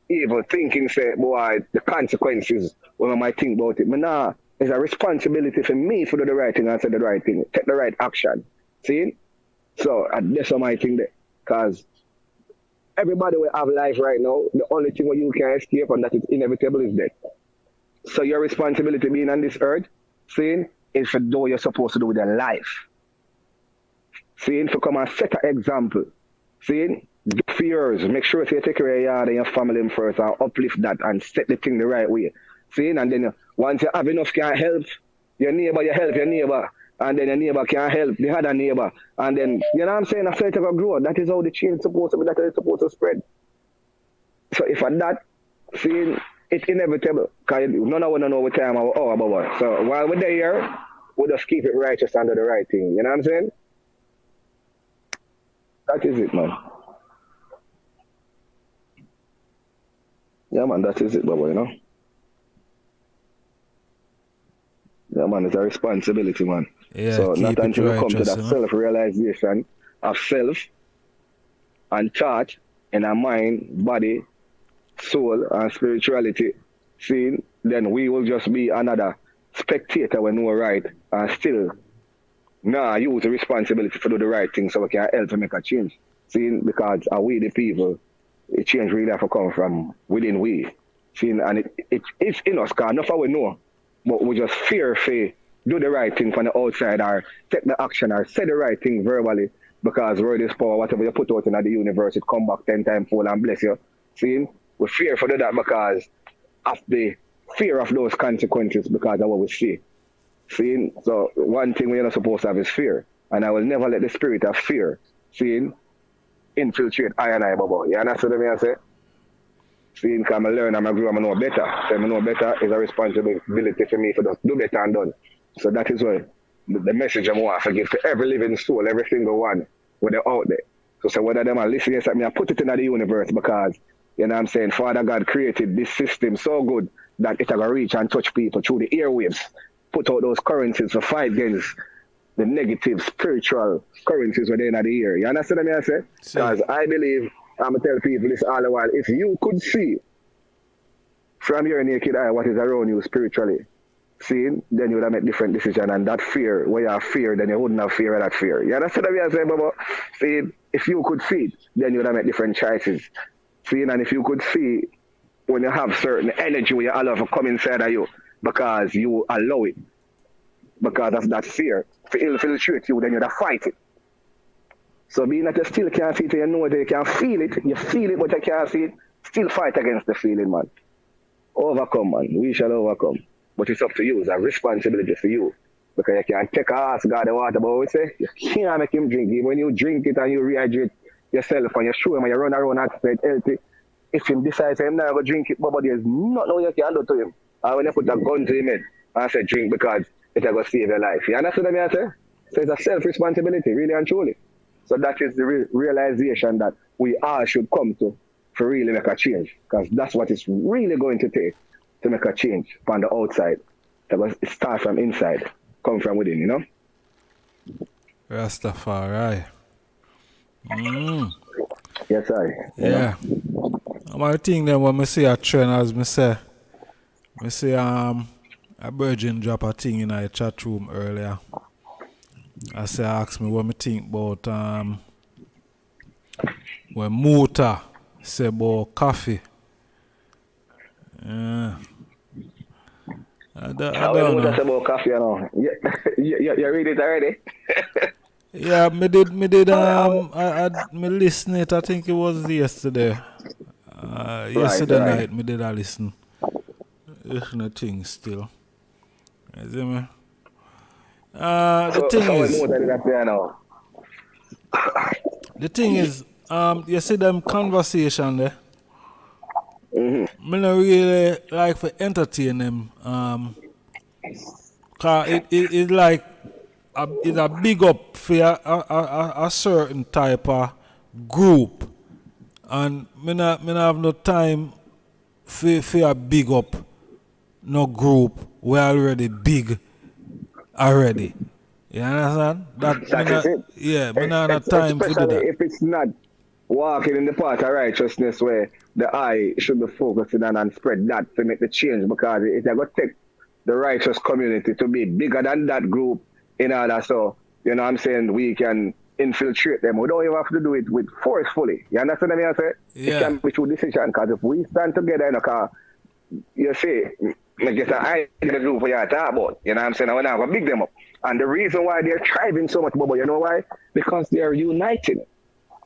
evil thinking. Say, boy, the consequences when I might think about it. But nah, it's a responsibility for me to do the right thing and say the right thing. Take the right action. See? So that's what I think. Because everybody will have life right now. The only thing where you can escape and that is inevitable is death. So your responsibility being on this earth, seeing, is for do what you're supposed to do with your life. Seeing, to come and set an example. Seeing, do for yours. Make sure you take care of your yard and your family first and uplift that and set the thing the right way. Seeing, and then once you have enough can help your neighbor, you help your neighbor. And then your neighbor can help the other neighbor. And then, you know what I'm saying, after it ever grow, that is how the change is supposed to be, that is supposed to spread. So if at that, seeing, it's inevitable. Because none of us know what time or hour about what. So while we're there, we just keep it righteous and do the right thing. You know what I'm saying? That is it, man. Yeah, man, that is it, Baba, you know? Yeah, man, it's a responsibility, man. Yeah, so not until we come to righteous, that self-realization of self and thought in our mind, body, soul, and spirituality, see, then we will just be another spectator when we're right and still use the responsibility to do the right thing so we can help to make a change. See, because we the people, the change really have to come from within we. See, and it's in us, because enough of we know, but we just fear to do the right thing from the outside or take the action or say the right thing verbally because word is power, whatever you put out in the universe, it come back 10 times full and bless you. See, we fear for that because of the fear of those consequences because of what we see. See, so one thing we're not supposed to have is fear. And I will never let the spirit of fear, see, infiltrate I and I, Baba. You understand what I say? See, because I learn and I grow and I know better. So I know better is a responsibility for me to do better and done. So that is what the message I want to give to every living soul, every single one, when they're out there. So whether them are listening to me, I put it in the universe because, you know what I'm saying, Father God created this system so good that it will reach and touch people through the airwaves, put out those currencies to fight against the negative spiritual currencies within the ear. You understand what I say? Because I believe, I'm going to tell people this all the while, if you could see from your naked eye what is around you spiritually, seeing, then you would have made different decisions. And that fear, where you have fear, then you wouldn't have fear of that fear. You understand what I'm saying, Baba? Seeing, if you could see it, then you would have made different choices. Seeing, and if you could see when you have certain energy where you allow to come inside of you because you allow it, because of that fear, to infiltrate you, then you'd have fight it. So being that you still can't see it, you know that you can feel it, but you can't see it, still fight against the feeling, man. Overcome, man. We shall overcome. But it's up to you. It's a responsibility for you. Because you can't take a ass God the water, but we say, you can't make him drink it. When you drink it and you rehydrate yourself and you show him and you run around and stay healthy, if him decides him now go drink it, but there's nothing you can do to him. And when you put a gun to him head and say drink because it's going to save your life. You understand what I say? So it's a self-responsibility, really and truly. So that is the realization that we all should come to for really make a change. Because that's what it's really going to take to make a change from the outside. Because it starts from inside, come from within, you know? Rastafari. Yes, I. Yeah. I think then when I see a trend, as I say, a virgin drop a thing in a chat room earlier. I asked me what I think about when Muta say about coffee. Yeah. I don't know. Muta say about coffee, you know. You read it already? Yeah, me did me listen it. I think it was yesterday. Yesterday night me did I listen. Listen to things still. You see me? The thing is, you see them conversation there. Me not really like for entertain them. Cause it's like it's a big up for a certain type of group, and me not have no time for a big up no group. We're already big already. You understand? Me not have time to do that. If it's not walking in the path of righteousness where the eye should be focusing on and spread that to make the change, because if they're going to take the righteous community to be bigger than that group in order, so, you know what I'm saying, we can infiltrate them. We don't even have to do it with forcefully. You understand what I say? Yeah. It can be through decision, because if we stand together in a car, you see, I guess I in the group we are talking about. You know what I'm saying? I want to big them up. And the reason why they're thriving so much, Bobo, you know why? Because they're uniting.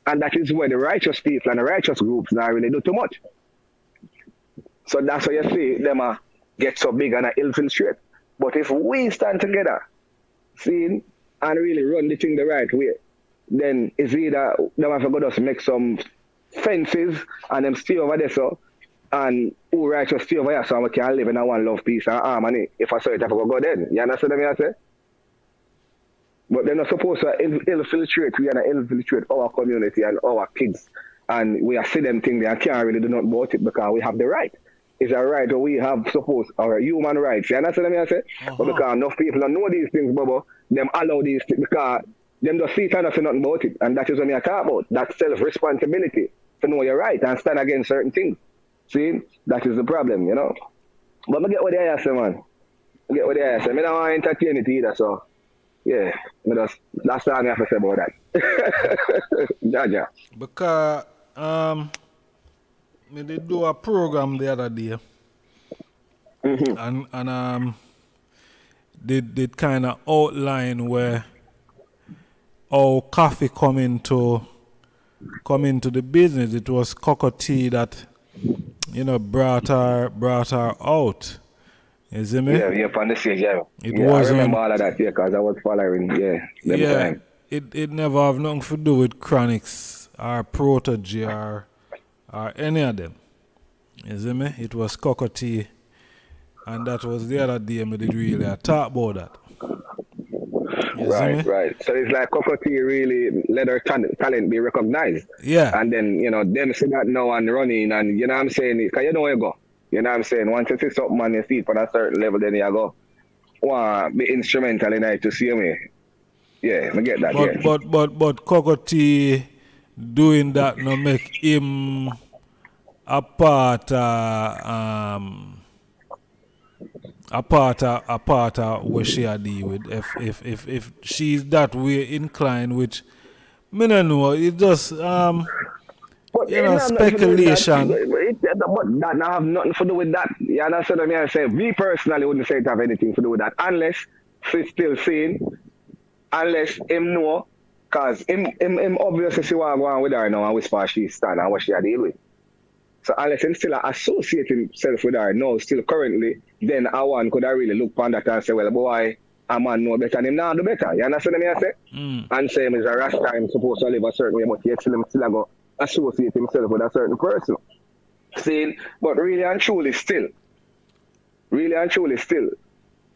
And that is where the righteous people and the righteous groups now really do too much. So that's why you see them get so big and infiltrate. But if we stand together, see, and really run the thing the right way, then it's either them have to go just make some fences and them stay over there, so, and who righteous stay over here so we can live in a one love, peace and harmony. If I saw it, I go then. You understand what I say? But they're not supposed to infiltrate. We are not infiltrate our community and our kids. And we are see them things they can't really do nothing about it because we have the right. It's a right that we have supposed our human rights. You understand what I say? But because enough people don't know these things, Bobo, them allow these things because them just see it and say nothing about it. And that is what I talk about. That self-responsibility to know your right and stand against certain things. See? That is the problem, you know? But I get what they say, man. I get what they say. I don't want to entertain it either, so... Yeah, that's all I have to say about that. Jaja. Because me did do a program the other day, and did kind of outline where how coffee come into the business. It was Cocoa that, you know, brought her out. You see me? Yeah, on the stage, yeah. I remember all of that, yeah, because I was following, time. It never have nothing to do with Chronics or Protege or any of them. You see me? It was Cocoa, and that was the other day I did really talk about that. Right. So it's like Cocoa really let her talent be recognized. Yeah. And then, you know, them see that now and running, and you know what I'm saying? Because you know where you go. You know what I'm saying? Once you see something and you see it for a certain level, then you go, be instrumental in it to see me. Yeah, I get that. But Cocoa doing that no make him a part of what she a deal with. If she's that way inclined, which me don't know, it just speculation. But that have nothing to do with that. You understand what I say? Me personally wouldn't say it have anything to do with that. Unless she's still saying, unless him know Because him obviously see what I'm going with her now and whisper she stand and what she a deal with. So unless him still associate himself with her now, still currently, then I one could have really look upon that and say, well, boy, a man know better and him now do better. You understand what I say? And say him is a Rasta, him supposed to live a certain way, but yet still him still go associate himself with a certain person. Saying, but really and truly still,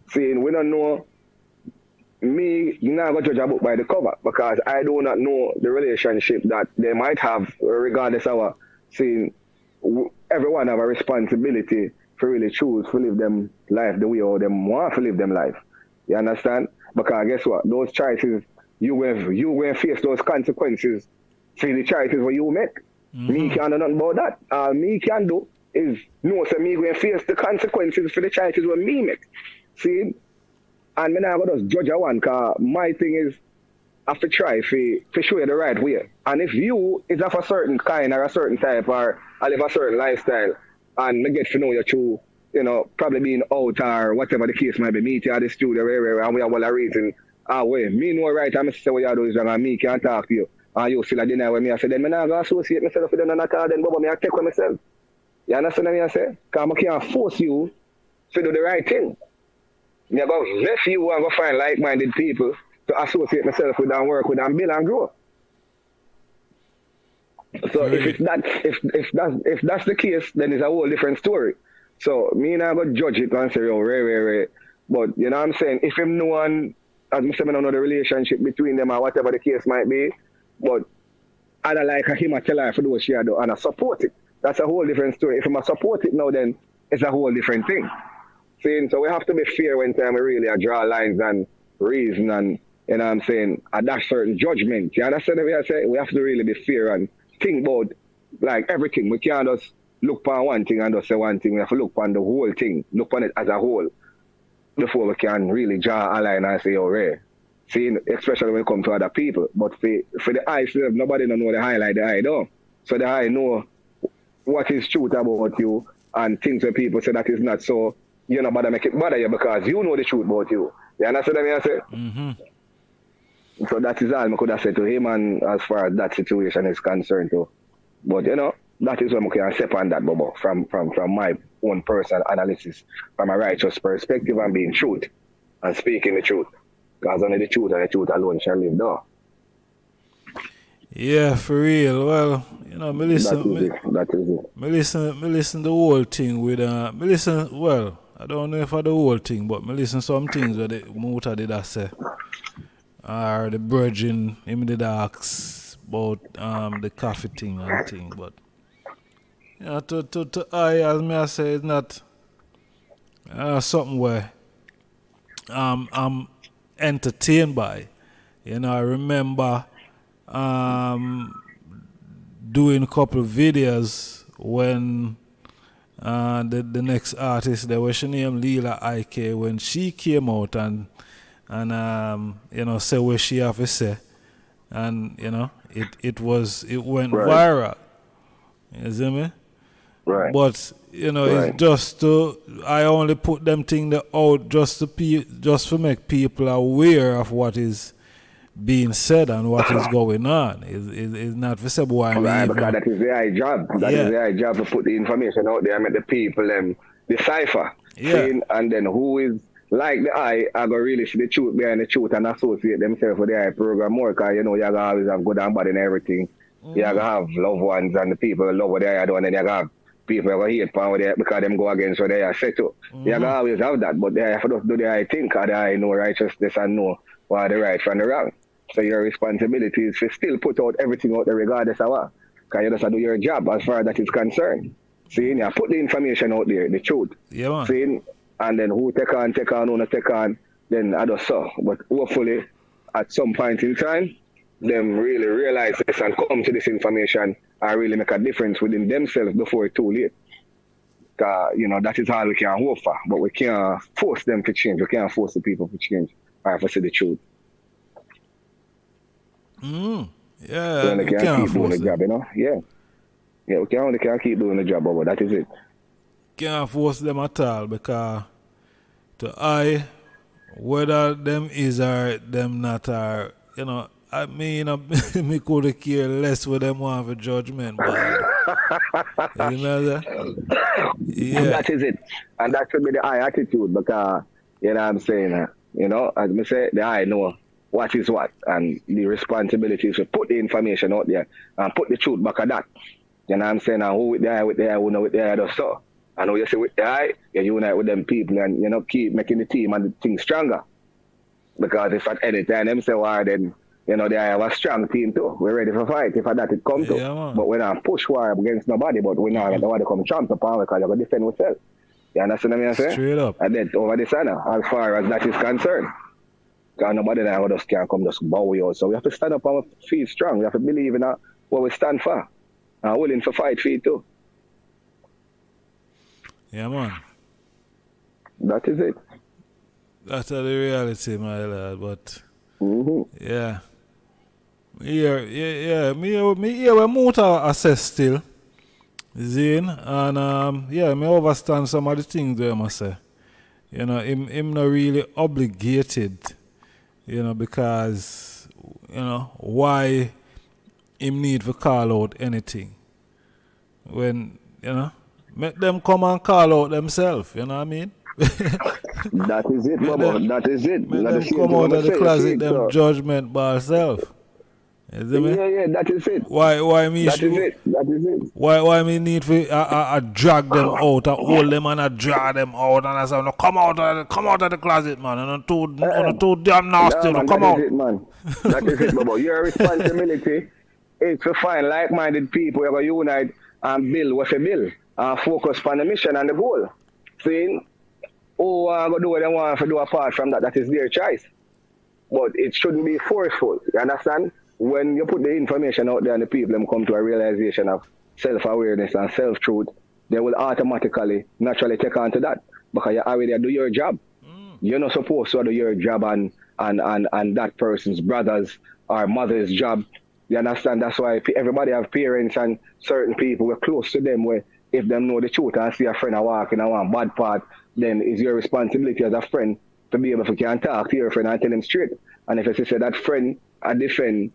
saying, we don't know, me not going to judge a book by the cover because I do not know the relationship that they might have regardless of our saying everyone have a responsibility to really choose to live them life the way or them want to live them life. You understand? Because guess what? Those choices, you will face those consequences for the choices what you make. Me can't do nothing about that. All me can do is know so me going to face the consequences for the choices what me make. See? And me not going to judge a one because my thing is I have to try to show you the right way. And if you is of a certain kind or a certain type or I live a certain lifestyle and me get to know you through, you know, probably being out or whatever the case might be, meet you at the studio and we have all a reason. Me know right and I say what you do is wrong and me can't talk to you. And you still deny with me. I say then me not going to associate myself with them and all then but me I take with myself. You understand what I say? Because I can't force you to do the right thing. I'm going to left you and go find like-minded people to associate myself with and work with and build and grow. So if that's the case, then it's a whole different story. So me not going to judge it and say, oh, Ray. But you know what I'm saying? If him no one, as I say, I don't know the relationship between them or whatever the case might be, but I don't like him to tell her for what she do and I support it. That's a whole different story. If I support it now, then it's a whole different thing. See? So we have to be fair when time we really draw lines and reason and, you know what I'm saying, at that certain judgment. You understand what I say? We have to really be fair and think about like everything. We can't just look upon one thing and just say one thing. We have to look upon the whole thing, look upon it as a whole before we can really draw a line and say, oh, Ray. See, especially when it comes to other people. But for the eye, nobody don't know the eye like the eye don't. So the eye know what is truth about you and things that people say that is not so, you know, make it bother you because you know the truth about you. You understand what I say? Mm-hmm. So that is all I could have said to him and as far as that situation is concerned too. But you know, that is what I can say on that, Bobo, from my own personal analysis, from a righteous perspective and being truth and speaking the truth. Because only the truth and the truth alone shall live though. Yeah, for real. Well, you know, me listen the whole thing with well, I don't know if I the whole thing, but me listen some things where the Muta did I say. Or the virgin him did ask about the coffee thing and thing, but you know, to I as me I say it's not something where I'm entertained by. You know, I remember doing a couple of videos when the next artist there was she named Leela IK when she came out and you know say what she have to say and you know it went viral. You see me? Right. But you know it's just I only put them things out just to make people aware of what is being said and what is going on. Is not for say boy. Right, because that is their job. That is their job to put the information out there and make the people decipher. Yeah. And then who is like the eye are going to really see the truth behind the truth and associate themselves with the eye program more because you know you're going to always have good and bad in everything. You're going to have loved ones and the people love what they are doing and then you're going to have people are going to hate power there because them go against what they are set to. You're going to always have that, but they have to do the eye think or the eye know righteousness and know what the right from the wrong. So your responsibility is to still put out everything out there regardless of what. Because you just have to do your job as far as that is concerned. See, you put the information out there, the truth. Yeah, man. See, and then who take on, who not take on, then I just saw. But hopefully, at some point in time, them really realize this and come to this information and really make a difference within themselves before it's too late. Because, you know, that is all we can hope for. But we can't force them to change. We can't force the people to change or to see the truth. Yeah, we only can keep doing the job, you know? Yeah, we only can keep doing the job, but that is it. Can't force them at all because to I, whether them is or them not are, you know, I mean, me could care less what them want for judgment, but you know that? Yeah. And that is it. And that should be the high attitude because, you know what I'm saying? You know, as me say, the high know what is what. And the responsibility is to put the information out there and put the truth back at that. You know what I'm saying? And who with the eye, who know with the eye does so. And who you say with the eye, you unite with them people and, you know, keep making the team and the thing stronger. Because if at any time them say war, then, you know, they have a strong team too. We're ready for fight if at that it comes to. Man. But we're not push war against nobody, but we're not nobody come champ upon because you're going to defend yourself. You understand what I'm saying? Straight up. And then over the center, as far as that is concerned. Because nobody now just can't come just bow you out. So we have to stand up and feel strong. We have to believe in what we stand for. And willing to fight for it too. Yeah, man. That is it. That's the reality, my lad. But yeah, me here we motor assess still, Zane, and me understand some of the things there, must say. You know, him not really obligated, you know, because you know why him need to call out anything when you know. Make them come and call out themselves, you know what I mean? That is it, Baba. That is it. Make them come out of the closet, them judgment by self. You see me? Yeah, that is it. Why me? That is it. That is it. Why me need to drag them out, hold them and drag them out, and I say, no, come out of the closet, man. And too damn nasty, no, come out. That is it, man. That is it, Baba. Your responsibility is to find like-minded people who are going to unite and build what they build. And focus on the mission and the goal. Seeing who are going to do what they want to do apart from that, that is their choice. But it shouldn't be forceful. You understand? When you put the information out there and the people them come to a realization of self-awareness and self-truth, they will automatically, naturally take on to that. Because you already do your job. You're not supposed to do your job and that person's brother's or mother's job. You understand? That's why everybody have parents and certain people were close to them where if them know the truth and see a friend walking on one bad path, then it's your responsibility as a friend to be able to can talk to your friend and tell them straight. And if you say that friend defend,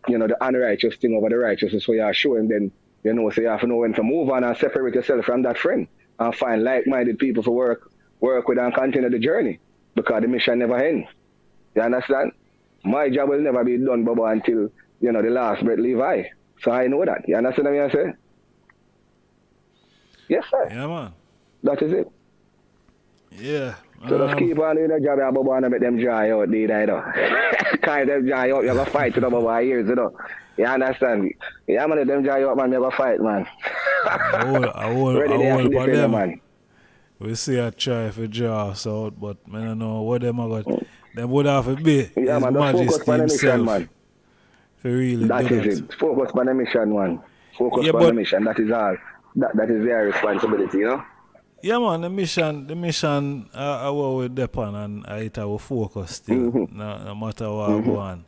you know, the unrighteous thing over the righteousness, so you are showing, then you know, so you have to know when to move on and separate yourself from that friend and find like-minded people to work with and continue the journey because the mission never ends. You understand? My job will never be done, Baba, until, you know, the last breath leave I. So I know that. You understand what I'm saying? Yes, sir. Yeah, man. That is it. Yeah. So just keep on doing the job, Baba, and make them dry out, you know. Kind them dry out, you're going to fight to them over years, you know. You understand? Yeah, man, them dry out, man, you're going to fight, man. I will for them. Man. We see a try for draw us out, but I don't know what them are got. Them would have to be His Majesty himself. Man. For really that is it. Focus on the mission, man. Focus on the mission. That is all. That is their responsibility, you know? Yeah, man, the mission what we depend on and it our focus still, no matter what I go on.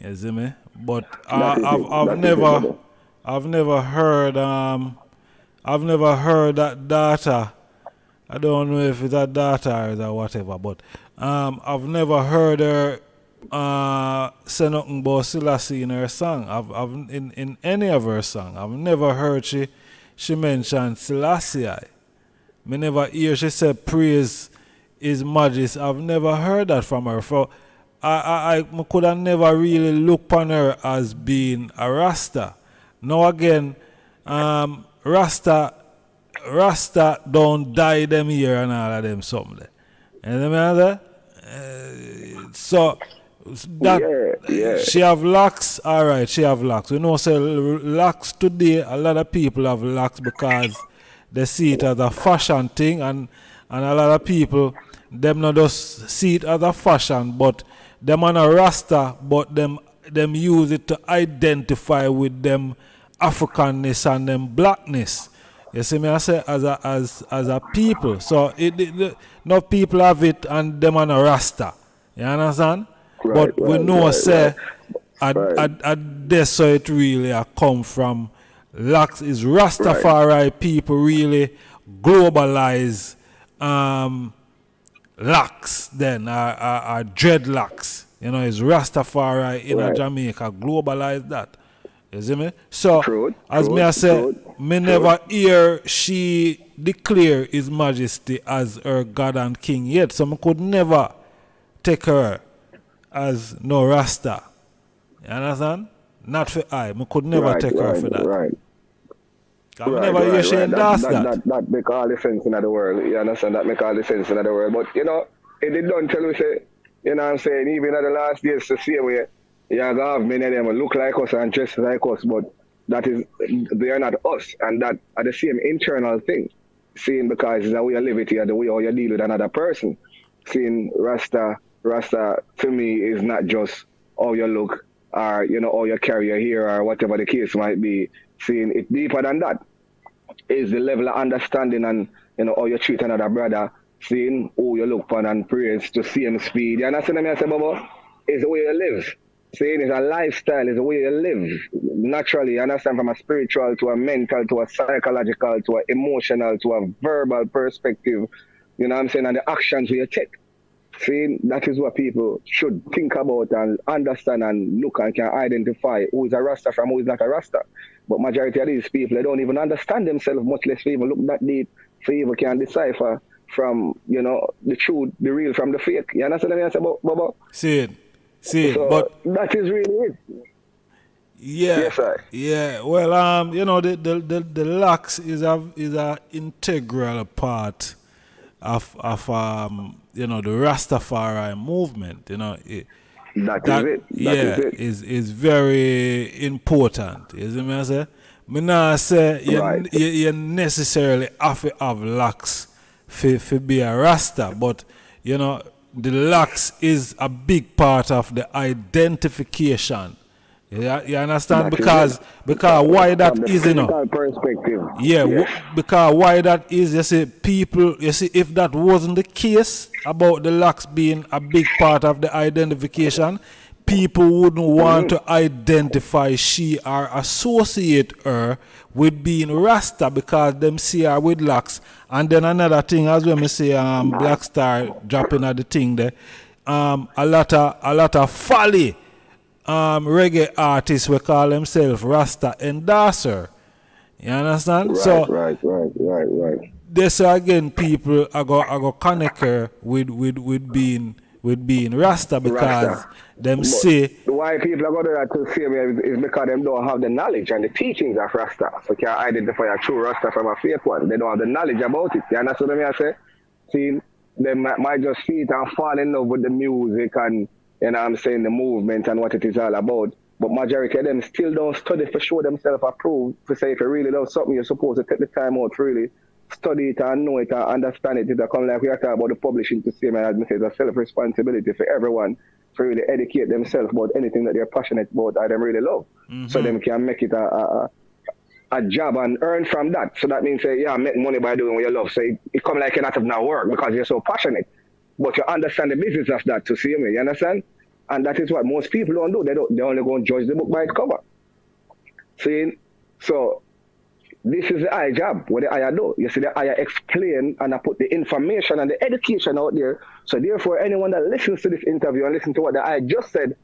You see me? But I've never heard that data. I don't know if it's a data or whatever, but I've never heard her say nothing about Selassie in her song. I've in any of her song. I've never heard she mentioned Selassie. Me never hear she said praise His Majesty. I've never heard that from her. For I could have never really looked upon her as being a Rasta. Now again, Rasta don't die them here and all of them something. And so that she have locks, alright, she have locks. We know say locks today, a lot of people have locks because they see it as a fashion thing and a lot of people them not just see it as a fashion, but them on a Rasta, but them use it to identify with them Africanness and them blackness. You see me I say as a people. So no people have it and them on a Rasta. You understand? But we know say this so it really come from locks is Rastafari people really globalize locks then are dreadlocks. You know, it's Rastafari in Right. Jamaica, globalize that. You see me? So, True, as true, me I say, true, me true. never hear she declare His Majesty as her God and King yet. So, me could never take her as no Rasta. You understand? Not for I. Me could never Right, take her right, for that. right. I never hear she endorse that. That make all the sense in the world. You understand? That make all the sense in the world. But, you know, it did don't tell me, say, you know what I'm saying, even at the last days, the same way, you have many of them look like us and dress like us, but that is, they are not us. And that are the same internal thing. Seeing because it's the way you live it here, the way how you deal with another person. Seeing Rasta to me is not just how you look or, you know, how you carry your hair or whatever the case might be. Seeing it deeper than that is the level of understanding and, you know, how you treat another brother. Seeing who you look upon and praise to same speed. You understand what I say, Baba? It's the way you live. Saying it's a lifestyle, it's the way you live. Naturally, you understand, from a spiritual to a mental to a psychological to a emotional to a verbal perspective. You know what I'm saying? And the actions you take. See, that is what people should think about and understand and look and can identify who is a Rasta from who is not a Rasta. But majority of these people, they don't even understand themselves, much less even look that deep, so even can decipher from, you know, the truth, the real from the fake. You understand what I say, Baba? See it, So but that is really it. yeah, Yes, sir. yeah. Well, you know, the locks is a integral part of you know, the Rastafari movement. You know, That is it. is very important. You see me I say? Me not say you necessarily have to have locks for be a Rasta, but you know, the locks is a big part of the identification. You understand? Because why that is, you know. Perspective. Yeah, Yes. because why that is, you see, people, you see, if that wasn't the case about the locks being a big part of the identification, people wouldn't want to identify she or associate her with being Rasta because them see her with locks. And then another thing, as when me say Black Star dropping at the thing there, a lot of folly reggae artists we call themselves Rasta endorser. You understand? Right, So right. this again, people I go connect her with being Rasta because Rasta. them say Why people are going to do that to see me is because them don't have the knowledge and the teachings of Rasta. So can't identify a true Rasta from a fake one. They don't have the knowledge about it. You understand what I say? See, they might just see it and fall in love with the music and, you know what I'm saying, the movement and what it is all about. But majority of them still don't study for show themselves approved. To say if you really love something, you're supposed to take the time out to really study it and know it and understand it. It's kind of like we are talking about the publishing to say, man, it's a self-responsibility for everyone to really educate themselves about anything that they're passionate about or them really love. So them can make it a job and earn from that. So that means, make money by doing what you love. So it come like you're not now work because you're so passionate. But you understand the business of that to see me, you understand? And that is what most people don't do. They only go and judge the book by its cover. See? So this is the eye job, what the eye do. You see, the eye explain and I put the information and the education out there. So therefore, anyone that listens to this interview and listen to what the eye just said,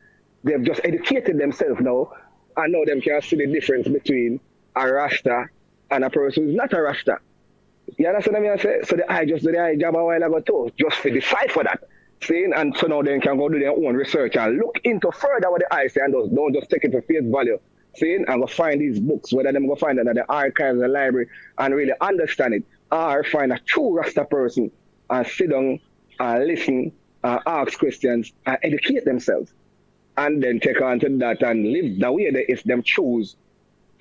they've just educated themselves now and now them can see the difference between a Rasta and a person who's not a Rasta. You understand what I say? So the eye just do the eye job a while ago too, just to decipher that. See? And so now they can go do their own research and look into further what the eye say and don't just take it for face value. See? And go find these books, whether them go find it at the archives, the library, and really understand it. Or find a true Rasta person and sit down and listen and ask questions and educate themselves. And then take on to that and live the way that if them choose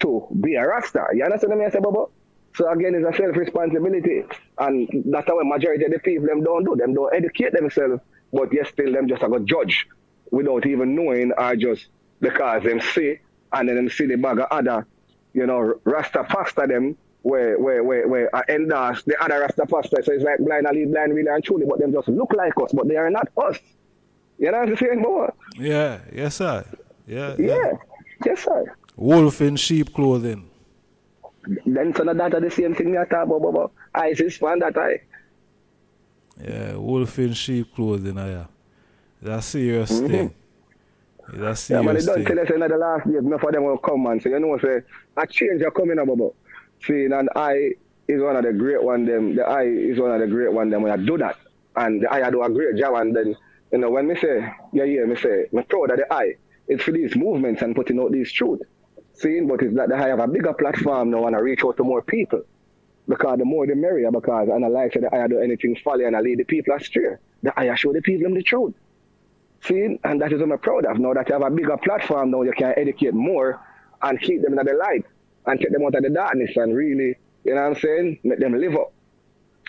to be a Rasta. You understand what I say, Baba? So again, it's a self-responsibility. And that's how a majority of the people them don't do. Them don't educate themselves, but yet still them just have a judge without even knowing or just because them see and then them see the bag of other, you know, Rasta pasta them where I endorse the other Rasta pasta. So it's like blind and lead blind really and truly, but them just look like us, but they are not us. You know what I'm saying, Baba? yeah, yes sir. Yeah. Yes, sir. Wolf in sheep clothing. Then so that are the same thing you talk about, Baba. I see span that I. Yeah, wolf in sheep clothing, yeah. It's a serious thing. That's Yeah, man, they serious don't thing. tell us in the last days, enough of them will come, man. So you know, say, a change are coming up, about. See, and I is one of the great one, them. The I is one of the great one, them, when I do that. And the I do a great job, and then, you know, when me say, me say, I'm proud of the I, it's for these movements and putting out these truth. See, but it's that the I have a bigger platform now and I reach out to more people. Because the more the merrier, because and I like that I do anything folly and I lead the people astray. The I show the people the truth. See, and that is what I'm proud of. Now that you have a bigger platform now, you can educate more and keep them in the light and take them out of the darkness and really, you know what I'm saying, make them live up.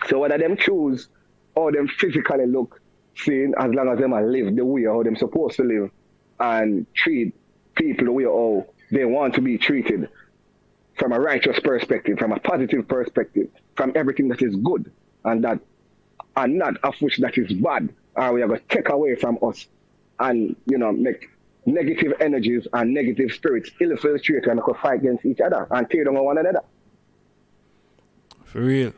So whether them choose or them physically look, seeing as long as them are live the way how them supposed to live and treat people the way how they want to be treated from a righteous perspective, from a positive perspective, from everything that is good and that and not of which that is bad, or we are going to take away from us and, you know, make negative energies and negative spirits infiltrate and fight against each other and tear down one another. For real.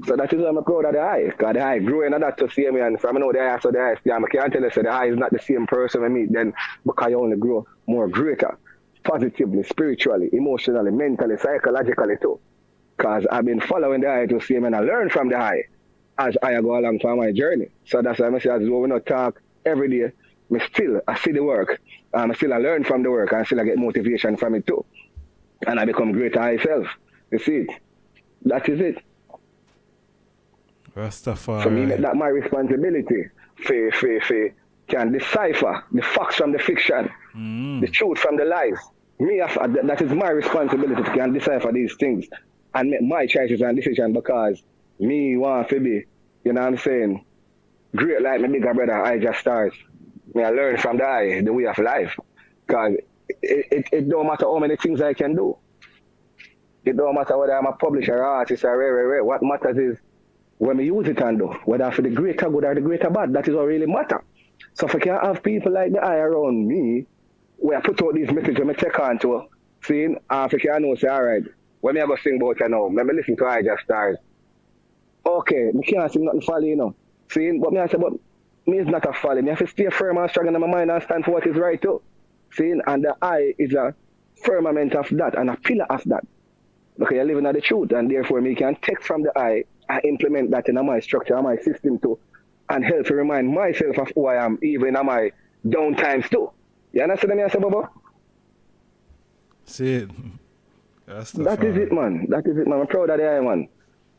So that is why I'm proud of the eye, because the eye growing and that to see me, and from I know the eye, so the eye, I can't tell you, so the eye is not the same person I meet then, because you only grow more greater, positively, spiritually, emotionally, mentally, psychologically too. Because I've been following the eye to see me and I learn from the eye as I go along for my journey. So that's why I say, as we not talk every day, I see the work, and I learn from the work, and I get motivation from it too. And I become greater myself. You see it? That is it. Rastafari. For me, that's my responsibility. Can decipher the facts from the fiction, the truth from the lies. That is my responsibility to can decipher these things and make my choices and decisions, because me want to be, you know what I'm saying, great like my bigger brother, Ijahstars. I learn from the eye, the way of life. Because it don't matter how many things I can do. It don't matter whether I'm a publisher or artist or rare. What matters is when we use it and do, whether for the greater good or the greater bad, that is what really matter. So if I can have people like the eye around me, where I put out these messages when I take on to, seeing, if I can know, say, all right, when I go sing about it now, let me listen to Ijahstars. Okay, I can't sing nothing folly, you know. Seeing, but me I say, but me is not a folly. Me have to stay firm and strong in my mind and stand for what is right too. Seeing, and the eye is a firmament of that and a pillar of that. Because you're living at the truth, and therefore me can take from the eye and implement that in my structure and my system too, and help to remind myself of who I am, even in my down times too. You understand me, I say, Baba? See it. That is it, man. That is it, man. I'm proud of the eye, man.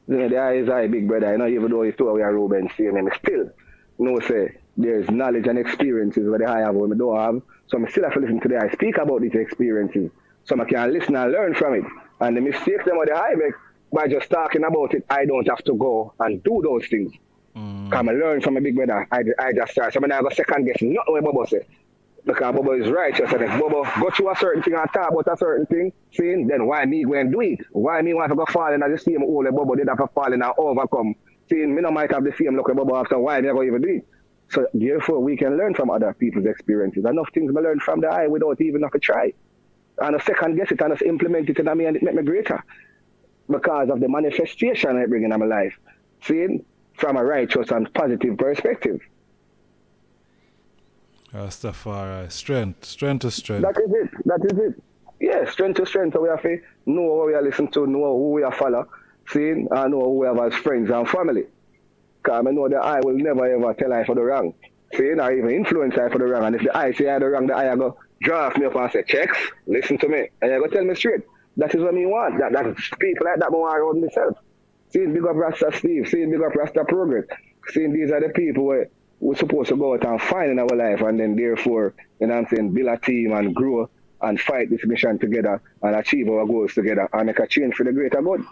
You know, the eye is eye, big brother. You know, even though it's two we are Ruben, see me, still, you know, say, there's knowledge and experiences where the eye have, what I don't have. So I still have to listen to the eye speak about these experiences, so I can listen and learn from it. And the mistakes them what the eye make, by just talking about it, I don't have to go and do those things. Because I learn from my big brother, I just start. So I'm not going to second guess nothing what Bobo say. Because Bobo is righteous, and if Bobo go through a certain thing and talk about a certain thing, seeing, then why me go and do it? Why me want to go fall in the same hole that Bobo did have to fall in and overcome? Seeing, me no might have the same look at Bobo after, why me go even do it? So therefore, we can learn from other people's experiences. Enough things we learn from the eye without even have to try. And a second guess it and just implement it in me, and it make me greater. Because of the manifestation I bring in my life. Seeing, from a righteous and positive perspective. Rastafari, strength to strength. That is it. Yeah, strength to strength. So we have to know what we are listening to, know who we are follow, seeing, and know who we have as friends and family. Because I know the eye will never ever tell I for the wrong. Seeing, or even influence I for the wrong. And if the eye say I the wrong, the eye go draft me up and say, Chekx, listen to me. And you go tell me straight. That is what me want. That people like that I want around myself. Seeing big up Rasta Steve, seeing big up Rasta Progress. Seeing these are the people where we're supposed to go out and find in our life, and then therefore, you know what I'm saying, build a team and grow and fight this mission together and achieve our goals together and make a change for the greater good.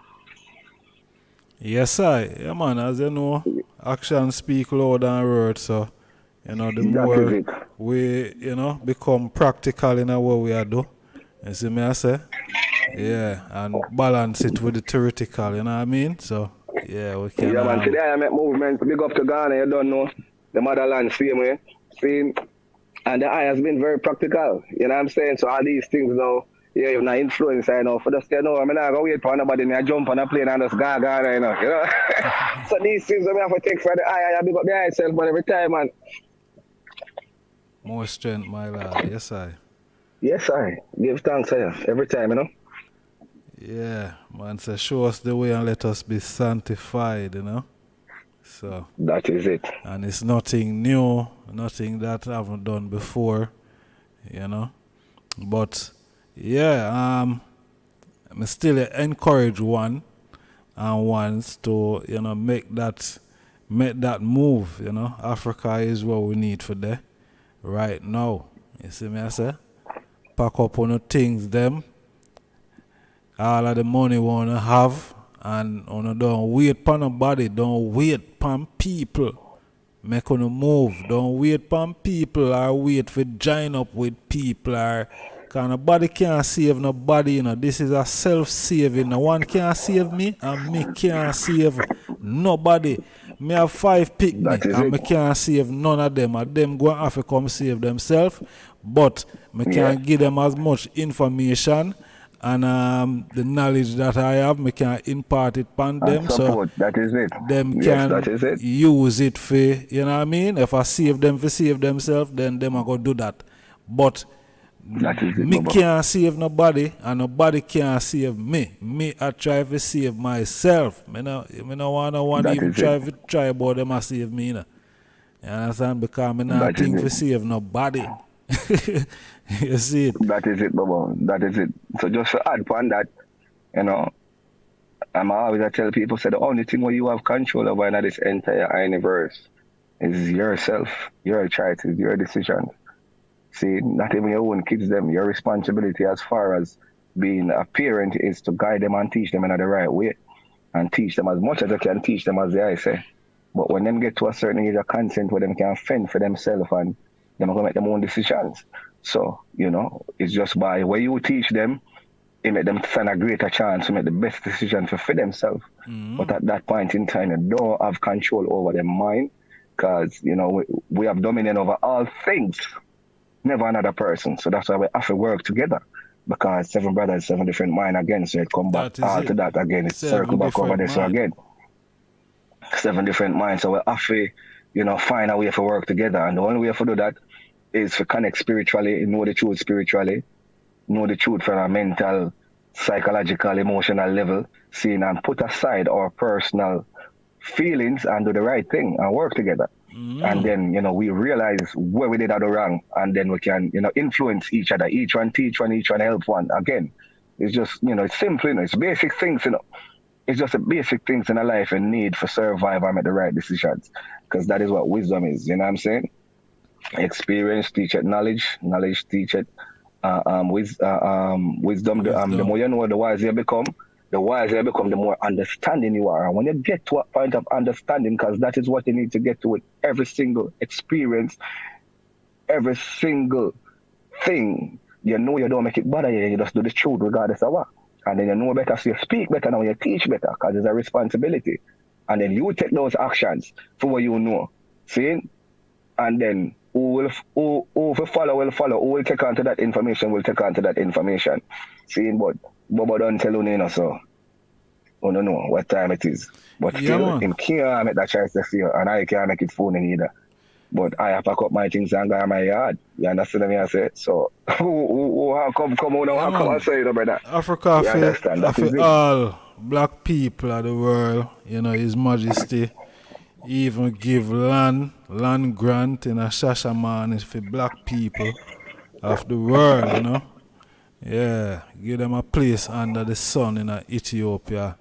Yes, yeah, man, as you know, actions speak louder than words, so, you know, the more we, you know, become practical in what we are do, you see me I say? Yeah, and balance it with the theoretical, you know what I mean? So, yeah, we can. Yeah, man, today I make movements, big up to Ghana, you don't know, the motherland, same way, see, and the eye has been very practical, you know what I'm saying? So all these things now, yeah, you're not influence, I know, for just, you know, I'm not going to wait for nobody, I jump on a plane and just go, you know? So these things I have to take for the eye, I big up the eye self, but every time, man. More strength, my lad. Yes, I. Yes, I. Give thanks, sir. Every time, you know. Yeah, man, say show us the way and let us be sanctified, you know. So that is it. And it's nothing new, nothing that I haven't done before, you know. But yeah, I'm still encourage one and ones to, you know, make that move, you know. Africa is what we need for there right now. You see me I say? Pack up on the things them. All of the money we wanna have, and don't wait for nobody, don't wait for people. Make on move, don't wait for people or wait for join up with people or cause nobody can't save nobody, you know. This is a self-saving. No one can save me and me can't save nobody. Me have 5 picnic and me can't save none of them. And them go and have to come save themselves. But me can't give them as much information and the knowledge that I have, me can impart it upon them. Support. So that is it. Them can use it for, you know what I mean? If I save them for save themselves, then them are going to do that. But me can't save nobody and nobody can't save me. Me I try to save myself. Me no want to even try about them to save me. You know? You understand? Because me not think to save nobody. You see it? That is it, Baba. That is it. So just to add upon that, you know, I always tell people, say the only thing where you have control over in this entire universe is yourself, your choices, your decisions. See, not even your own kids, them. Your responsibility as far as being a parent is to guide them and teach them in the right way. And teach them as much as you can teach them, as I say. But when them get to a certain age of consent where them can fend for themselves and them are going to make their own decisions. So, you know, it's just by where you teach them, it make them stand a greater chance to make the best decision for themselves. Mm-hmm. But at that point in time, you don't have control over their mind because, you know, we have dominion over all things, never another person. So that's why we have to work together because 7 brothers, 7 different minds again. So it come back all to that again. It's circle back over there. So again, 7 different minds. So we have to, you know, find a way to work together. And the only way to do that is to connect spiritually, know the truth spiritually, know the truth from a mental, psychological, emotional level, seeing and put aside our personal feelings and do the right thing and work together. Mm. And then, you know, we realize where we did the wrong and then we can, you know, influence each other, each one teach one, each one help one. Again, it's just, you know, it's simple, you know, it's basic things, you know. It's just the basic things in a life and need for survive and make the right decisions. Because that is what wisdom is, you know what I'm saying? Experience teach it knowledge, knowledge teach it wisdom. The more you know, the wiser you become, the more understanding you are. And when you get to a point of understanding, because that is what you need to get to with every single experience, every single thing, you know you don't make it better, you just do the truth regardless of what. And then you know better, so you speak better now, you teach better, because it's a responsibility. And then you take those actions for what you know. See? And then who will follow will follow. Who will take on to that information will take on to that information. See, but Bobo don't tell you, know, so I don't know what time it is. But still, him can't make that choice to feel, and I can't make it phone either. But I have to pack up my things and go to my yard. You understand what I say? So, who come on, come and say, you know, brother. Africa, for all black people of the world, you know, His Majesty even give land grant in a Shashaman for black people of the world, you know. Yeah, give them a place under the sun in Ethiopia.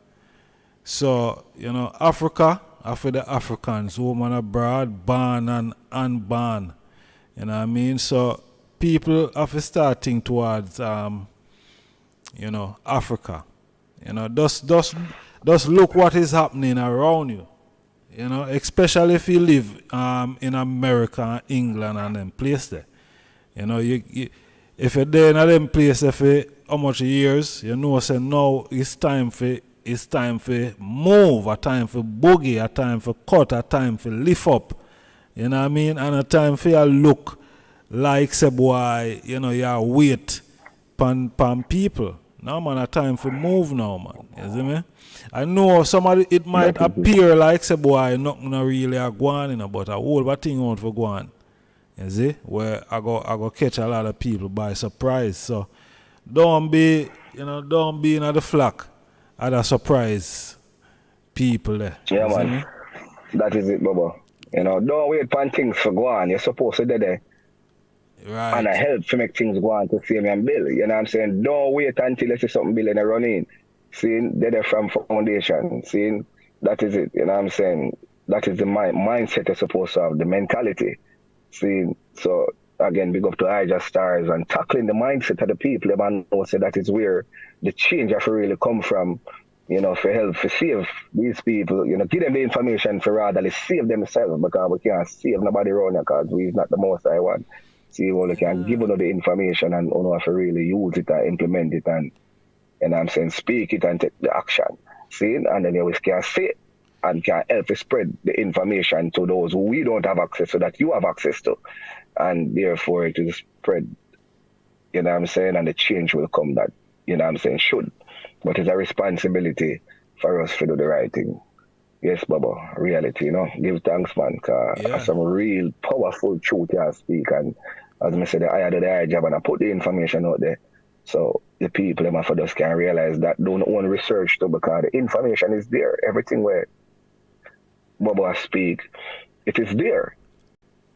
So, you know, Africa are for the Africans, women abroad, born and unborn. You know what I mean? So people have to start thinking towards you know, Africa. You know, just look what is happening around you. You know, especially if you live in America, England, and them places there. You know, if you're there in them places for how much years, you know, say now it's time for move, a time for boogie, a time for cut, a time for lift up. You know what I mean? And a time for you look like say boy, you know, you wait pan people. Now man, a time for move now, man. You see me? I know somebody it might appear like say boy nothing really a go on, you know, but a whole lot thing out for go on. You see? Where I go catch a lot of people by surprise. So don't be in the flock at a surprise people there. Yeah, You see man. me? That is it, Bubba. Don't wait for things to go on. You're supposed to do there. Right. And I help to make things go on to see me and Bill. You know what I'm saying? Don't wait until you see something building and run in. Seeing they're there from foundation. Seeing that is it. You know what I'm saying? That is the mindset you're supposed to have, the mentality. Seeing so again, big up to Ijahstars and tackling the mindset of the people. Man know say that is where the change have to really come from. For help, for save these people, give them the information for rather save themselves, because we can't save nobody around here because we're not the most I want. See, we can give them the information and have to really use it and implement it and I'm saying speak it and take the action. See, and then we can see it and can help to spread the information to those who we don't have access to that you have access to. And therefore it will spread, and the change will come that, should. But it's a responsibility for us to do the right thing. Yes, Baba, reality, Give thanks, man, because some real powerful truth you speak. And as I said, I do the hard job and I put the information out there. So the people in my just can realize that don't own research too, because the information is there. Everything where Baba speak, it is there.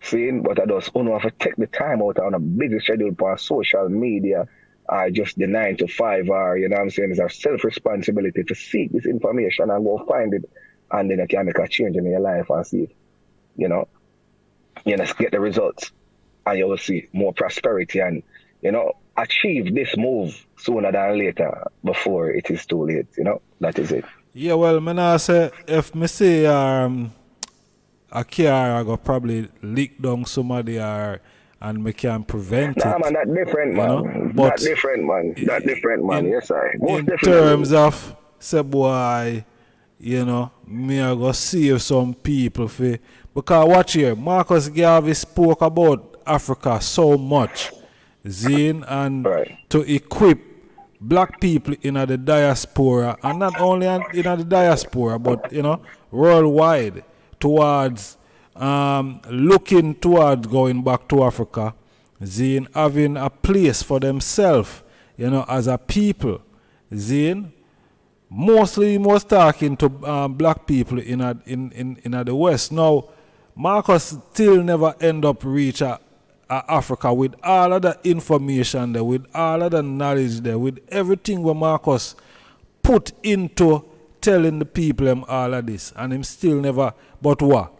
Seeing, but I just have to take the time out on a busy schedule for social media. Just the 9 to 5 hour, it's our self-responsibility to seek this information and go find it, and then you can make a change in your life and see it. Just get the results, and you will see more prosperity and, achieve this move sooner than later before it is too late, That is it. Yeah, well, I say, if me say a car, I go probably leak down somebody and we can prevent it. Man, that different, man. But that different, man. Yes, sir. In terms of, say, boy, me I go save some people for, because watch here, Marcus Garvey spoke about Africa so much, Zane, and to equip black people in the diaspora, and not only in the diaspora, but worldwide, towards looking towards going back to Africa, Zane, having a place for themselves, as a people. Zane, mostly most talking to black people in the West. Now, Marcus still never end up reach Africa with all of the information there, with all of the knowledge there, with everything where Marcus put into telling the people him all of this, and him still never, but what?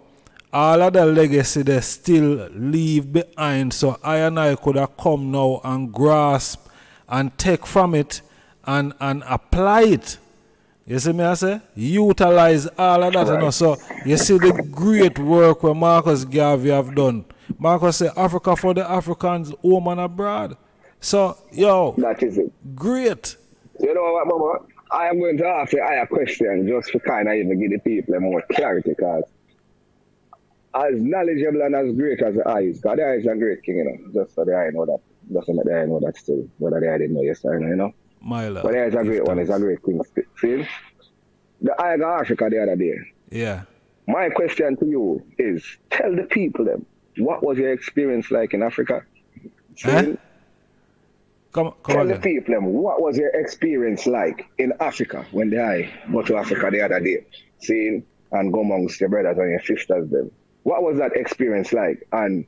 All of the legacy they still leave behind, so I could have come now and grasp and take from it and apply it. You see me I say? Utilize all of that. So you see the great work where Marcus Garvey have done. Marcus say Africa for the Africans, home and abroad. So, that is it. Great. You know what, Mama? I am going to ask you a question just to kind of even give the people more clarity, because as knowledgeable and as great as the eye is, because the eye is a great king, just so the eye know that. Just so the eye know that still, whether the eye didn't know yesterday, My love. But the eye is a great one, it's a great thing. See? The eye of Africa the other day. Yeah. My question to you is, tell the people them, what was your experience like in Africa? See? Come Tell again. the people them, what was your experience like in Africa when I go to Africa the other day? See? And go amongst your brothers and your sisters them. What was that experience like? And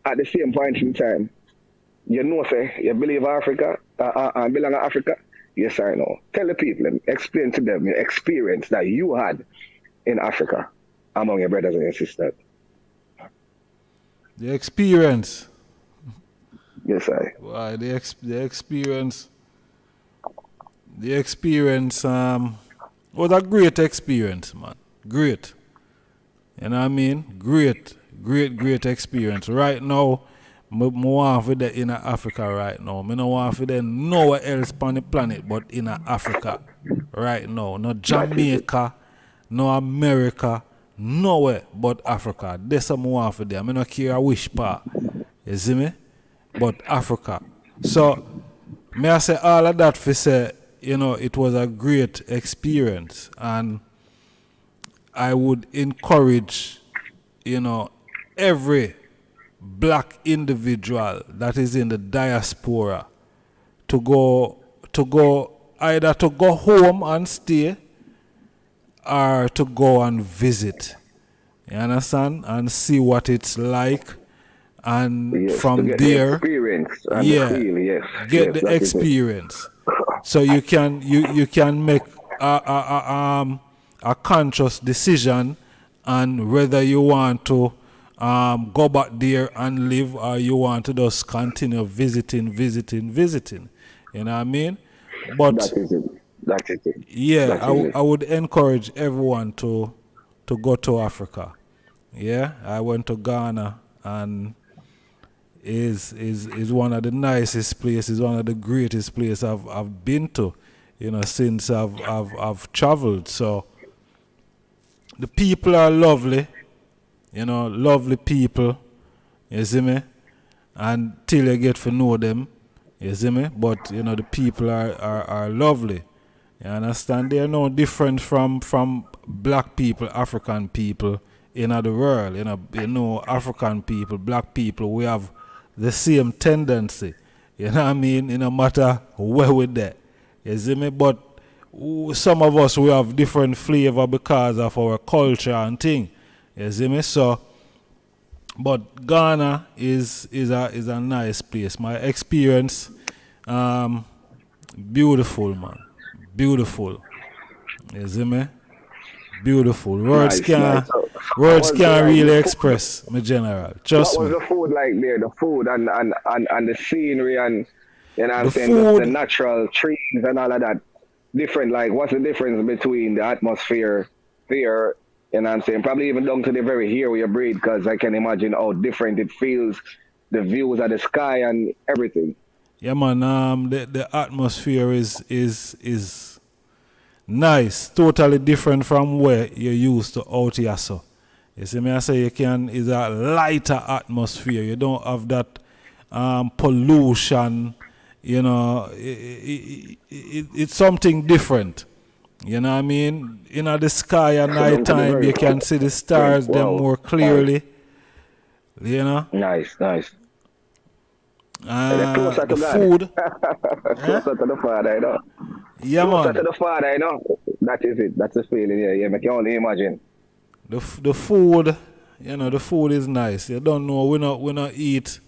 at the same point in time, say you believe Africa, and belong to Africa? Yes or no? Tell the people, explain to them your experience that you had in Africa among your brothers and your sisters. The experience. Yes, sir. Why the experience? The experience was a great experience, man. Great. You know what I mean? Great experience. Right now, I want for that in Africa right now. I don't want for them nowhere else on the planet but in Africa right now. Not Jamaica, no America, nowhere but Africa. That's what I want for them. I don't care which part. You see me? But Africa. So, may I say all of that for say, it was a great experience, and I would encourage, every black individual that is in the diaspora to go either to go home and stay or to go and visit. You understand? And see what it's like. And Yes, from to get there, the experience and yeah, the feel, yes. get Yes, the that is it. experience. So you can make a conscious decision on whether you want to go back there and live or you want to just continue visiting. You know what I mean? But That is it. That is it. yeah, That is it. I would encourage everyone to go to Africa. Yeah, I went to Ghana and is one of the nicest places, one of the greatest places I've been to, you know, since I've traveled. So the people are lovely, you know, lovely people, you see me? Until you get to know them, you see me? But you know, the people are lovely. You understand? They are no different from black people, African people in the world. You know, African people, black people, we have the same tendency. You know what I mean? It no matter where we're there. You see me? But some of us, we have different flavor because of our culture and thing. You see me? So, but Ghana is a nice place. My experience, beautiful, man. Beautiful. You see me? Beautiful. Words Nice, can't nice. So, words what was can't the really food- express my general. Trust What me. was the food like there? The food and the scenery and you know what I'm The saying, food- the natural trees and all of that. Different, like what's the difference between the atmosphere here, you know what I'm saying? Probably even down to the very here where you breathe, because I can imagine how different it feels, the views of the sky and everything. Yeah, man. The atmosphere is nice, totally different from where you're used to out here. So, you see me? I say is a lighter atmosphere. You don't have that pollution. You know, it's something different. You know what I mean? In the sky at night time, you can see the stars them Wow. more clearly. You know, Nice. And closer the to God. food. Closer to the Father, you know. Yeah, Closer to man. the Father, you know. That is it. That's the feeling, yeah. I can only imagine. The food, you know, the food is nice. You don't know, we not eat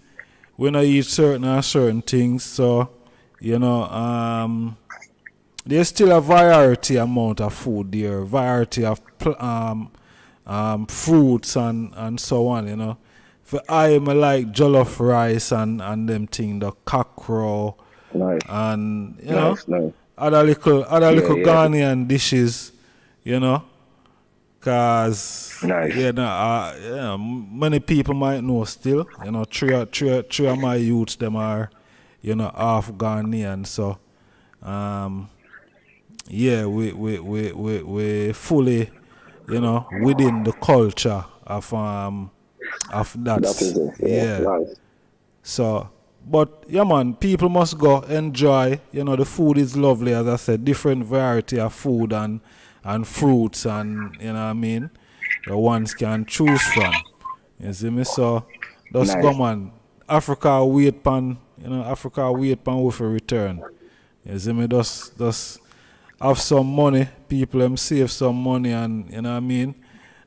certain things. So, you know, there's still a variety amount of food there, variety of fruits and so on. You know, for I like jollof rice and them thing, the cockerel, Nice. and you Nice. know, other little yeah. Ghanaian dishes. You know. Cause Nice. many people might know still. You know, three of my youths them are, you know, half Ghanaian. So, we fully, you know, within the culture of that. That is it. Yeah. Nice. So, but yeah, man, people must go enjoy. You know, the food is lovely, as I said, different variety of food and fruits, and you know what I mean, the ones can choose from. You see me? So just Nice. go, man. Africa wait pan with a return. You see me? Just have some money, people them save some money, and you know what I mean.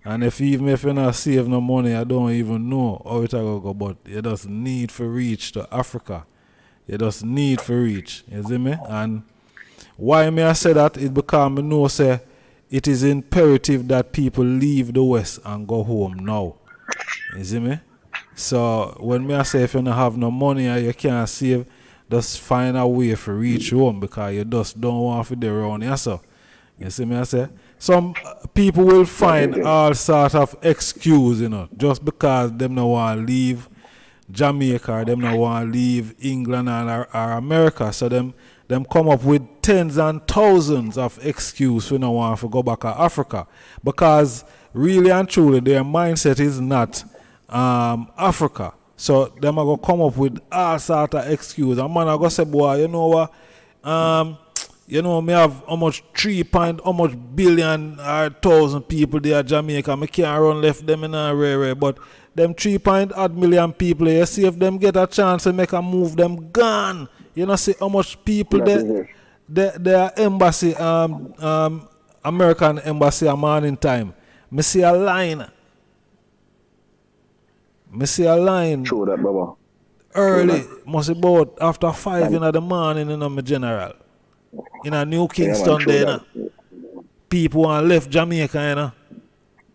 And even if you not save no money, I don't even know how it go, but you just need to reach to Africa. You just need to reach. You see me? And why may I say that? It because I know say it is imperative that people leave the West and go home now. You see me? So when me I say if you don't have no money or you can't save, just find a way to reach home because you just don't want to be around here. So you see me I say? Some people will find all sort of excuse, you know, just because them don't want to leave Jamaica or them don't want to leave England or America. So them come up with tens and thousands of excuses for no want to go back to Africa, because really and truly their mindset is not Africa. So them are going to come up with all sort of excuses. And man I go say, boy, you know what, you know, me have how much billion or thousand people there at Jamaica. Me can't run left them in a rare, but them 3.8 million people, you see if them get a chance to make a move, them gone. You know, see how much people their embassy, American embassy, a morning time. Me see a line. True that, Baba. Early, must be about after 5 in the morning, you know, my general. In a New Kingston, there, you know. People want left Jamaica, you know.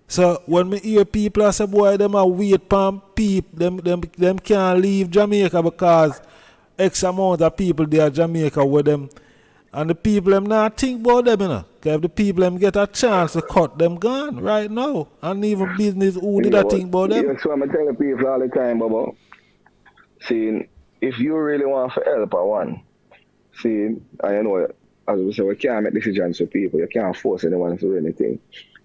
So when me hear people, I say, boy, them are wait palm people, them can't leave Jamaica because X amount of people there Jamaica with them. And the people them not think about them, you know. Because if the people them get a chance to cut them gone right now. And even business, who did I think about them? That's what I'm telling people all the time, Baba. See, if you really want to help a one, see, I know, as we say, we can't make decisions for people. You can't force anyone to do anything.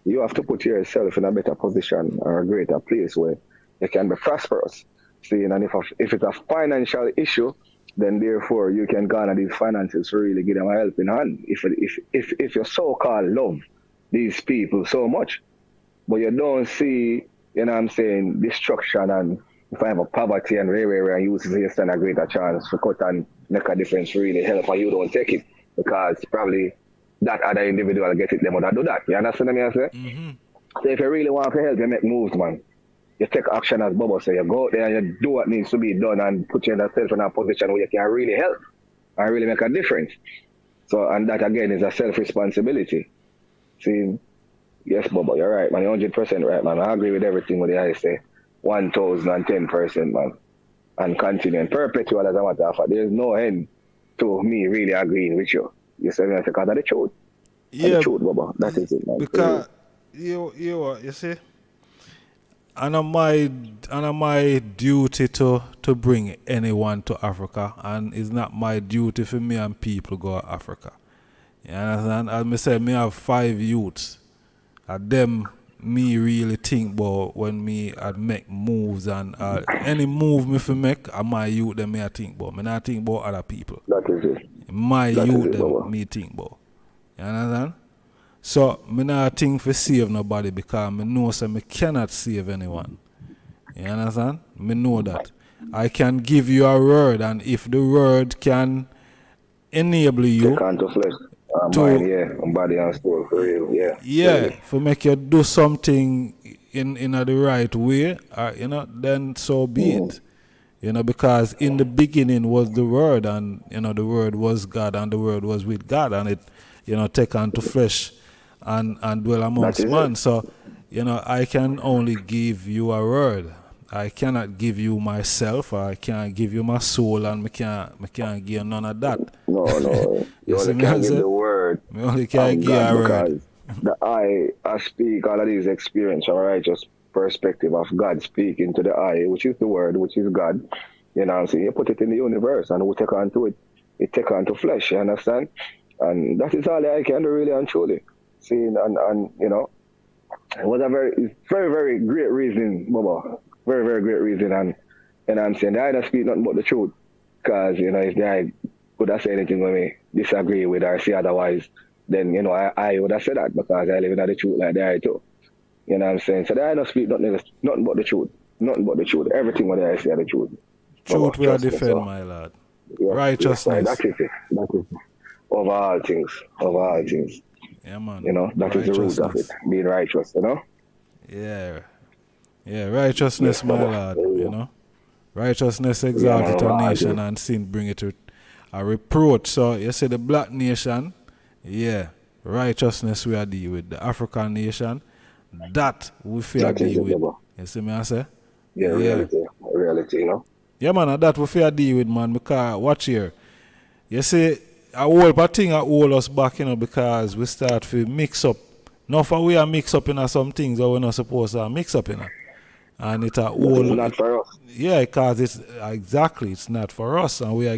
You have to put yourself in a better position or a greater place where you can be prosperous. See, and if it's a financial issue, then therefore you can garner these finances to really give them a helping hand. If you so-called love these people so much, but you don't see, you know what I'm saying, destruction and if I have a poverty and and you see stand a greater chance to cut and make a difference, really help, and you don't take it because probably that other individual get it, they would do that. You understand what I say? Mm-hmm. So if you really want to help, you make moves, man. You take action as Bobo say. You go out there and you do what needs to be done and put yourself in a position where you can really help and really make a difference. So, and that again is a self-responsibility. See, yes, Bobo, you're right, man. You're 100% right, man. I agree with everything what I say. 1,010%, man. And continue and perpetual as a matter of fact. There's no end to me really agreeing with you. You say because of the truth. Yeah, the truth, Bobo. That is it, man. Because you see, and my duty to bring anyone to Africa, and it's not my duty for me and people go to Africa. You understand? As me say, me have 5 youths. And them me really think about when me I make moves and any move me for make, my youth them me I think about. Me not think about other people. That is it. My that youth it, them Baba. me think about. You understand? So me not think for save nobody because me know so me cannot save anyone. You understand? Me know that. I can give you a word, and if the word can enable you to mind, yeah, and body and soul, for real, yeah. Yeah, for make you do something in the right way, you know, then so be it. You know, because in the beginning was the Word, and you know the Word was God, and the Word was with God, and it, you know, take on to flesh and dwell amongst man. So, you know, I can only give you a word. I cannot give you myself, or I can't give you my soul, and me can't give you none of that. No. You only can give the word. Me only can give a word. The I speak all of these experience from a righteous perspective of God speaking to the I, which is the word, which is God. You know what I'm saying? You put it in the universe and we take on to it. It take on to flesh, you understand? And that is all I can do really and truly. See, and you know, it was a very, very great reason, Baba. Very, very great reason. And you know what I'm saying? I don't speak nothing but the truth. Because, you know, if I could have said anything when me disagree with or say otherwise, then, you know, I would have said that because I live in the truth like that too. You know what I'm saying? So I don't speak nothing but the truth. Nothing but the truth. Everything what I say is the truth. Truth will defend, my lad. Yeah, righteousness. That is it. Over all things. Yeah, man. You know, that is the root of it. Being righteous, you know? Yeah. Yeah, righteousness, my lad, you know. Righteousness exalted a nation and sin bring it to a reproach. So you say the black nation, yeah, righteousness we are deal with. The African nation, that we fear deal with. You see me I say? Yeah, reality, you know. Yeah, man, that we fear deal with, man, because watch here. You see, a whole thing a hold us back, you know, because we start to mix up. Now for we are mix up in some things that we're not supposed to mix up in. And it's a whole. It's not for us. Yeah, because it's not for us, and we are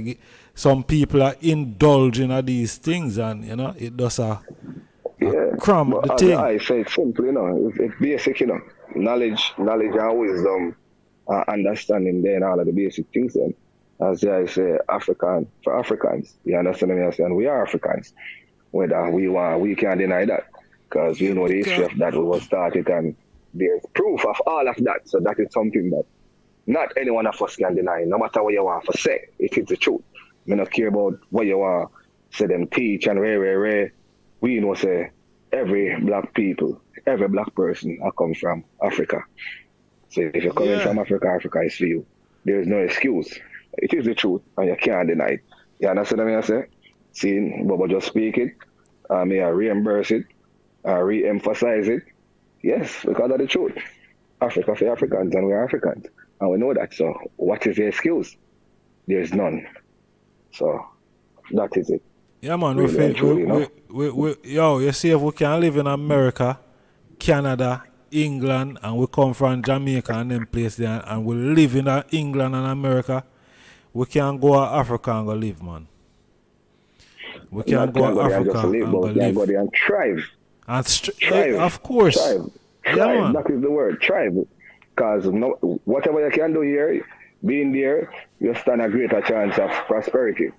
some people are indulging in these things, and you know it does cram the thing. I say it's simple, you know, it's basic, you know, knowledge and wisdom, understanding, then all of the basic things. Then, as I say, for Africans, you understand what I'm saying? We are Africans, whether we can't deny that, because we know the history of that was started and there's proof of all of that. So that is something that not any one of us can deny. No matter what you want to say, it is the truth. We don't care about what you want say them teach and rare. We know say every black people, every black person I come from Africa. So if you're coming from Africa, Africa is for you. There is no excuse. It is the truth and you can't deny it. You understand what I say? Seeing Bobo just speak it, may I reimburse it, re-emphasize it. Yes, because of the truth. Africa for Africans and we're Africans. And we know that. So what is the excuse? There's none. So that is it. Yeah, man. Really You see, if we can live in America, Canada, England, and we come from Jamaica and them place there, and we live in England and America, we can go to Africa and go live, man. We can go to Africa and go live. Go there and thrive. And thrive. Of course. Thrive. Yeah, man. That is the word, thrive. Because whatever you can do here, being there, you stand a greater chance of prosperity.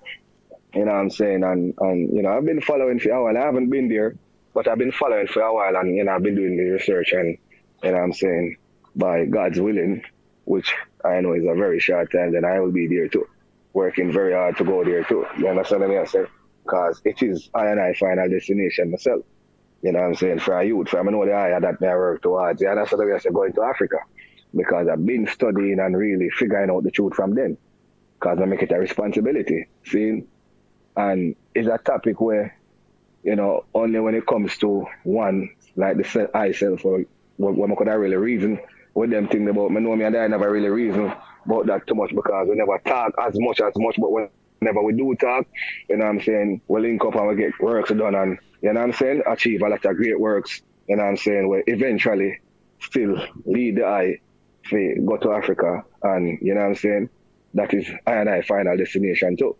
You know what I'm saying? And you know, I've been following for a while. I haven't been there, but I've been following for a while, and you know, I've been doing the research, and you know what I'm saying, by God's willing, which I know is a very short time, then I will be there too. Working very hard to go there too. You understand what I say? Because it is I and I final destination myself. You know what I'm saying? For a youth, for I know the eye that I work towards. You understand what I say? Going to Africa. Because I've been studying and really figuring out the truth from them. Because I make it a responsibility. See? And it's a topic where, you know, only when it comes to one, like the I self, or when I could really reason with them thinking about me, know me and I never really reason about that too much because we never talk as much, but whenever we do talk, you know what I'm saying, we link up and we get works done and, you know what I'm saying, achieve a lot of great works, you know what I'm saying, we eventually still lead the eye to go to Africa and, you know what I'm saying, that is I and I final destination too.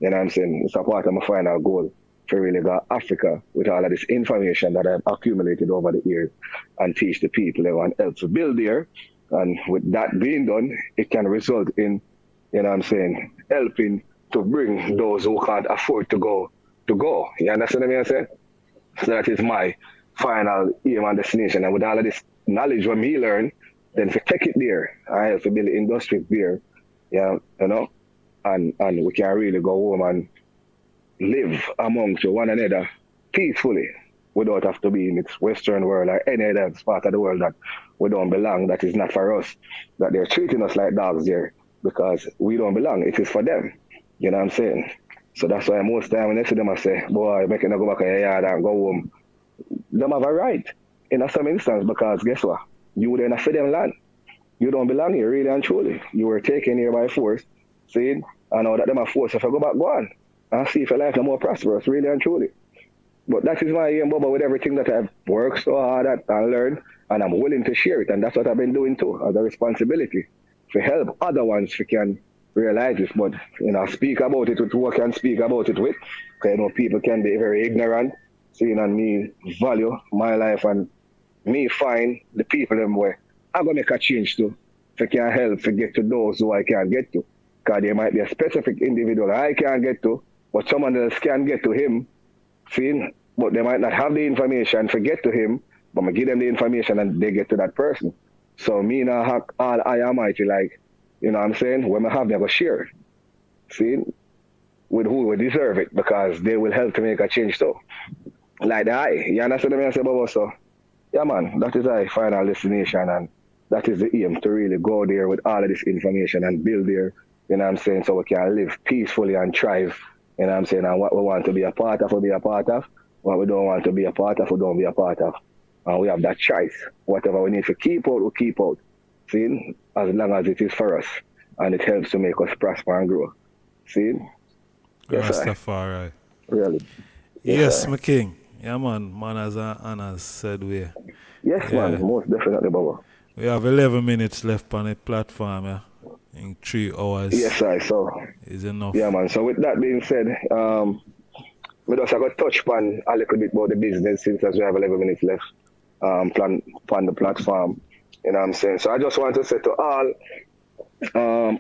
You know what I'm saying? It's a part of my final goal to really go to Africa with all of this information that I've accumulated over the years and teach the people and help to build there. And with that being done, it can result in, you know what I'm saying, helping to bring those who can't afford to go. You understand what I'm saying? So that is my final aim and destination. And with all of this knowledge when me learn, then to take it there, I help to build the industry there. Yeah, you know? And we can really go home and live amongst one another peacefully without have to be in this Western world or any other part of the world that we don't belong, that is not for us, that they're treating us like dogs there because we don't belong. It is for them. You know what I'm saying? So that's why most time when I see them, I say, boy, make it go back to your yard and go home. Them have a right in some instance because guess what? You then for them land. You don't belong here really and truly. You were taken here by force. See? I know that them are forced if I go back, go on. And see if your life is more prosperous, really and truly. But that is my aim, Bubba, with everything that I've worked so hard at and learned, and I'm willing to share it. And that's what I've been doing too, as a responsibility, to help other ones who can realize this. But, you know, speak about it with who I can speak about it with. Because, you know, people can be very ignorant, seeing on me value my life and me find the people them where I'm going to make a change to, if I can help to get to those who I can't get to. Because there might be a specific individual I can't get to, but someone else can get to him, see? But they might not have the information to get to him, but I give them the information and they get to that person. So me now have all I am mighty, like, you know what I'm saying? When I have them, I go share, see? With who will deserve it, because they will help to make a change too. Like the eye, you understand what I say, Baba? So, yeah man, that is our final destination and that is the aim, to really go there with all of this information and build there. You know what I'm saying? So we can live peacefully and thrive. You know what I'm saying? And what we want to be a part of, we be a part of. What we don't want to be a part of, we don't be a part of. And we have that choice. Whatever we need to keep out, we keep out. See? As long as it is for us. And it helps to make us prosper and grow. See? Yes, Rastafari. Really. Yes, my king. Yeah, man. Man, as Anna said, we. Yes, man. Most definitely, Baba. We have 11 minutes left on the platform, yeah. In 3 hours. Yes, sir. So is enough. Yeah, man. So with that being said, we just got to touch upon a little bit about the business since as we have 11 minutes left on the platform. You know what I'm saying? So I just want to say to all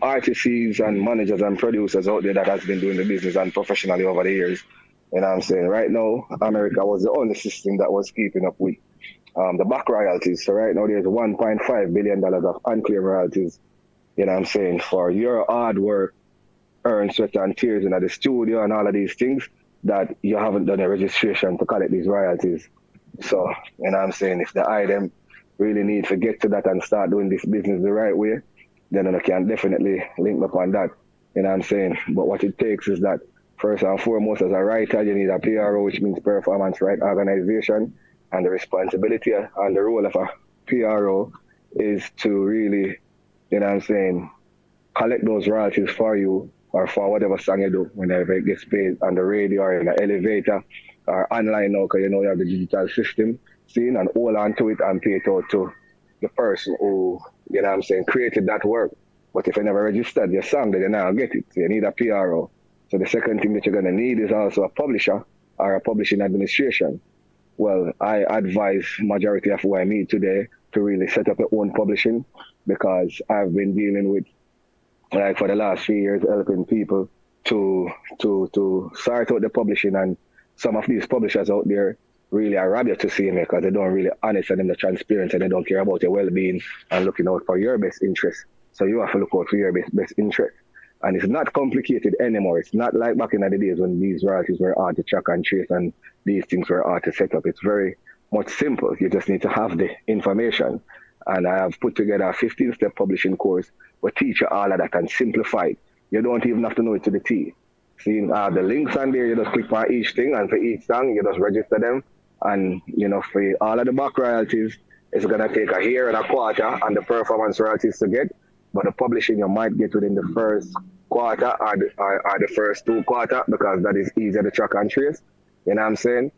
artists and managers and producers out there that has been doing the business and professionally over the years. You know what I'm saying? Right now, America was the only system that was keeping up with. the back royalties. So right now there's $1.5 billion of unclaimed royalties, you know what I'm saying, for your hard work, earned sweat and tears in the studio and all of these things that you haven't done a registration to collect these royalties. So, you know what I'm saying, if the item really need to get to that and start doing this business the right way, then I can definitely link up on that. You know what I'm saying? But what it takes is that, first and foremost, as a writer, you need a PRO, which means Performance Right Organization. And the responsibility and the role of a PRO is to really, you know what I'm saying, collect those royalties for you or for whatever song you do whenever it gets played on the radio or in the elevator or online now, because you know you have the digital system scene, and hold on to it and pay it out to the person who, you know what I'm saying, created that work. But if you never registered your song, then you now get it. So you need a PRO. So the second thing that you're going to need is also a publisher or a publishing administration. Well, I advise majority of who I meet today to really set up your own publishing, because I've been dealing with, like for the last 3 years, helping people to sort out the publishing, and some of these publishers out there really are rabid to see me because they don't really honest and they're transparent and they don't care about your well-being and looking out for your best interest. So you have to look out for your best interest. And it's not complicated anymore. It's not like back in the days when these royalties were hard to track and trace and these things were hard to set up. It's very much simple. You just need to have the information. And I have put together a 15-step publishing course where teach you all of that and simplify it. You don't even have to know it to the T. See, the links on there, you just click on each thing, and for each song, you just register them. And, you know, for all of the back royalties, it's going to take a year and a quarter and the performance royalties to get. But the publishing you might get within the first quarter or the first 2 quarters, because that is easier to track and trace. You know what I'm saying?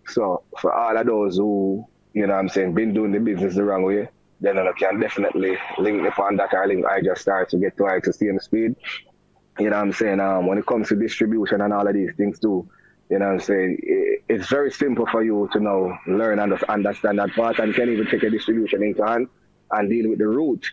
So for all of those who, you know what I'm saying, been doing the business the wrong way, then I can definitely link upon that or link Ijahstars to get to I to same speed. You know what I'm saying? When it comes to distribution and all of these things too, you know what I'm saying, it's very simple for you to now learn and understand that part, and you can even take a distribution into hand and deal with the root.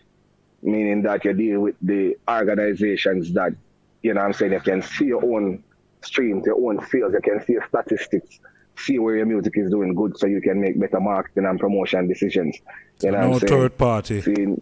Meaning that you deal with the organizations that, you know what I'm saying, you can see your own streams, your own sales, you can see your statistics, see where your music is doing good so you can make better marketing and promotion decisions. You know no what I'm saying? Third party. See,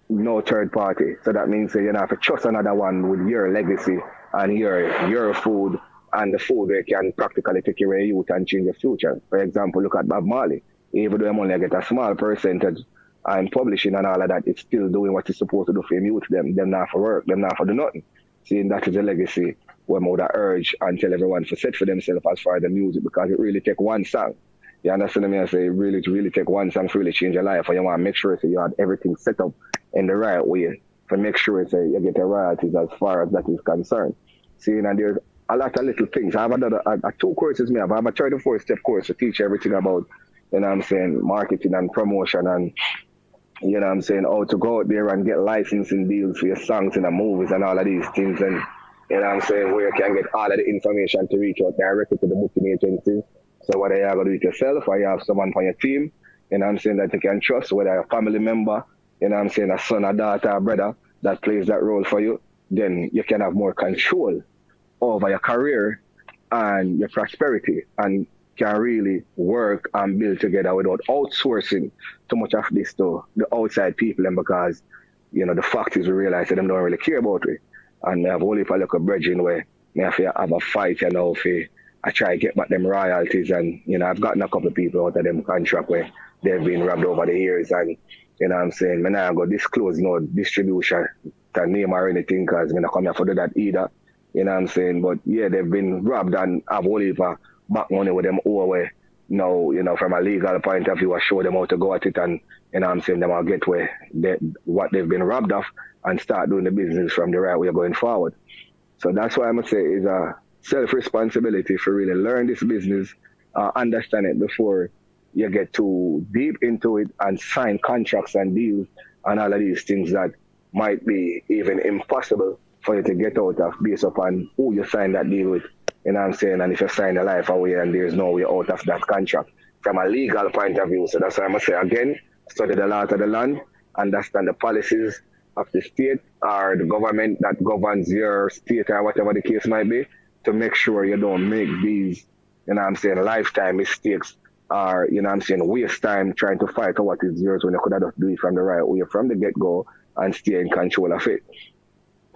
no third party. So that means you don't have to trust another one with your legacy and your food and the food where you can practically take your youth and change your future. For example, look at Bob Marley. Even though I'm only get a small percentage and publishing and all of that, it's still doing what it's supposed to do for youth. Them not for work, them not for do nothing. Seeing that is a legacy where I would urge and tell everyone to set for themselves as far as the music, because it really take one song. You understand me? I say really take one song to really change your life, and you want to make sure so you have everything set up in the right way to make sure so you get the royalties as far as that is concerned. Seeing, and there's a lot of little things. I have another 2 courses. I have a 34-step course to teach everything about, you know what I'm saying, marketing and promotion, and you know what I'm saying, how to go out there and get licensing deals for your songs and the movies and all of these things, and you know what I'm saying, where you can get all of the information to reach out directly to the booking agencies. So whether you're going to do it yourself or you have someone on your team, you know what I'm saying, that you can trust, whether a family member, you know what I'm saying, a son, a daughter, a brother that plays that role for you, then you can have more control over your career and your prosperity, and can really work and build together without outsourcing too much of this to the outside people. And because, you know, the fact is we realize that them don't really care about it. And I have only if I look at bridging where I have a fight, you know, if I try to get back them royalties, and, you know, I've gotten a couple of people out of them contract where they've been robbed over the years, and, you know what I'm saying, I'm not going to disclose no distribution to name or anything, because I'm not coming here for do that either. You know what I'm saying? But yeah, they've been robbed, and I've only back money with them over now, you know, from a legal point of view, I show them how to go at it, and, you know what I'm saying, them will get where what they've been robbed of and start doing the business from the right way going forward. So that's why I'm going to say is a self-responsibility for really learn this business, understand it before you get too deep into it and sign contracts and deals and all of these things that might be even impossible for you to get out of based upon who you sign that deal with. You know what I'm saying? And if you sign a life away and there's no way out of that contract from a legal point of view. So that's why I'm going to say again, study the law of the land, understand the policies of the state or the government that governs your state or whatever the case might be, to make sure you don't make these, you know what I'm saying, lifetime mistakes or, you know what I'm saying, waste time trying to fight for what is yours when you could have just do it from the right way, from the get-go, and stay in control of it.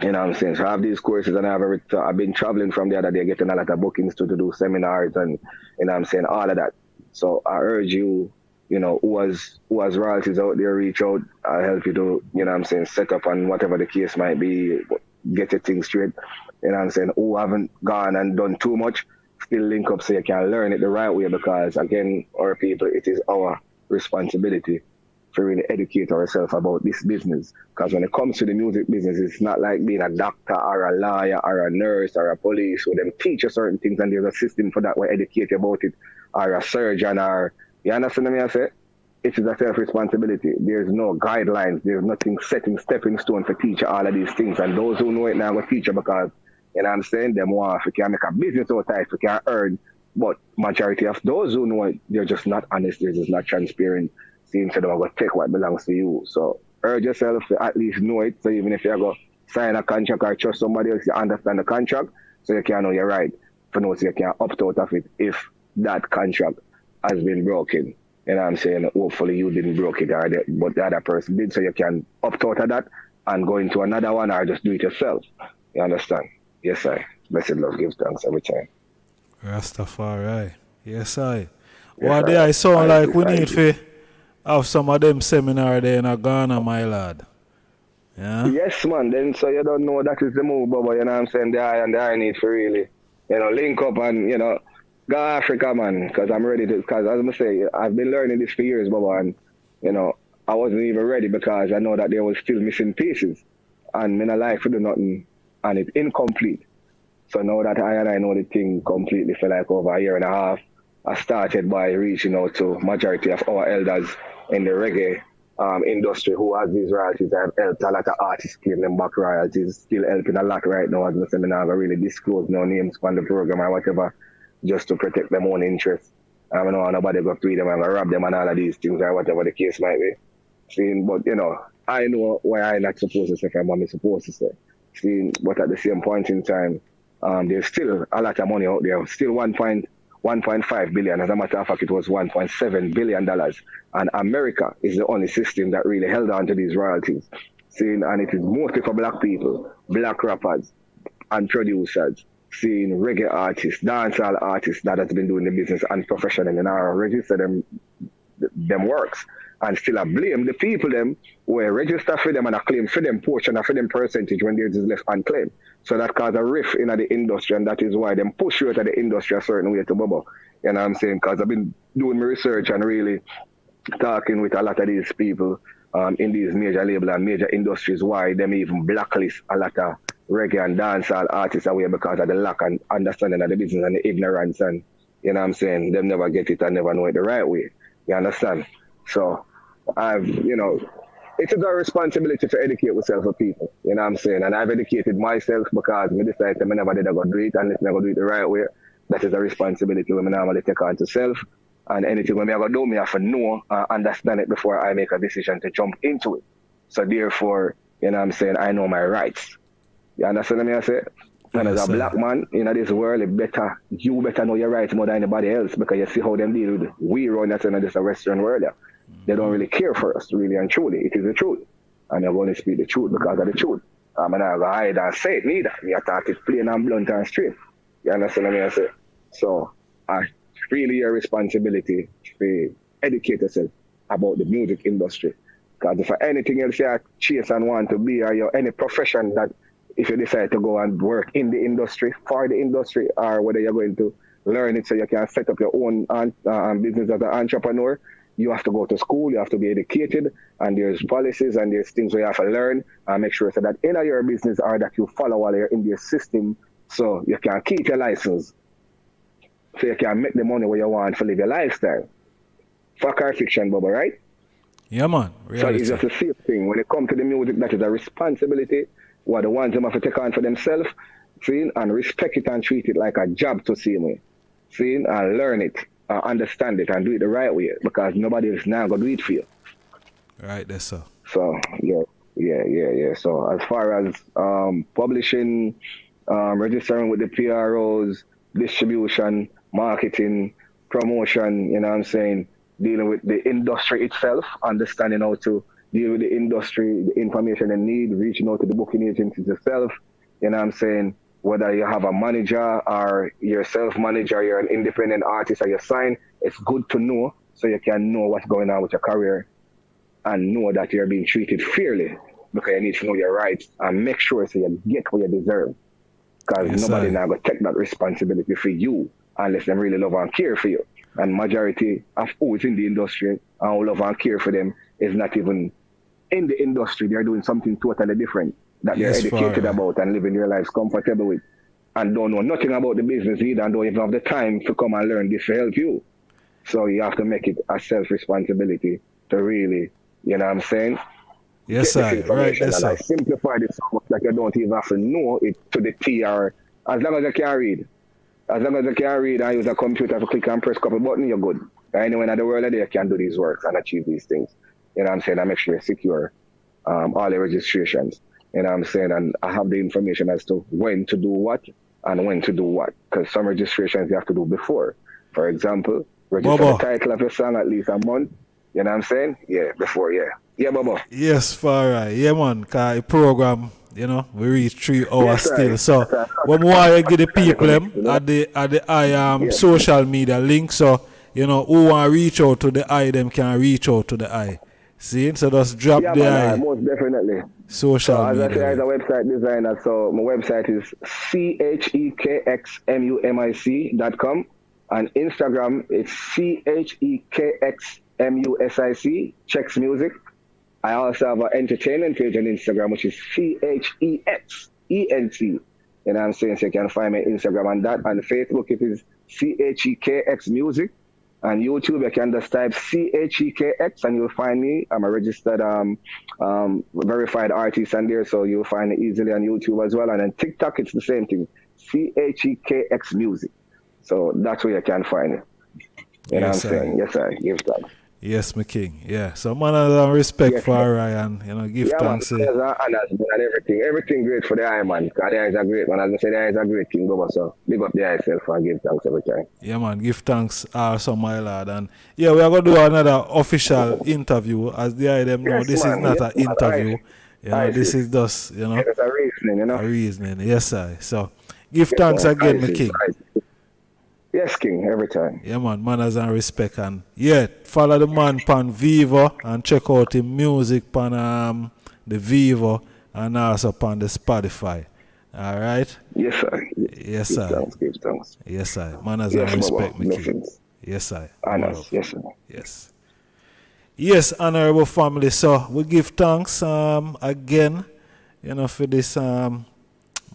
You know what I'm saying? So I have these courses, and I've been traveling from the other day, getting a lot of bookings to do seminars and, you know what I'm saying, all of that. So I urge you, you know, who has royalties out there, reach out. I'll help you to, you know what I'm saying, set up on whatever the case might be, get your thing straight. You know what I'm saying? Who haven't gone and done too much, still link up so you can learn it the right way, because, again, our people, it is our responsibility to really educate ourselves about this business. Because when it comes to the music business, it's not like being a doctor or a lawyer or a nurse or a police who them teach you certain things and there's a system for that where educate you about it, or a surgeon, or, you understand what I say? It is a self-responsibility. There's no guidelines. There's nothing stepping stone for teach you all of these things. And those who know it now will teach you because, you know what I'm saying, them want, if you can make a business out of it, if you can earn. But majority of those who know it, they're just not honest, they're just not transparent. Seeing so they're going to take what belongs to you. So urge yourself to at least know it. So even if you go sign a contract or trust somebody else, you understand the contract, so you can know you're right. For know so you can opt out of it if that contract has been broken. You know what I'm saying? Hopefully you didn't broke it, but the other person did, so you can opt out of that and go into another one or just do it yourself. You understand? Yes, I. Blessed love gives thanks every time. Rastafari. Yes, I. What day I sound like we need to have some of them seminar there in Ghana, my lad. Yeah? Yes, man. Then so you don't know that is the move, Bubba. You know what I'm saying? The I need to really, you know, link up and, you know, go Africa, man. Because I'm ready to, because as I say, I've been learning this for years, Bubba. And, you know, I wasn't even ready because I know that there was still missing pieces. And in a life to do nothing. And it's incomplete. So now that I know the thing completely for like over a year and a half, I started by reaching out to majority of our elders in the reggae industry who has these royalties. I've helped a lot of artists claim them back royalties, still helping a lot right now. As I said, I never really disclose no names on the program or whatever, just to protect their own interests. I don't know nobody go free them and rob them and all of these things or whatever the case might be. See, but you know, I know why I'm not supposed to say from what I'm supposed to say. See, but at the same point in time, there's still a lot of money out there. Still 1.5 billion. As a matter of fact, it was $1.7 billion. And America is the only system that really held on to these royalties. Seeing, and it is mostly for black people, black rappers and producers, seeing reggae artists, dancehall artists that has been doing the business and professionally and now register them works. And still I blame the people them who register for them and I claim for them portion or for them percentage when theirs is left unclaimed. So that causes a rift in the industry, and that is why them push you out of the industry a certain way to bubble. You know what I'm saying? Because I've been doing my research and really talking with a lot of these people in these major label and major industries why them even blacklist a lot of reggae and dancehall artists away because of the lack and understanding of the business and the ignorance, and you know what I'm saying, them never get it and never know it the right way. You understand? So it is our responsibility to educate ourselves for people, you know what I'm saying? And I've educated myself because I decided I never did go do it unless I go do it the right way. That is a responsibility when I normally take on to self. And anything when I go do, I have to know and understand it before I make a decision to jump into it. So therefore, you know what I'm saying, I know my rights. You understand what I say? And as a black man in this world, you better know your rights more than anybody else because you see how them deal with we run that's in this Western world. Yeah. They don't really care for us, really and truly. It is the truth. And I'm going to speak the truth because of the truth. I'm not going to hide and say it neither. Me attack it plain and blunt and straight. You understand what I say? So, I really your responsibility to educate yourself about the music industry. Because if anything else you chase and want to be, or any profession that if you decide to go and work in the industry, for the industry, or whether you're going to learn it so you can set up your own business as an entrepreneur, you have to go to school, you have to be educated, and there's policies and there's things where you have to learn and make sure so that in your business or that you follow while you're in the system so you can keep your license, so you can make the money where you want to live your lifestyle. Fuck our fiction, Bubba, right? Yeah, man. Reality. So it's just a safe thing. When it comes to the music, that is a responsibility what the ones them have to take on for themselves, seeing, and respect it and treat it like a job to see me. Seeing and learn it. Understand it and do it the right way because nobody else now gonna do it for you. Right there, sir. So yeah. So as far as publishing, registering with the PROs, distribution, marketing, promotion, you know what I'm saying, dealing with the industry itself, understanding how to deal with the industry, the information they need, reaching out to the booking agencies itself, you know what I'm saying, whether you have a manager or you're a self-manager, you're an independent artist or you're signed, it's good to know so you can know what's going on with your career and know that you're being treated fairly, because you need to know your rights and make sure so you get what you deserve. Because nobody now going to take that responsibility for you unless they really love and care for you. And majority of who's in the industry and who love and care for them is not even in the industry. They're doing something totally different that they're educated about and living their lives comfortable with, and don't know nothing about the business either and don't even have the time to come and learn this to help you. So you have to make it a self-responsibility to really, you know what I'm saying? Yes, sir. Right, yes, sir. I simplified it so much that you don't even have to know it to the T, or as long as you can read. As long as you can read and use a computer to click and press a couple buttons, you're good. Anyone in the world you can do these works and achieve these things. You know what I'm saying? I make sure you secure all the registrations. You know what I'm saying? And I have the information as to when to do what and when to do what. Because some registrations you have to do before. For example, register the title of your song at least a month. You know what I'm saying? Yeah, before, yeah. Yeah, Baba. Yes, far right. Yeah, man. Cause the program, you know, we reach 3 hours still. So, what more I give the people them at the social media link. So, you know, who want to reach out to the eye, them can reach out to the eye. See? So just drop the eye. Most definitely. Social media. As I say, as a website designer, so my website is chekxmusic.com, and Instagram it's chekxmusic, Chekx Music. I also have an entertainment page on Instagram, which is CHEXENT. You know what I'm saying? So you can find my Instagram on that. And Facebook, it is CHEKX Music. And YouTube, you can just type CHEKX and you'll find me. I'm a registered verified artist on there, so you'll find it easily on YouTube as well. And then TikTok, it's the same thing, CHEKX Music. So that's where you can find it. You know what I'm saying? Yes, sir. Give thanks. Yes, my king. Yeah. So, man, I respect for Ryan. You know, give thanks. Man, and everything. Everything great for the eye, man. Because the eyes are great, man. As I say, the eyes are great, King Baba. So, big up the eye self and give thanks every time. Yeah, man. Give thanks also, my lad. And, yeah, we are going to do another official interview. As the eye them know, this is not an interview. You know, this is just, you know. It's a reasoning, you know. A reasoning. Yes, sir. So, give thanks again, my king. Yes, King, every time. Yeah, man, manners and respect. And yeah, follow the man pan Vivo and check out his music pan the Vivo and also pan the Spotify. All right? Yes, sir. Yes, sir. Give thanks. Yes, sir. Manners and respect, my king. Yes, sir. Honors. Yes, sir. Yes. Yes, honorable family. So we give thanks again, you know, for this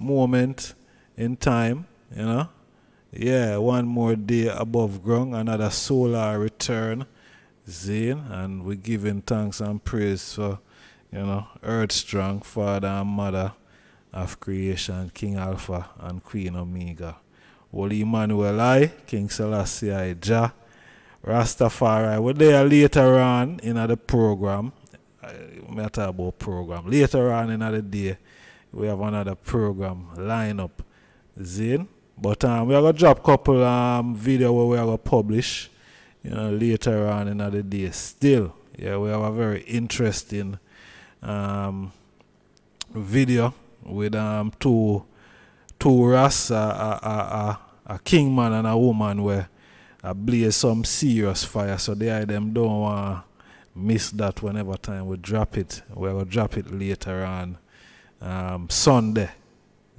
moment in time, you know. Yeah, one more day above ground, another solar return, Zane, and we're giving thanks and praise for, you know, Earth Strong, Father and Mother of creation, King Alpha and Queen Omega. Holy Emmanuel I, King Selassie I, Jah, Rastafari. We're there later on in the program. I talk about program. Later on in the day, we have another program line up, Zane. But we are going to drop a couple video where we are going to publish, you know, later on in the day. Still, yeah, we have a very interesting video with two Ras, a king man and a woman where blaze some serious fire. So them don't want to miss that whenever time we drop it. We will drop it later on Sunday.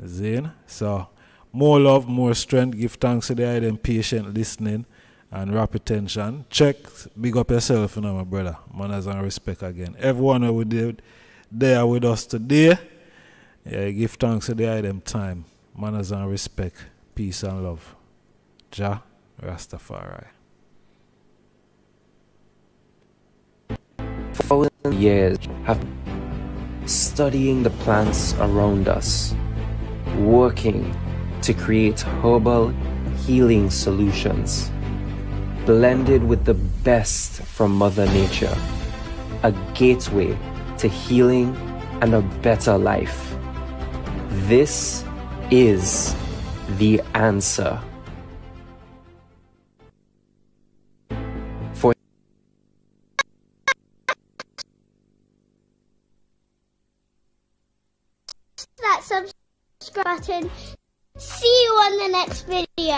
Zane? So more love, more strength. Give thanks to the them patient listening and rapid attention. Chekx, big up yourself, you know, my brother. Manners and respect again. Everyone who did there with us today, yeah, give thanks to the them time. Manners and respect. Peace and love. Jah Rastafari. For years have studying the plants around us, working to create herbal healing solutions, blended with the best from Mother Nature, a gateway to healing and a better life. This is the answer. button. See you on the next video.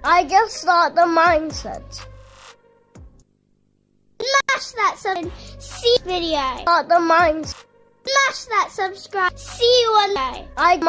I just start the mindset. Smash that button. See video. Start the mindset. Smash that subscribe. See you on the